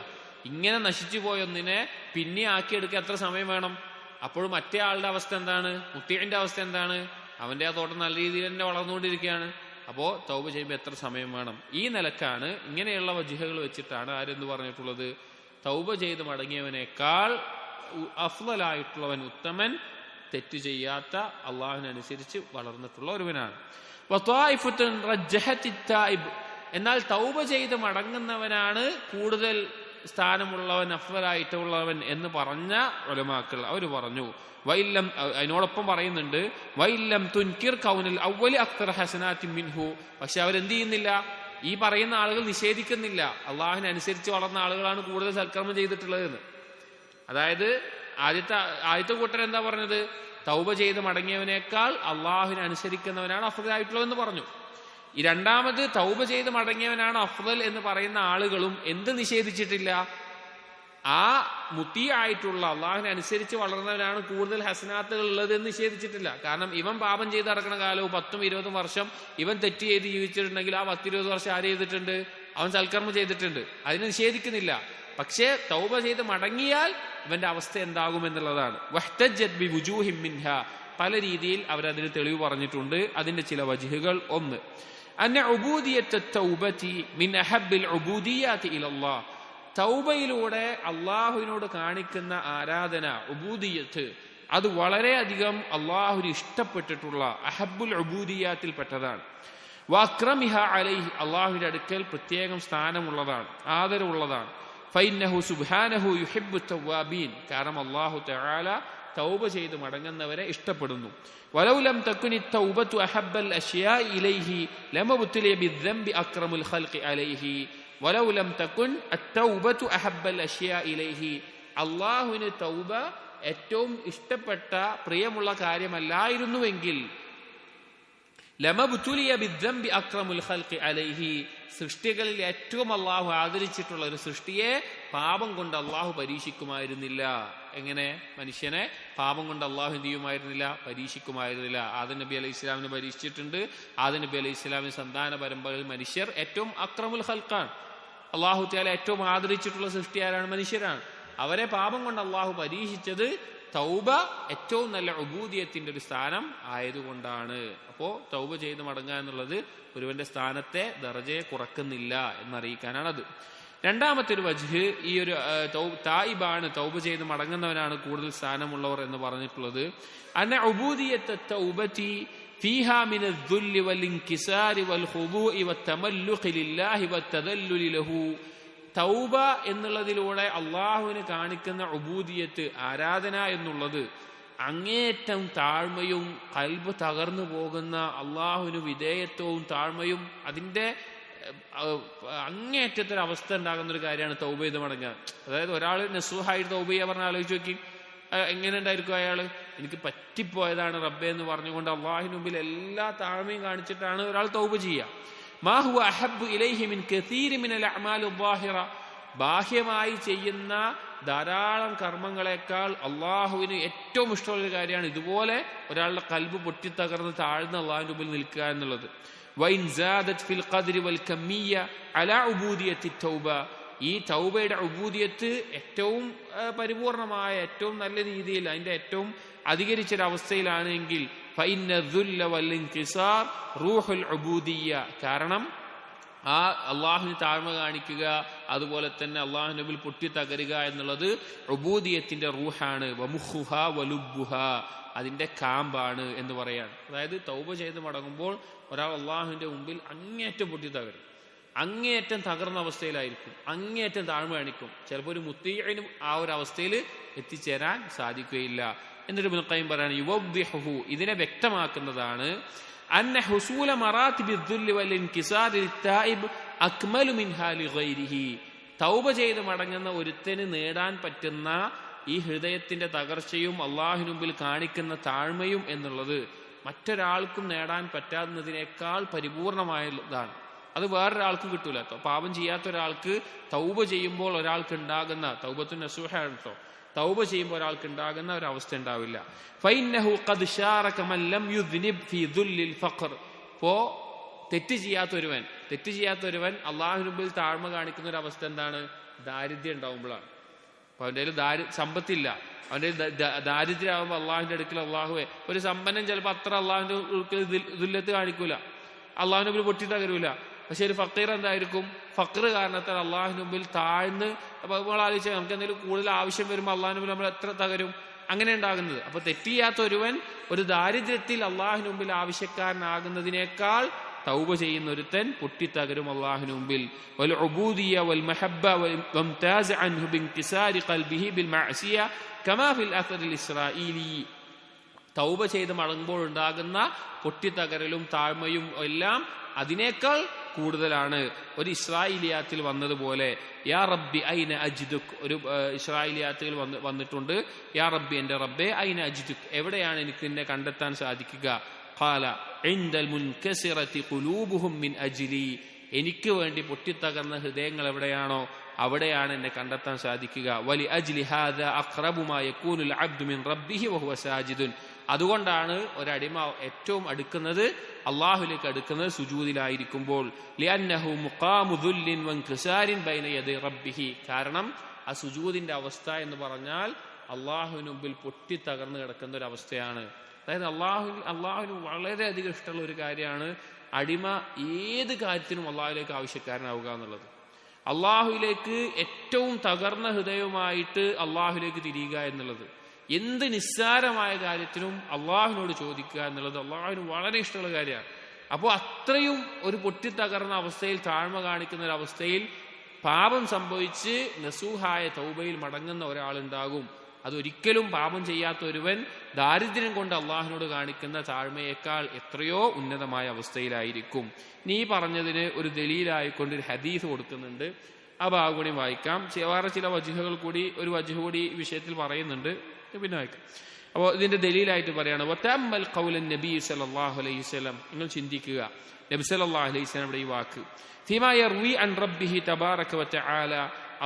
ഇങ്ങനെ നശിച്ചു പോയൊന്നിനെ പിന്നെ ആക്കിയെടുക്കാൻ എത്ര സമയം വേണം? അപ്പോഴും മറ്റേ ആളുടെ അവസ്ഥ എന്താണ്? മുത്തിയുടെ അവസ്ഥ എന്താണ്? അവന്റെ ആ തോട്ടം നല്ല രീതിയിൽ തന്നെ വളർന്നുകൊണ്ടിരിക്കുകയാണ്. അപ്പോ തൗബ ചെയ്യുമ്പോൾ എത്ര സമയം വേണം? ഈ നിലക്കാണ്, ഇങ്ങനെയുള്ള വജ്ഹകൾ വെച്ചിട്ടാണ് ആരെന്ത് പറഞ്ഞിട്ടുള്ളത്? തൗബ ചെയ്ത് മടങ്ങിയവനേക്കാൾ അഫ്ളലായിട്ടുള്ളവൻ, ഉത്തമൻ, തെറ്റ് ചെയ്യാത്ത, അള്ളാഹുവിനനുസരിച്ച് വളർന്നിട്ടുള്ള ഒരുവനാണ്. എന്നാൽ തൗബ ചെയ്ത് മടങ്ങുന്നവനാണ് കൂടുതൽ സ്ഥാനമുള്ളവൻ, അഫ്ളലായിട്ടുള്ളവൻ എന്ന് പറഞ്ഞ ഉലമാക്കൾ അവർ പറഞ്ഞു. വൈല്ലം, അതിനോടൊപ്പം പറയുന്നുണ്ട്, വൈല്ലം തുൻകിർ കൗനൽ അവ്വലി അക്തർ ഹസനാത്തിൻ മിൻഹു. പക്ഷെ അവരെന്ത് ചെയ്യുന്നില്ല? ഈ പറയുന്ന ആളുകൾ നിഷേധിക്കുന്നില്ല അള്ളാഹുവിനനുസരിച്ച് വളർന്ന ആളുകളാണ് കൂടുതൽ സൽക്കർമ്മം ചെയ്തിട്ടുള്ളതെന്ന്. അതായത് ആദ്യത്തെ കൂട്ടർ എന്താ പറഞ്ഞത്? തൗബ ചെയ്ത് മടങ്ങിയവനേക്കാൾ അള്ളാഹുവിനെ അനുസരിക്കുന്നവനാണ് അഫ്ളലായിട്ടുള്ളതെന്ന് പറഞ്ഞു. ഈ രണ്ടാമത് തൗബ ചെയ്ത് മടങ്ങിയവനാണ് അഫ്ളൽ എന്ന് പറയുന്ന ആളുകളും എന്ത് നിഷേധിച്ചിട്ടില്ല? ആ മുത്തിയായിട്ടുള്ള അള്ളാഹുവിനെ അനുസരിച്ച് വളർന്നവനാണ് കൂടുതൽ ഹസനാത്തുകൾ ഉള്ളത് എന്ന് നിഷേധിച്ചിട്ടില്ല. കാരണം ഇവൻ പാപം ചെയ്ത് നടക്കുന്ന കാലവും 10-20 വർഷം ഇവൻ തെറ്റ് ചെയ്ത് ജീവിച്ചിട്ടുണ്ടെങ്കിൽ ആ 10-20 വർഷം ആര് ചെയ്തിട്ടുണ്ട്? അവൻ സൽക്കർമ്മം ചെയ്തിട്ടുണ്ട്. അതിനെ നിഷേധിക്കുന്നില്ല. പക്ഷേ തൗബ ചെയ്ത് മടങ്ങിയാൽ ഇവന്റെ അവസ്ഥ എന്താകും എന്നുള്ളതാണ്. വഹ്തജ്ജത് ബിവുജൂഹിൻ മിൻഹാ, പല രീതിയിൽ അവരതിന് തെളിവ് പറഞ്ഞിട്ടുണ്ട്. അതിന്റെ ചില വജ്ഹുകൾ: ഒന്ന്, അന്ന ഉബൂദിയത്ത് തൗബതി മിൻ അഹബ്ബിൽ ഉബൂദിയാതി ഇലല്ലാഹ്, തൗബയിലൂടെ അള്ളാഹുവിനോട് കാണിക്കുന്ന ആരാധന, ഉബൂദിയത്ത്, അത് വളരെയധികം അള്ളാഹുവിന് ഇഷ്ടപ്പെട്ടിട്ടുള്ള അഹബ്ബുൽ ഉബൂദിയാത്തിൽ പെട്ടതാണ്. വഅക്രമിഹ അലൈഹി, അള്ളാഹുവിന്റെ അടുക്കൽ പ്രത്യേകം സ്ഥാനമുള്ളതാണ്, ആദരവുള്ളതാണ്. ഫഇന്നഹു സുബ്ഹാനഹു യുഹിബ്ബു തവ്വാബീൻ, കാരണം അള്ളാഹു തആല തൗബ ചെയ്ത് മടങ്ങുന്നവരെ ഇഷ്ടപ്പെടുന്നു. വലൗ ലം തകുനി തൗബതു അഹബ്ബൽ അശ്യാഇ ഇലൈഹി ലമബ്തുലിയ ബിദ്ദംബി അക്രമുൽ ഖൽഖി അലൈഹി. വലൗ ലം തകുൻ അത്തൗബതു അഹബ്ബൽ അശ്യാഇ ഇലൈഹി, അള്ളാഹുവിന് തൗബ ഏറ്റവും ഇഷ്ടപ്പെട്ട പ്രിയമുള്ള കാര്യമല്ലായിരുന്നുവെങ്കിൽ ലമബ്തുലിയ ബിദ്ദംബി അക്രമുൽ ഖൽഖി അലൈഹി, സൃഷ്ടികളിൽ ഏറ്റവും അള്ളാഹു ആദരിച്ചിട്ടുള്ള ഒരു സൃഷ്ടിയെ പാപം കൊണ്ട് അള്ളാഹു പരീക്ഷിക്കുമായിരുന്നില്ല. എങ്ങനെ? മനുഷ്യനെ പാപം കൊണ്ട് അള്ളാഹു എന്ത് ചെയ്യുമായിരുന്നില്ല? പരീക്ഷിക്കുമായിരുന്നില്ല. ആദം നബി അലൈഹി ഇസ്ലാമിനെ പരീക്ഷിച്ചിട്ടുണ്ട്. ആദം നബി അലൈഹി ഇസ്ലാമിന്റെ സന്താന പരമ്പരയിൽ മനുഷ്യർ ഏറ്റവും അക്രമുൽ ഖൽഖാണ്. അള്ളാഹു തആല ഏറ്റവും ആദരിച്ചിട്ടുള്ള സൃഷ്ടി ആരാണ്? മനുഷ്യരാണ്. അവരെ പാപം കൊണ്ട് അള്ളാഹു പരീക്ഷിച്ചത് തൗബ ഏറ്റവും നല്ല ഉബൂദിയത്തിന്റെ ഒരു സ്ഥാനം ആയതുകൊണ്ടാണ്. അപ്പോ തൗബ ചെയ്ത് മടങ്ങുക എന്നുള്ളത് ഒരുവന്റെ സ്ഥാനത്തെ, ദറജയെ കുറക്കുന്നില്ല എന്നറിയിക്കാനാണത്. രണ്ടാമത്തെ ഒരു വജ്ഹ്, ഈ ഒരു തായിബാണ്, തൗബ ചെയ്ത് മടങ്ങുന്നവനാണ് കൂടുതൽ സ്ഥാനമുള്ളവർ എന്ന് പറഞ്ഞിട്ടുള്ളത്. അന്ന ഉബൂദിയത്ത് തൗബതി ഫീഹാ മിനൽ ദുല്ലി വൽ ഇൻകിസാരി വൽ ഖുദൂഇ വത്തമല്ലുഖി ലില്ലാഹി വത്തദല്ലുലി ലഹു, തൗബ എന്നുള്ളതിലൂടെ അള്ളാഹുവിന് കാണിക്കുന്ന ഉബൂദിയത്ത്, ആരാധന എന്നുള്ളത് അങ്ങേയറ്റം താഴ്മയും ഖൽബ് തകർന്നു പോകുന്ന അള്ളാഹുവിന് വിധേയത്വവും താഴ്മയും അതിന്റെ അങ്ങേയറ്റത്തൊരു അവസ്ഥ ഉണ്ടാകുന്ന ഒരു കാര്യമാണ് തൗബ ചെയ്ത് മടങ്ങുക. അതായത് ഒരാൾ നസൂഹായിട്ട് തൗബ ചെയ്യാൻ പറഞ്ഞ ആലോചിച്ച് നോക്കി, എങ്ങനെ ഉണ്ടായിരിക്കും അയാൾ? എനിക്ക് പറ്റിപ്പോയതാണ് റബ്ബേ എന്ന് പറഞ്ഞുകൊണ്ട് അള്ളാഹുവിന് മുമ്പിൽ എല്ലാ താഴ്മയും കാണിച്ചിട്ടാണ് ഒരാൾ തൗബ ചെയ്യുക. മാ ഹുവ അഹബ്ബു ഇലൈഹി മിൻ കസീരി മിനൽ അഅ്മാലി ളാഹിറ, ബാഹ്യമായി ചെയ്യുന്ന ധാരാളം കർമ്മങ്ങളെക്കാൾ അള്ളാഹുവിന് ഏറ്റവും ഇഷ്ടമുള്ള ഒരു കാര്യമാണ് ഇതുപോലെ ഒരാളുടെ കൽബ് പൊട്ടിത്തകർന്ന് താഴ്ന്ന അള്ളാഹുവിന്റെ മുമ്പിൽ നിൽക്കുക എന്നുള്ളത്. വൈൻ സാദത് ഫിൽ ഖദ്രി വൽ കമ്മിയ്യ അലാ ഉബൂദിയത്തി തൗബ, ഈ തൗബയുടെ ഉബൂദിയത്ത് ഏറ്റവും പരിപൂർണമായ, ഏറ്റവും നല്ല രീതിയിൽ അതിന്റെ ഏറ്റവും അധികരിച്ചൊരവസ്ഥയിലാണ് എങ്കിൽ ഫഇന്ന ദുല്ല വൽ ഇൻകിസാർ റൂഹുൽ ഉബൂദിയ്യ, കാരണം ആ അള്ളാഹുവിന് താഴ്മ കാണിക്കുക, അതുപോലെ തന്നെ അള്ളാഹുവിന്റെ മുമ്പിൽ പൊട്ടിത്തകരുക എന്നുള്ളത് ഉബൂദിയത്തിന്റെ റൂഹാണ്. വമുഖുഹ വലുബ്ബുഹ, അതിന്റെ കാമ്പാണ് എന്ന് പറയാണ്. അതായത് തൗബ ചെയ്ത് മടങ്ങുമ്പോൾ ഒരാൾ അള്ളാഹുവിന്റെ മുമ്പിൽ അങ്ങേയറ്റം പൊട്ടിത്തകരും, അങ്ങേയറ്റം തകർന്ന അവസ്ഥയിലായിരിക്കും, അങ്ങേയറ്റം താഴ്മ കാണിക്കും. ചിലപ്പോൾ ഒരു മുത്തീഇനും ആ ഒരു അവസ്ഥയിൽ എത്തിച്ചേരാൻ സാധിക്കുകയില്ല. എന്നിട്ട് ഇബ്നുൽ ഖയ്യിം പറയാണ്, യുവദ്ദിഹു, ഇതിനെ വ്യക്തമാക്കുന്നതാണ്, അന്ന ഹുസൂല മറാത്തിബി ദുല്ലി വൽ ഇൻകിസാരി ലിത്തായിബ് അക്മലു മിൻഹാ ലിഗൈരിഹി, തൗബ ചെയ്ത് മടങ്ങുന്ന ഒരുത്തന് നേടാൻ പറ്റുന്ന ഈ ഹൃദയത്തിന്റെ തകർച്ചയും അള്ളാഹുവിന് മുമ്പിൽ കാണിക്കുന്ന താഴ്മയും എന്നുള്ളത് മറ്റൊരാൾക്കും നേടാൻ പറ്റാവുന്നതിനേക്കാൾ പരിപൂർണമായതാണ്. അത് വേറൊരാൾക്കും കിട്ടൂല. പാപം ചെയ്യാത്ത ഒരാൾക്ക് തൗബ ചെയ്യുമ്പോൾ ഒരാൾക്ക് ഉണ്ടാകുന്ന, തൗബത്തു നസൂഹയാണ് കേട്ടോ, തൗബ ചെയ്യുമ്പോൾ ഒരാൾക്ക് ഉണ്ടാകുന്ന ഒരു അവസ്ഥ ഉണ്ടാവില്ല. ഫഇന്നഹു ഖദ് ശാറക മൻ ലം യുദ്നിബ് ഫീ ദുല്ലിൽ ഫഖർ, തെറ്റ് ചെയ്യാത്തൊരുവൻ അള്ളാഹുവിന് മുമ്പിൽ താഴ്മ കാണിക്കുന്ന ഒരു അവസ്ഥ എന്താണ്? ദാരിദ്ര്യം ഉണ്ടാവുമ്പോഴാണ്. അപ്പൊ അവൻ്റെ കയ്യിൽ സമ്പത്തില്ല, അവൻ്റെ ദാരിദ്ര്യമാകുമ്പോൾ അള്ളാഹുവിന്റെ അടുക്കൽ അള്ളാഹുവെ, ഒരു സമ്പന്നൻ ചിലപ്പോൾ അത്ര അള്ളാഹുവിന്റെ അടുക്കൽ ദുല്ലത്ത് കാണിക്കൂല, അള്ളാഹുവിന്റെ മുമ്പിൽ പൊട്ടി തകരൂല. പക്ഷെ ഒരു ഫക്കീർ എന്തായിരിക്കും? ഫക്കർ കാരണത്താൽ അള്ളാഹുവിന്റെ മുമ്പിൽ താഴ്ന്ന്, അപ്പൊ നമ്മൾ ആലോചിച്ചാൽ നമുക്ക് എന്തെങ്കിലും കൂടുതൽ ആവശ്യം വരുമ്പോൾ അള്ളാഹുവിന്റെ മുമ്പിൽ നമ്മൾ എത്ര തകരും? അങ്ങനെ ഉണ്ടാകുന്നത്. അപ്പൊ തെറ്റ് ചെയ്യാത്ത ഒരുവൻ ഒരു ദാരിദ്ര്യത്തിൽ അള്ളാഹുവിന് മുമ്പിൽ ആവശ്യക്കാരനാകുന്നതിനേക്കാൾ തൗബ ചെയ്യുന്ന ഒരുത്തൻ പൊട്ടിത്തകരും അള്ളാഹുവിന് മുമ്പിൽ. വൽ ഉബൂദിയ വൽ മഹബ്ബ വംതാസ് അൻഹു ബിൻകിസാരി ഖൽബിഹി ബിൽ മഅസിയ കമാ ഫിൽ അസറിൽ ഇസ്രാഈലി. തൗബ ചെയ്ത് മടങ്ങുമ്പോൾ ഉണ്ടാകുന്ന പൊട്ടിത്തകരലും താഴ്മയും എല്ലാം അതിനേക്കാൾ കൂടുതലാണ്. ഒരു ഇസ്രായേലിയാത്തിൽ വന്നതുപോലെ യാ റബ്ബി ഐന അജ്ദുക്, ഒരു ഇസ്രായേലിയാത്തിൽ വന്നിട്ടുണ്ട്, യാ റബ്ബി, എന്റെ റബ്ബേ, ഐന അജ്ദുക്, എവിടെയാണ് എനിക്ക് നിന്നെ കണ്ടെത്താൻ സാധിക്കുക? ഖാല ഇൻദൽ മുൻകസിറതി ഖുലൂബുഹും മിൻ അജ്ലി, എനിക്ക് വേണ്ടി പൊട്ടിത്തകർന്ന ഹൃദയങ്ങൾ എവിടെയാണോ അവിടെയാണ് എന്നെ കണ്ടെത്താൻ സാധിക്കുക. വലി അജ്ലി ഹാദാ അഖ്റബു മാ യകൂനുൽ അബ്ദു മിൻ റബ്ബിഹി വഹുവ സാജിദുൻ, അതുകൊണ്ടാണ് ഒരടിമ ഏറ്റവും അടുക്കുന്നത്, അള്ളാഹുലേക്ക് അടുക്കുന്നത് സുജൂദിലായിരിക്കുമ്പോൾ. ലിഅന്നഹു മുഖാമു ദുല്ലിൻ വൻകിസാരിൻ ബൈന യദൈ റബ്ബിഹി, കാരണം ആ സുജൂദിന്റെ അവസ്ഥ എന്ന് പറഞ്ഞാൽ അള്ളാഹുവിന് മുമ്പിൽ പൊട്ടിത്തകർന്ന് കിടക്കുന്ന ഒരു അവസ്ഥയാണ്. അതായത് അള്ളാഹുവിന് വളരെയധികം ഇഷ്ടമുള്ള ഒരു കാര്യമാണ് അടിമ ഏത് കാര്യത്തിനും അള്ളാഹുലേക്ക് ആവശ്യക്കാരനാവുക എന്നുള്ളത്. അള്ളാഹുവിലേക്ക് ഏറ്റവും തകർന്ന ഹൃദയവുമായിട്ട് അള്ളാഹുലേക്ക് തിരിയുക എന്നുള്ളത്, എന്ത് നിസ്സാരമായ കാര്യത്തിനും അള്ളാഹുവിനോട് ചോദിക്കുക എന്നുള്ളത് അള്ളാഹുവിന് വളരെ ഇഷ്ടമുള്ള കാര്യമാണ്. അപ്പോൾ അത്രയും ഒരു പൊട്ടിത്തകർന്ന അവസ്ഥയിൽ, താഴ്മ കാണിക്കുന്ന ഒരു അവസ്ഥയിൽ പാപം സംഭവിച്ച് നസൂഹായ തൗബയിൽ മടങ്ങുന്ന ഒരാളുണ്ടാകും. അതൊരിക്കലും പാപം ചെയ്യാത്ത ഒരുവൻ ദാരിദ്ര്യം കൊണ്ട് അള്ളാഹുവിനോട് കാണിക്കുന്ന താഴ്മയേക്കാൾ എത്രയോ ഉന്നതമായ അവസ്ഥയിലായിരിക്കും. നീ പറഞ്ഞതിന് ഒരു ദലീലായിക്കൊണ്ട് ഒരു ഹദീസ് കൊടുക്കുന്നുണ്ട്, ആ ഭാഗം കൂടി വായിക്കാം. വേറെ ചില വജ്ഹുകൾ കൂടി, ഒരു വജ്ഹ് കൂടി വിഷയത്തിൽ പറയുന്നുണ്ട്, പിന്നെ വായിക്കാം. അപ്പോൾ ഇതിന്റെ ദലീലായിട്ട് പറയാണ് വതഅമ്മൽ ഖൗലൻ നബി സല്ലല്ലാഹു അലൈഹി വസല്ലം, നിങ്ങൾ ചിന്തിക്കുക നബി സല്ലല്ലാഹു അലൈഹി വസല്ലമയുടെ ഈ വാക്ക്, ഫീമാ യർവി അൻ റബ്ബിഹി തബാറക വതആല,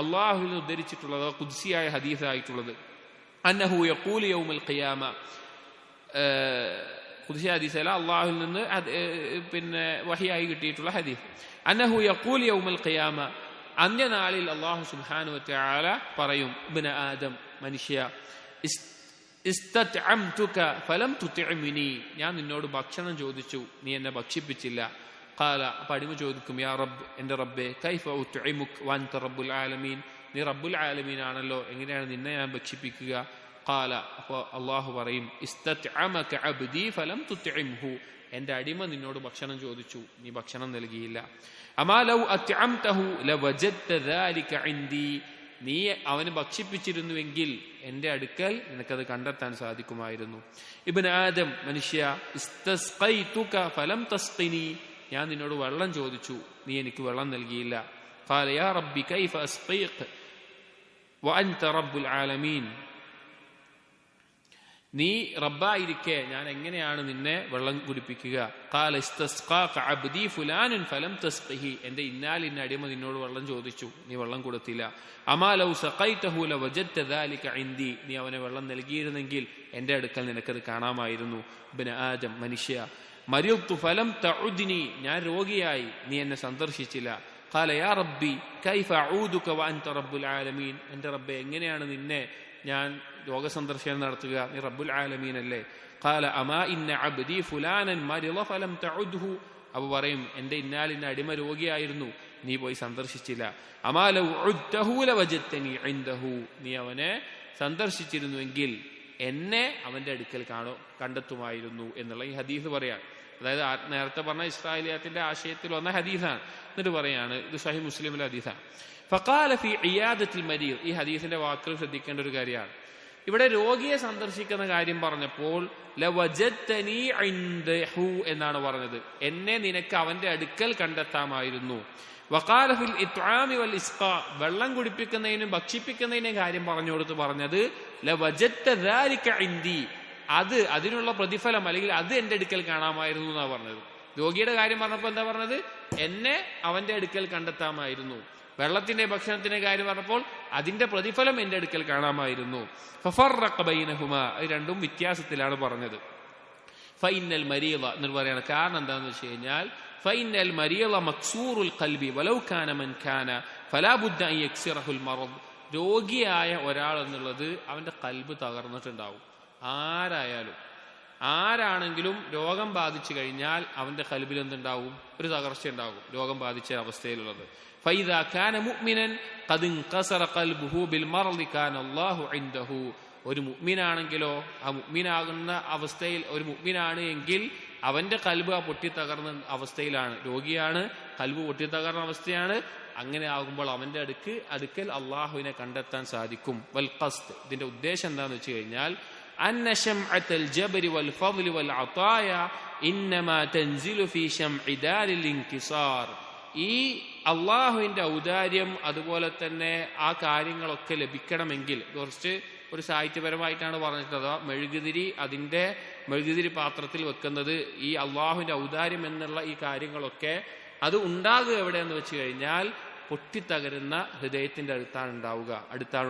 അള്ളാഹുവിൽ ഉദ്ധരിച്ചിട്ടുള്ളത് ഖുദ്സിയായ ഹദീസായിട്ടുള്ളത്, അന്നഹു യഖൂലു യൗമൽ ഖിയാമ, ഖുദ്സി ഹദീസല്ല, അള്ളാഹുവിൽ നിന്ന് പിന്നെ വഹിയായി കിട്ടിയിട്ടുള്ള ഹദീസ്, അന്നഹു യഖൂലു യൗമൽ ഖിയാമ, അന്ത്യനാളിൽ അള്ളാഹു സുബ്ഹാനഹു വതആല പറയും, ഇബ്ന ആദം, മനുഷ്യ, ഇസ്തത്അംതുക ഫലം തുത്ഇമിനി, ഞാൻ നിന്നോട് ഭക്ഷണം ചോദിച്ചു, നീ എന്നെ ഭക്ഷിപ്പിച്ചില്ല. ഖാല, അപ്പോൾ അടിമ ചോദിക്കും, യാ റബ്ബ്, എന്റെ റബ്ബേ, കൈഫ ഉത്ഇമുക വഅൻത റബ്ബുൽ ആലമീൻ, നീ റബ്ബുൽ ആലമീൻ ആണല്ലോ, എങ്ങനെയാണ് നിന്നെ ഞാൻ ഭക്ഷിപ്പിക്കുക? ഖാല, അപ്പോൾ അള്ളാഹു പറയും, ഇസ്തത്അമക അബ്ദി ഫലം തുത്ഇംഹു, എന്റെ അടിമ നിന്നോട് ഭക്ഷണം ചോദിച്ചു, നീ ഭക്ഷണം നൽകിയില്ല. അമാ ലൗ അത്അംതഹു ലവജദ്ത ദാലിക ഇൻദി, നീ അവന് ഭക്ഷിപ്പിച്ചിരുന്നുവെങ്കിൽ എന്റെ അടുക്കൽ നിനക്കത് കണ്ടെത്താൻ സാധിക്കുമായിരുന്നു. ഇബ്ന ആദം, മനുഷ്യ, ഇസ്തസ്ഖൈതുക ഫലം തസ്ഖിനി, ഞാൻ നിന്നോട് വെള്ളം ചോദിച്ചു, നീ എനിക്ക് വെള്ളം നൽകിയില്ല. ഖാല യാ റബ്ബി കൈഫ അസ്ഖീഖ വഅൻത റബ്ബുൽ ആലമീൻ, നീ റബ്ബായിരിക്കെ ഞാൻ എങ്ങനെയാണ് നിന്നെ വെള്ളം കുടിപ്പിക്കുക? ഖാല ഇസ്തസ്ഖാക അബ്ദി ഫുലാനുൻ ഫലം തസ്ഖിഹി, എന്റെ ഇന്ന അടിമ നിന്നോട് വെള്ളം ചോദിച്ചു, നീ വെള്ളം കൊടുത്തില്ല. അമാ ലൗ സഖൈതഹു ലവജദ്ത ദാലിക ഇൻദി, നീ അവനെ വെള്ളം നൽകിയിരുന്നെങ്കിൽ എന്റെ അടുക്കൽ നിനക്കത് കാണാമായിരുന്നു. ഇബ്ന ആദം, മനുഷ്യ, മരിദ്തു ഫലം തഉദ്നി, ഞാൻ രോഗിയായി, നീ എന്നെ സന്ദർശിച്ചില്ല. ഖാല യാ റബ്ബി കൈഫ അഊദുക വഅൻത റബ്ബുൽ ആലമീൻ, എന്റെ റബ്ബേ, എങ്ങനെയാണ് നിന്നെ ഞാൻ രോഗസന്ദർശനം നടത്തുക, നീ റബ്ബുൽ ആലമീൻ അല്ലേ. ഖാല അമാ ഇന്ന അബ്ദി ഫുലാനൻ മരിള ഫലം തഉദ്ഹു, അപ്പോൾ പറയും, എന്റെ ഇന്ന അടിമ രോഗിയായിരുന്നു, നീ പോയി സന്ദർശിച്ചില്ല. അമാ ലൗ ഉദ്തഹു ലവജദ്തനി ഇൻദഹു, നീ അവനെ സന്ദർശിച്ചിരുന്നുവെങ്കിൽ എന്നെ അവന്റെ അടുക്കൽ കണ്ടെത്തുമായിരുന്നു എന്നുള്ള ഈ ഹദീസ് പറയാൻ. അതായത് നേരത്തെ പറഞ്ഞ ഇസ്രായേലിയാത്തിന്റെ ആശയത്തിൽ വന്ന ഹദീസാണ്. എന്നിട്ട് പറയാണ്, ഇത് സഹീഹ് മുസ്ലിമിലെ ഹദീസാണ്. ഫഖാല ഫി ഇയാദത്തിൽ മരീദ്, ഈ ഹദീസിന്റെ വാക്കുകൾ ശ്രദ്ധിക്കേണ്ട ഒരു കാര്യമാണ്. ഇവിടെ രോഗിയെ സന്ദർശിക്കുന്ന കാര്യം പറഞ്ഞപ്പോൾ ലവജദ്തനി ഇൻദഹു എന്നാണ് പറഞ്ഞത്, എന്നെ നിനക്ക് അവന്റെ അടുക്കൽ കണ്ടെത്താമായിരുന്നു. വഖാല ഫിൽ ഇത്ആമി വൽ ഇസ്ഖാ, വെള്ളം കുടിപ്പിക്കുന്നതിനും ഭക്ഷിപ്പിക്കുന്നതിനും കാര്യം പറഞ്ഞു കൊടുത്ത് പറഞ്ഞത് ലവജദ്ത ദാലിക ഇൻദി, അതിനുള്ള പ്രതിഫലം അല്ലെങ്കിൽ അത് എന്റെ അടുക്കൽ കാണാമായിരുന്നു എന്നാണ് പറഞ്ഞത്. രോഗിയുടെ കാര്യം പറഞ്ഞപ്പോൾ എന്താ പറഞ്ഞത്? എന്നെ അവന്റെ അടുക്കൽ കണ്ടെത്താമായിരുന്നു. വെള്ളത്തിന്റെ ഭക്ഷണത്തിന്റെ കാര്യം പറഞ്ഞപ്പോൾ അതിന്റെ പ്രതിഫലം എന്റെ അടുക്കൽ കാണാമായിരുന്നു. ഫഫറഖ ബൈനഹുമാ, അത് രണ്ടും വ്യത്യാസത്തിലാണ് പറഞ്ഞത്. ഫഇന്നൽ മരീള എന്ന് പറയാണ്. കാരണം എന്താണെന്ന് വെച്ച് കഴിഞ്ഞാൽ فإن المريض مكسور القلب ولو كان من كان فلا بد أن يكسره المرض. രോഗിയായ ഒരാൾ എന്നുള്ളത് അവന്റെ കൽബ് തകർന്നിട്ടുണ്ടാവും. ആരാണെങ്കിലും രോഗം ബാധിച്ചു കഴിഞ്ഞാൽ അവന്റെ കൽബിൽ എന്തുണ്ടാവും? ഒരു തകർച്ച ഉണ്ടാകും, രോഗം ബാധിച്ച അവസ്ഥയിലുള്ളത്. فإذا كان مؤمنا قد انكسر قلبه بالمرض كان الله عنده. ഒരു മുഅ്മിനാണെങ്കിലോ, ആ മുഅ്മിനാകുന്ന അവസ്ഥയിൽ ഒരു മുഅ്മിനാണ് എങ്കിൽ അവന്റെ കൽബ് ആ പൊട്ടിത്തകർന്ന അവസ്ഥയിലാണ്. രോഗിയാണ്, കൽബ് പൊട്ടിത്തകർന്ന അവസ്ഥയാണ്. അങ്ങനെ ആകുമ്പോൾ അവന്റെ അടുക്കൽ അള്ളാഹുവിനെ കണ്ടെത്താൻ സാധിക്കും. വൽ ഖസ്ദ്, ഇതിന്റെ ഉദ്ദേശം എന്താന്ന് വെച്ച് കഴിഞ്ഞാൽ അന്ന ശംഅത്തൽ ജബരി വൽ ഫദ്ലി വൽ അതായ ഇന്നമാ തൻസിലു ഫീ ശംഇ ദാരിൽ ഇൻകിസാർ. ഈ അള്ളാഹുവിന്റെ ഔദാര്യം അതുപോലെ തന്നെ ആ കാര്യങ്ങളൊക്കെ ലഭിക്കണമെങ്കിൽ, കുറച്ച് ഒരു സാഹിത്യപരമായിട്ടാണ് പറഞ്ഞിട്ടുള്ളത്, മെഴുകുതിരി പാത്രത്തിൽ വെക്കുന്നത് ഈ അള്ളാഹുവിന്റെ ഔദാര്യം എന്നുള്ള ഈ കാര്യങ്ങളൊക്കെ അത് ഉണ്ടാകുക എവിടെയെന്ന് വെച്ച് കഴിഞ്ഞാൽ പൊട്ടിത്തകരുന്ന ഹൃദയത്തിന്റെ അടുത്താണ്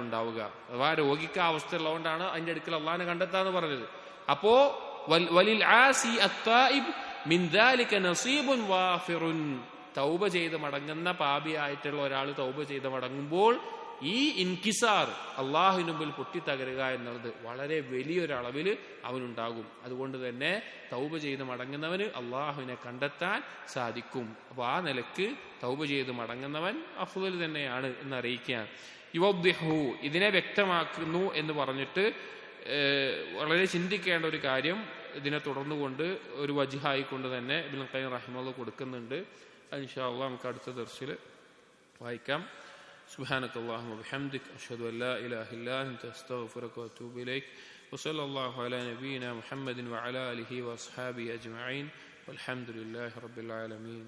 ഉണ്ടാവുക. അഥവാ രോഗിക്ക് അവസ്ഥ ഉള്ളതുകൊണ്ടാണ് അതിന്റെ അടുക്കൽ അള്ളാഹിനെ കണ്ടെത്താന്ന് പറഞ്ഞത്. അപ്പോ വലിൽ ആസി അത്തായിബ് മിൻ ദാലിക നസീബുൻ വാഫിറുൻ. തൗബ ചെയ്ത് മടങ്ങുന്ന പാപിയായിട്ടുള്ള ഒരാൾ തൗബ ചെയ്ത് മടങ്ങുമ്പോൾ ഈ ഇൻകിസാർ, അള്ളാഹുവിന് മുമ്പിൽ പൊട്ടിത്തകരുക എന്നുള്ളത് വളരെ വലിയൊരളവിൽ അവനുണ്ടാകും. അതുകൊണ്ട് തന്നെ തൗബ ചെയ്ത് മടങ്ങുന്നവന് അള്ളാഹുവിനെ കണ്ടെത്താൻ സാധിക്കും. അപ്പൊ ആ നിലക്ക് തൗബ ചെയ്ത് മടങ്ങുന്നവൻ അഫ്ളൽ തന്നെയാണ് എന്ന് അറിയിക്കുകയാണ്. യുവദ്ദിഹു, ഇതിനെ വ്യക്തമാക്കുന്നു എന്ന് പറഞ്ഞിട്ട് വളരെ ചിന്തിക്കേണ്ട ഒരു കാര്യം ഇതിനെ തുടർന്നുകൊണ്ട് ഒരു വജ്ഹായിക്കൊണ്ട് തന്നെ ഇബ്നുൽ ഖയ്യിം റഹിമഹുല്ലാഹ് കൊടുക്കുന്നുണ്ട്. ഇൻഷാ അല്ലാഹ് നമുക്ക് അടുത്ത ദർസിൽ വായിക്കാം. سبحانك اللهم وبحمدك أشهد أن لا إله إلا أنت أستغفرك وأتوب إليك وصلى الله على نبينا محمد وعلى آله وأصحابه أجمعين والحمد لله رب العالمين.